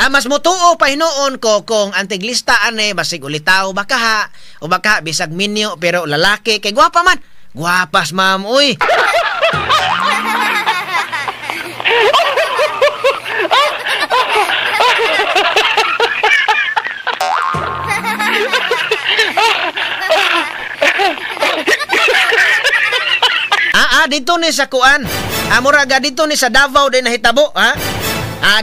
Mas mutuo pa hinuon ko kung antiglista ane basig ulitaw baka o baka bisag minyo pero lalaki kay gwapa man. Gwapas ma'am uy. Dito ni sa kuan. Muraga dito ni sa Davao din nahitabo, ha?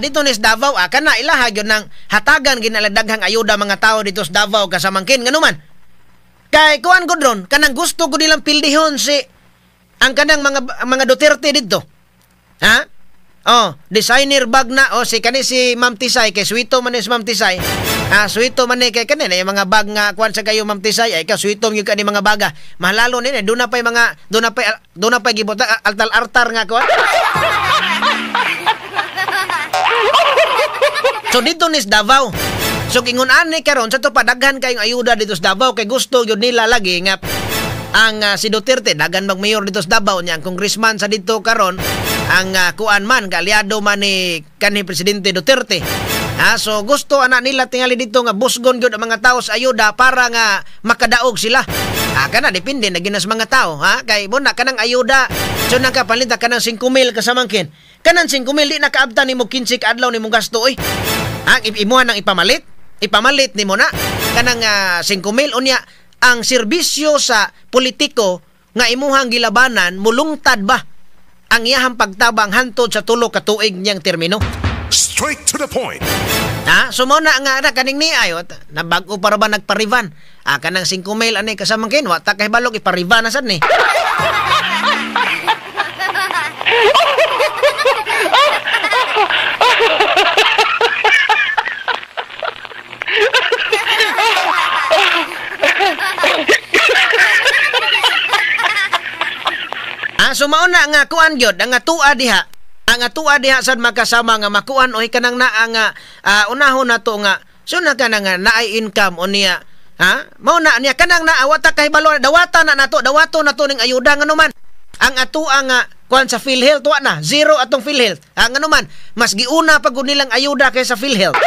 Dito ni sa Davao, kana ilaha gyud nang hatagan ginaladaghang ayuda mga tao dito sa Davao kasamangkin nganuman. Kay kuan gud ron, kanang gusto ko nilang pildihon si ang kanang mga Duterte dito. Ha? Designer bag na si kani si Ma'am Tisay kay suwito man ni si Ma'am Tisay. Suwito man ni kay kanina yung mga bag nga kuan sa kayo Ma'am Tisay ay ka suwito gyud kani mga baga. Mahalalo ni do na pay gibuta altar nga kuan. So dito ni Davao. So kingon ani karon sa to padaghan kayong ayuda dito sa Davao kay gusto gyud nila lagi nga ang si Duterte dagan magmayor dito sa Davao niya ang congressman sa dito karon ang kuan man kaalyado man ni kanhi presidente Duterte. So gusto ana nila tingali dito nga busgon gyud ang mga tao sa ayuda para nga makadaog sila. Kana depende na ginas mga tao kay buna kanang ayuda so nakapalit kanang 5,000 kasamangkin. Kanang 5,000 di nakaabtan nimo 15 ka adlaw nimo gasto oy. Imuha nang ipapalit nimo na kanang 5,000 unya ang serbisyo sa politiko nga imuhang gilabanan mulungtad ba ang iyahang pagtabang hantod sa tulo ka tuig niyang termino. Straight to the point. Sumo na nga kaning ni ayot na bag-o para ba nagparivan. Kanang 5,000 ani kasamangkin wa ta kay balog iparivan na sad ni. Sumaon na nga kuan gyud ang atua diha. Ang atua diha sad makasama nga makuan oy kanang naa nga unahon nato nga so na kanang naay income unya. Mao na niya kanang naawat ta kay balo dawata na nato ning ayuda nganuman. Ang atua nga kuan sa PhilHealth wa na zero atong PhilHealth. Nganuman mas giuna pag nilang ayuda kaysa PhilHealth.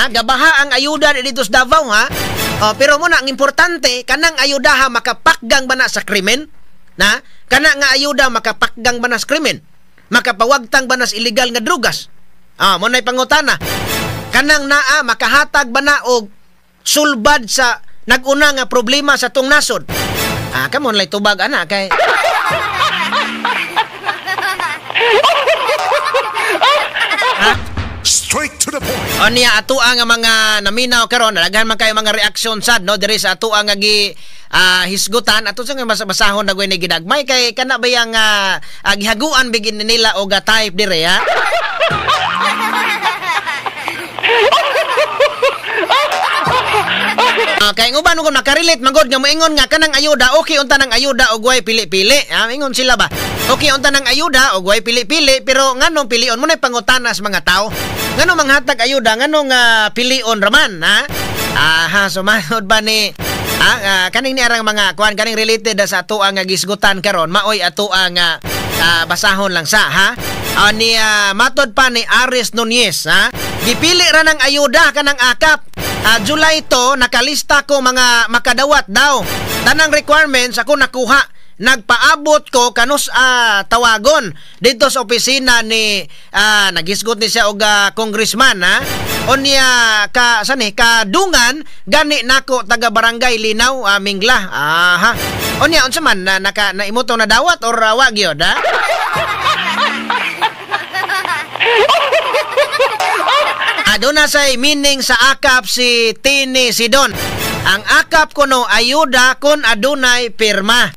Gabaha ang ayuda dito sa Davao pero muna ang importante kanang ayuda makapakgang ba na sa krimen na kana nga ayuda makapakgang ba na sa krimen makapawagtang ba na sa illegal nga drugas mo na'y pangutana kanang naa makahatag ba na og sulbad sa naguna nga problema sa tong nasod kamon lay tubag ana kay Straight to the point. Niya atua nga mga naminaw karon daghan man kayo mga reaksyon sad no diri sa atua nga hisgutan ato sa nga basahon nagoy ni gidagmay kay kana ba yang gihaguan bigin nila og type dire kay nguban ko nakarelate magod nga moingon nga kanang ayuda okay unta nang ayuda og way pili-pili ingon sila ba okay unta nang ayuda og way pili-pili pero nganong pilion mo na pangutanas mga tao nganong manghatag ayuda nganong pilion raman sumanod ba ni kaning ni arang mga kuan kaning related sa ato ang gisgutan karon maoy ato ang basahon lang sa ni matod pa ni Aris Nunez gipili ra ng ayuda kanang akap July to nakalista ko mga makadawat daw tanang requirements ako nakuha nagpaabot ko kanus tawagon dito sa opisina ni nagisgot ni siya og congressman Onya kadungan gani nako taga barangay Linaw Mingla. Aha. Onya unsa man naimutong na dawat or wa gyud ha? Aduna say meaning sa akap si Tini Sidon. Ang akap kuno ayuda kun adunay pirma.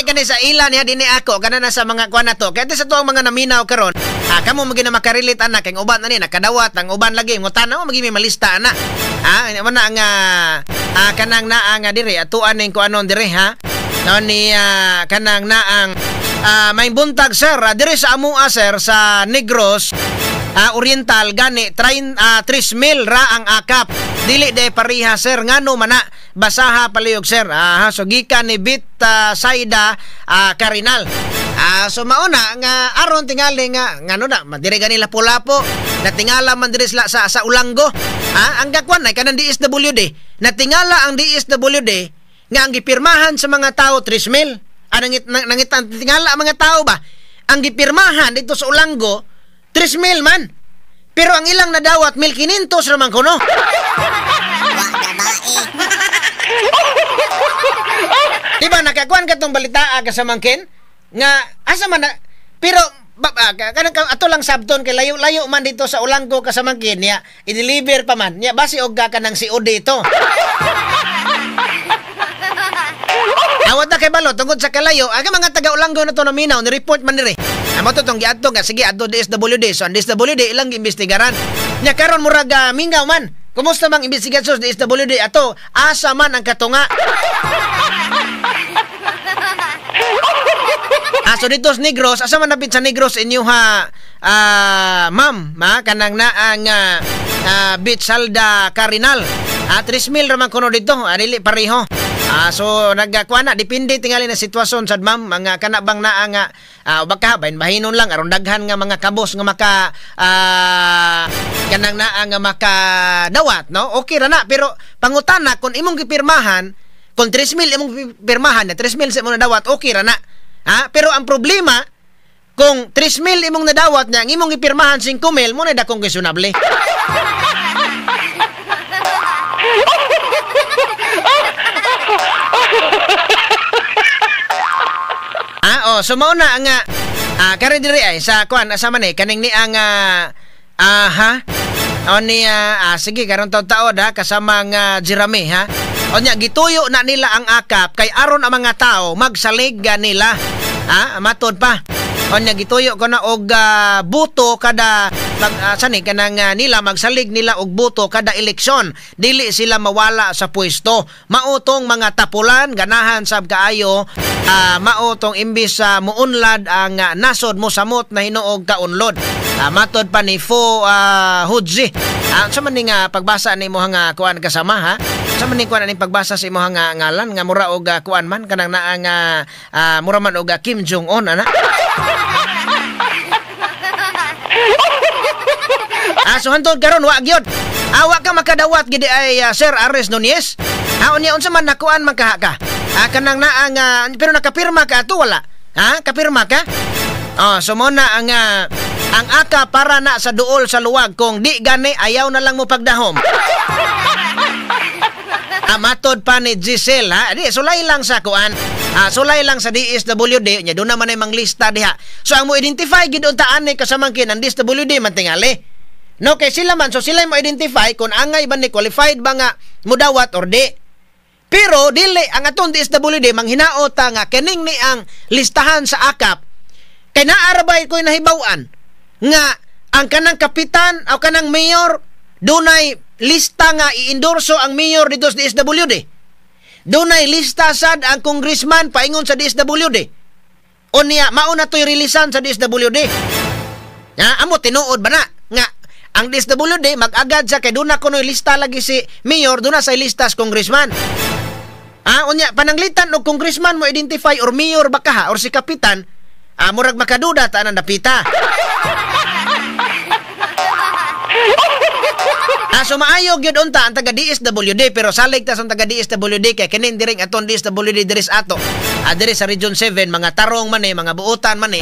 Kani sa ila niya dinhi ako kana na sa mga kuan nato. Kaya sa tuong mga naminaw karon, kamo magi na makarelate anak kay uban na ni nakadawat ang uban lagi mo tanaw magi may malista ana. Mo na nga kanang naa nga diri atuan ning kuanon diri ha. No ni kanang naang may buntag sir diri sa amua sir sa Negros Oriental gani 3,000 ra ang akap. Dili de pariha sir ngano man na basaha palihog sir. So gikan ni Bit Saida Karinal. So mauna nga aron tingali nga ngano na madire gani lapo-lapo natingala man diri sa Ulanggo. Ang gakwan ay kanang DSWD. Natingala ang DSWD nga ang gipirmahan sa mga tao 3,000. Nangitan tingala ang mga tao ba? Ang gipirmahan dito sa Ulanggo 3,000 man. Pero ang ilang nadawat 1,500 raman kuno. Diba nakakuan ka tong balita ka sa mangkin nga asa man na, pero kanang ato lang sabton kay layo-layo man dito sa Ulanggo ka sa mangkin niya i-deliver pa man niya basi og ka nang COD ito. Awat na kay balo tungod sa kalayo aga mga taga Ulanggo na to naminaw ni report man diri. Amo to tong giadto nga sige adto DSWD. So ang DSWD ilang imbestigaran. Nya karon murag mingaw man. Kumusta mang investigasyon sa DSWD ato? Asa man ang katunga? So dito sa Negros, asa man napit sa Negros inyo ha ma'am, kanang naang Bit Salda Karinal. 3,000 raman kuno dito, dili pareho. So nagkuha na depende tingali na sitwasyon sad ma'am mga kana bang naa nga baka bahinon lang aron daghan nga mga kabos nga maka kanang naa nga makadawat no okay ra na pero pangutana kung imong gipirmahan kung 3,000 imong pirmahan na 3,000 sa imong nadawat okay ra na pero ang problema kung 3,000 imong nadawat nya ang imong gipirmahan 5,000 mo na dakong questionable. So mao na nga kare diri ay sa kuan asa man kaning ni ang sige karon taud-taud kasama nga Jeremy ha. Onya gituyo na nila ang akap kay aron ang mga tao magsalig nila. Matod pa. Onya gituyo ko na og buto kada kanang nila magsalig nila og buto kada eleksyon dili sila mawala sa pwesto. Mautong mga tapulan ganahan sab kaayo mautong imbis muunlad ang nasod mo samot na hinuog kaunlod. Matod pa ni Fo Hudzi. Sa man ning pagbasa nimo nga kuan kasama ha. Sa man ning kuan ning pagbasa sa imo nga ngalan nga mura og kuan man kanang naa nga mura man og Kim Jong Un ana. So hantod karon wa gyud. Wa ka makadawat gid ay Sir Ares Nunez. Unya unsa man nakuan man ka? Kanang naa nga pero nakapirma ka ato wala. Kapirma ka? So mo na ang aka para na sa duol sa luwag kung di gani ayaw na lang mo pagdahom. Matod pa ni Giselle di sulay lang sa kuan. Sulay lang sa DSWD nya do na man ay manglista diha. So ang mo identify gid unta ani kasamangkin ang DSWD man tingali. No kay sila man so sila mo identify kung angay ba ni qualified ba nga mudawat or di. Pero dili ang atong DSWD manghinaot nga kining ni ang listahan sa akap kay naarabay ko nahibaw-an nga ang kanang kapitan o kanang mayor dunay lista nga i-endorso ang mayor dito sa DSWD. Dunay lista sad ang congressman paingon sa DSWD. Unya mao na toy rilisan sa DSWD. Amo tinuod ba na nga ang DSWD mag-agad sa kay duna kunoy lista lagi si mayor duna sa listas congressman. Unya pananglitan og congressman mo identify or mayor baka or si kapitan murag makaduda ta nang dapita. So maayo gyud unta ang taga DSWD pero salig ta sa taga DSWD kay kinin diring aton DSWD diris ato. diri sa Region 7 mga tarong man mga buutan man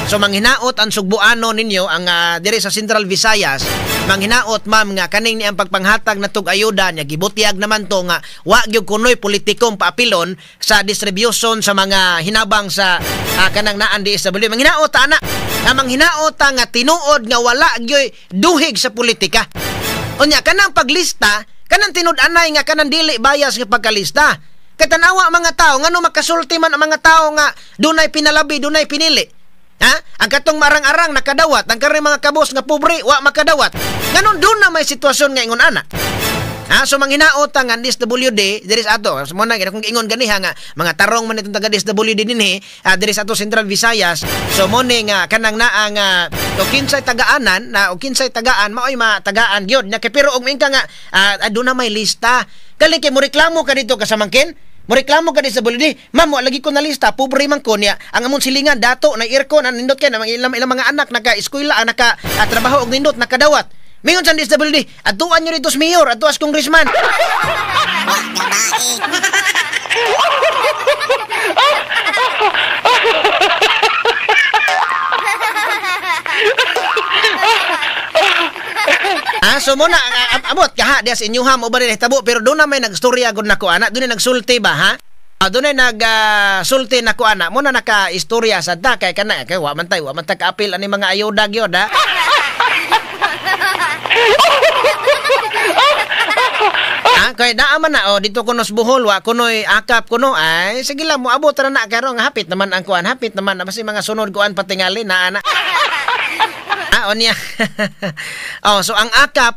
so manghinaot ang Sugbuano ninyo ang diri sa Central Visayas manghinaot ma'am nga kaning ni ang pagpanghatag natog ayuda nya gibutiag naman to nga wa gyud kunoy politikong paapilon sa distribution sa mga hinabang sa kanang naan DSWD manghinaot ana nga manghinaot nga tinuod nga wala gyoy duhig sa politika unya kanang paglista kanang tinud-anay nga kanang dili bias nga pagkalista katanawa mga tao ngano makasulti man ang mga tao nga dunay pinalabi dunay pinili ang katong marang-arang nakadawat ang kare mga kabos nga pobre wa makadawat nganon doon na may sitwasyon nga ingon ana so manghinaot ang DSWD diri sa ato mo na kung ingon ganiha nga mga tarong man itong taga DSWD dinhi diri sa ato Central Visayas so mo ni nga kanang naa nga kinsay tagaanan na o kinsay tagaan maoy matagaan gyud nya kay pero og mingka nga doon na may lista kali kay mo reklamo ka dito kasamangkin mo reklamo ka di sa DSWD ma'am wa lagi ko na lista pobre man ko niya ang amon silingan dato na aircon ang nindot kay ilang mga anak naka-eskwela naka trabaho og nindot nakadawat mingon sa DSWD atuan nyo dito sa mayor atuas congressman so mo na abot kaha diya sa inyuha mo ba rin tabo pero doon na may nagstorya gud nako ana doon na nagsulti ba ha doon na nagsulti nako ana mo na naka-istorya sa da kay kana kay wa man tay ka-apil ani mga ayuda gyud ha kay naaman na dito kuno sa Bohol wa kunoy akap kuno ay sige lang mo abot ra na karon nga hapit naman ang kuan hapit naman basi mga sunod kuan patingali na ana onya so ang akap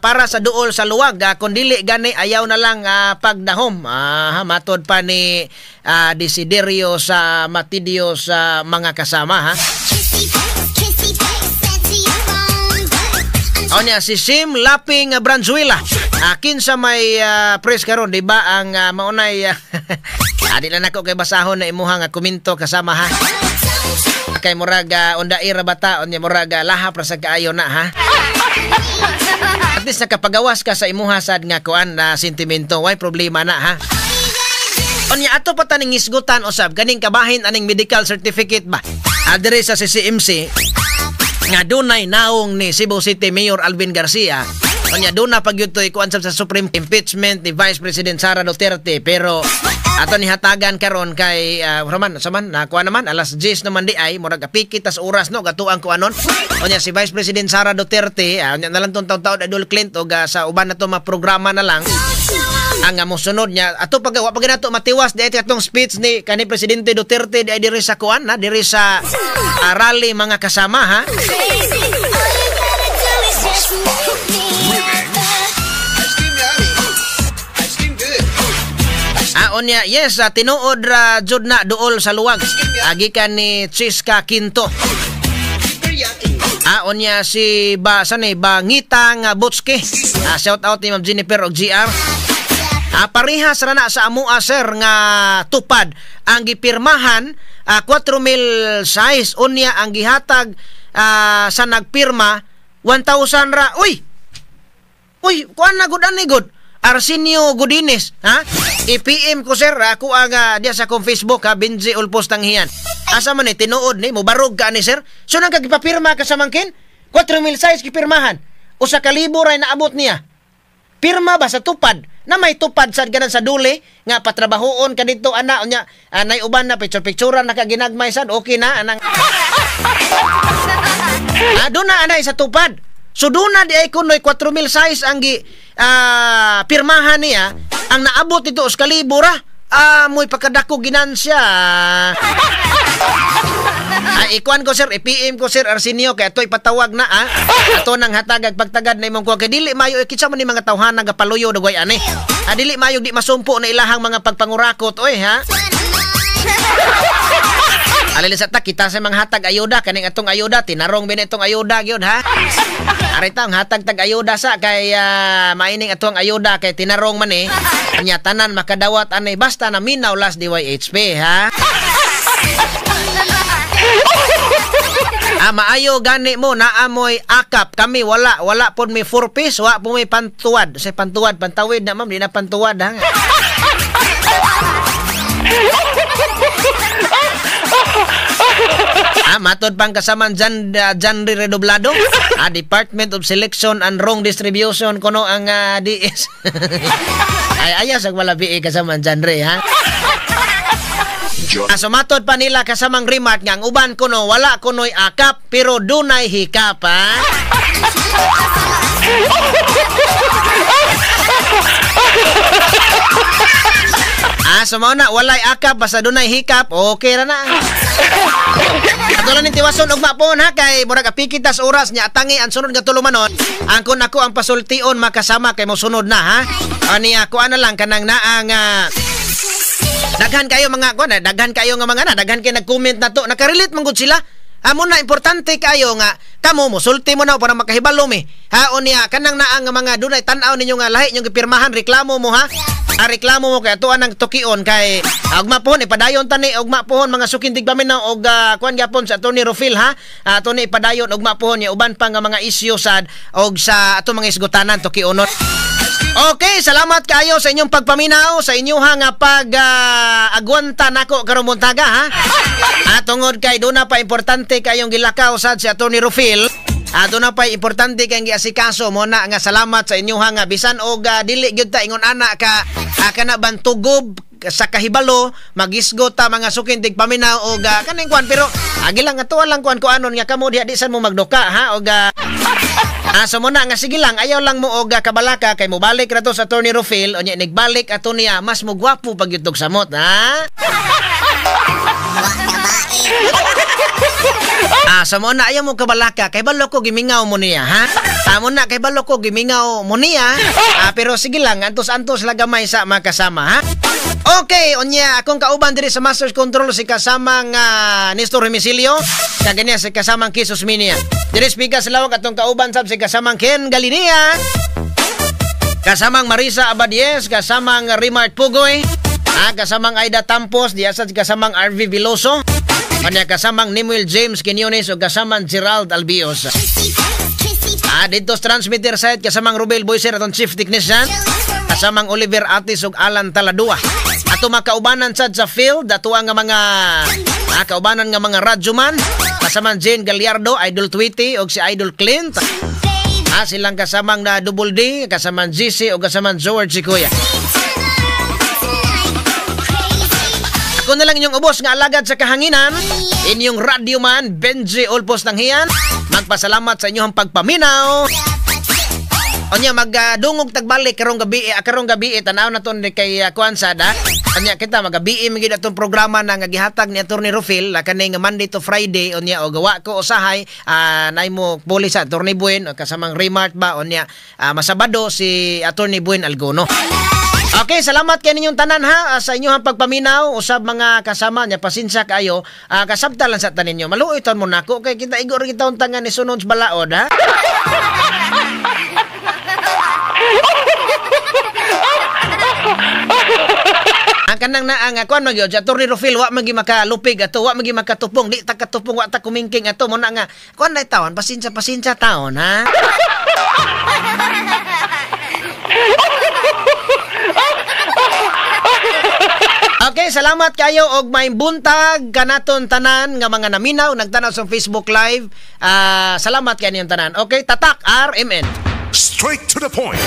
para sa duol sa luwag kun dili gani ayaw na lang pagdahom matod pa ni Desiderio sa Matidio sa mga kasama ha onya si Sim Laping Branzuela kinsa may press karon di ba ang maunay di na nako kay basahon na imuha nga komento kasama ha kay muraga undaira bata onya muraga lahap ra sa kaayo na ha at least nakapagawas ka sa imuha sad nga kuan na sentimento way problema na ha onya ato pa taning isgutan usab kaning kabahin aning medical certificate ba adre sa CCMC nga dunay naong ni Cebu City Mayor Alvin Garcia onya doon na pagyutoy kuan sa Supreme impeachment ni Vice President Sara Duterte pero ato ni hatagan karon kay Roman saman na kuan naman alas 10 naman di ay murag apikit tas oras no gatuang kuanon onya si Vice President Sara Duterte onya na lang taw-taw Idol Clint og sa uban na to maprograma na lang ang mosunod niya ato pag nato matiwas di atong speech ni kanhi Presidente Duterte di diri sa kuan na diri sa rally mga kasama ha onya yes tinuod ra jud na duol sa luwag gikan ni Chiska Quinto onya si Bangitang Butski shout out ni Ma'am Jennifer og GR parihas ra na sa amua sir nga tupad ang gipirmahan 4,000 size unya ang gihatag sa nagpirma 1,000 ra uy kuan na gud ani gud Arsenio Godines ha IPM ko sir ako ang diya sa akong Facebook ha Benji Ulpos Tanghian asa man tinuod ni mo barog ka ni sir so nang kagipapirma ka sa mangkin 4,000 size gipirmahan usa ka libo ray naabot niya pirma ba sa tupad na may tupad sad ganan sa duli nga patrabahoon ka dito ana unya nay uban na picture na kaginagmay sad okay na anang do na anay sa tupad so do na di ay kunoy 4,000 size ang pirmahan niya ang naabot ito sa kalibura mo'y pagkadako ginansya ikuan ko sir IPM ko sir Arsenio kay ato'y patawag na ato nang hatagag pagtagad na imong kuha kay dili mayo kitsa man ni mga tawhan nagapaluyo dugay ani dili mayo di masumpo na ilahang mga pagpangurakot oy ha alilisat ta kita sa mga hatag ayuda kaning atong ayuda tinarong bin itong ayuda gyud ha arita ang hatag tag ayuda sa kay maining atong ayuda kay tinarong man anya tanan makadawat anay basta na minaw las DYHP ha maayo gani mo naamoy akap kami wala pod may 4 piece wa po may pantuwad say pantawid na ma'am di na pantuwad ha Matod pang kasaman Janry Redoblado, Department of Selection and Wrong Distribution kuno ang DS. Ay ayas ang wala BE kasaman Janry ha. Sumatod pa nila kasamang remark nga ang uban kuno wala kuno'y akap pero dunay hikap ha. Sumao na walay akap basta dunay hikap okay ra na. Atulan ni tiwason og mapon ha kay murag apikitas oras nya tangi ang sunod nga tulumanon ang kun ako ang pasultion makasama kay mo sunod na ha. Ani ako ana lang kanang naang daghan kayo mga daghan kayo nga mga daghan kay nag-comment na to nakarelate man gud sila. Amo na importante kayo nga kamo mo sulti mo na para makahibalo mi. Ha unya kanang naang mga dunay tan-aw ninyo nga lahi nyong gipirmahan reklamo mo ha. Reklamo mo kay atuan ang tukion kay ugma pohon ipadayon tani ugma pohon mga sukindig paminaw og kuan gyapon sa Attorney Rufil ha. Attorney ipadayon ugma pohon nya uban pa nga mga isyu sad og sa ato mga isgutanan tukionot. Okay, salamat kayo sa inyong pagpaminaw, sa inyong nga pag-agwanta nako karong buntaga ha. Tungod kay doon na pa importante kayong gilakaw sad si Attorney Rufil. Doon na pa importante kayong giasikaso mo na nga salamat sa inyong nga bisan og dili gyud ta ingon ana ka kana bantugob sa kahibalo magisgot ta mga sukindig paminaw og kaning kuan pero agi lang atuan lang kuan anon nga kamo diha di san mo magduka ha og so mo na nga sige lang ayaw lang mo og kabalaka kay mo balik ra to sa Attorney Rufil unya nagbalik ato niya mas mo gwapo pag yutog samot ha. So mo na ayaw mo kabalaka kay balo ko gimingaw mo niya ha. Mo na kay balo ko gimingaw mo niya pero sige lang antos-antos lagamay sa makasama ha. Okay, onya akong kauban diri sa Master Control si kasamang Nestor Remicilio, kaganya si kasamang Kisos Minia. Diri speaker sa lawak atong kauban sab si kasamang Ken Galinia, kasamang Marisa Abadies, kasamang Rimart Pugoy, kasamang Aida Tampos, diya sa kasamang RV Veloso, kanya kasamang Nimuel James Quinones o kasamang Gerald Albios. Dito sa transmitter site kasamang Rubel Boyser atong Chief Technician, kasamang Oliver Atis ug Alan Taladua. Ato makaubanan sad sa field ato nga mga kaubanan nga mga radyoman kasamang Jane Gallardo, Idol Tweety ug si Idol Clint. Silang kasamang na Double D, kasamang GC ug kasamang George Kuya. Ako na lang inyong ubos nga alagad sa kahanginan, inyong radyoman Benji Olpos ng Hiyan. Magpasalamat sa inyong pagpaminaw. Onya magdungog tagbalik karong gabi tanaw na ton kay kuan sada. Onya kita magabi migid atong programa na nga gihatag ni Attorney Rufil kani nga Monday to Friday onya o gawa ko usahay nay mo puli sa Attorney Buen o kasamang Remart ba onya masabado si Attorney Buen Algono. Okay, salamat kay ninyong tanan ha sa inyong pagpaminaw usab mga kasama nya pasensya kayo kasabtalan sa tanin nyo. Maluoy ton mo nako kay kita igor kita untangan ni sunod balaod ha. Ang kanang naang kuan magyod sa Attorney Rufil wa magi makalupig ato wa magi makatupong di ta katupong wa ta kumingking ato mo na nga kuan dai taon pasensya taon ha. Okay, salamat kayo og may buntag kanaton tanan nga mga naminaw nagtanaw sa Facebook Live. Salamat kayo niyong tanan. Okay, tatak RMN. Straight to the point.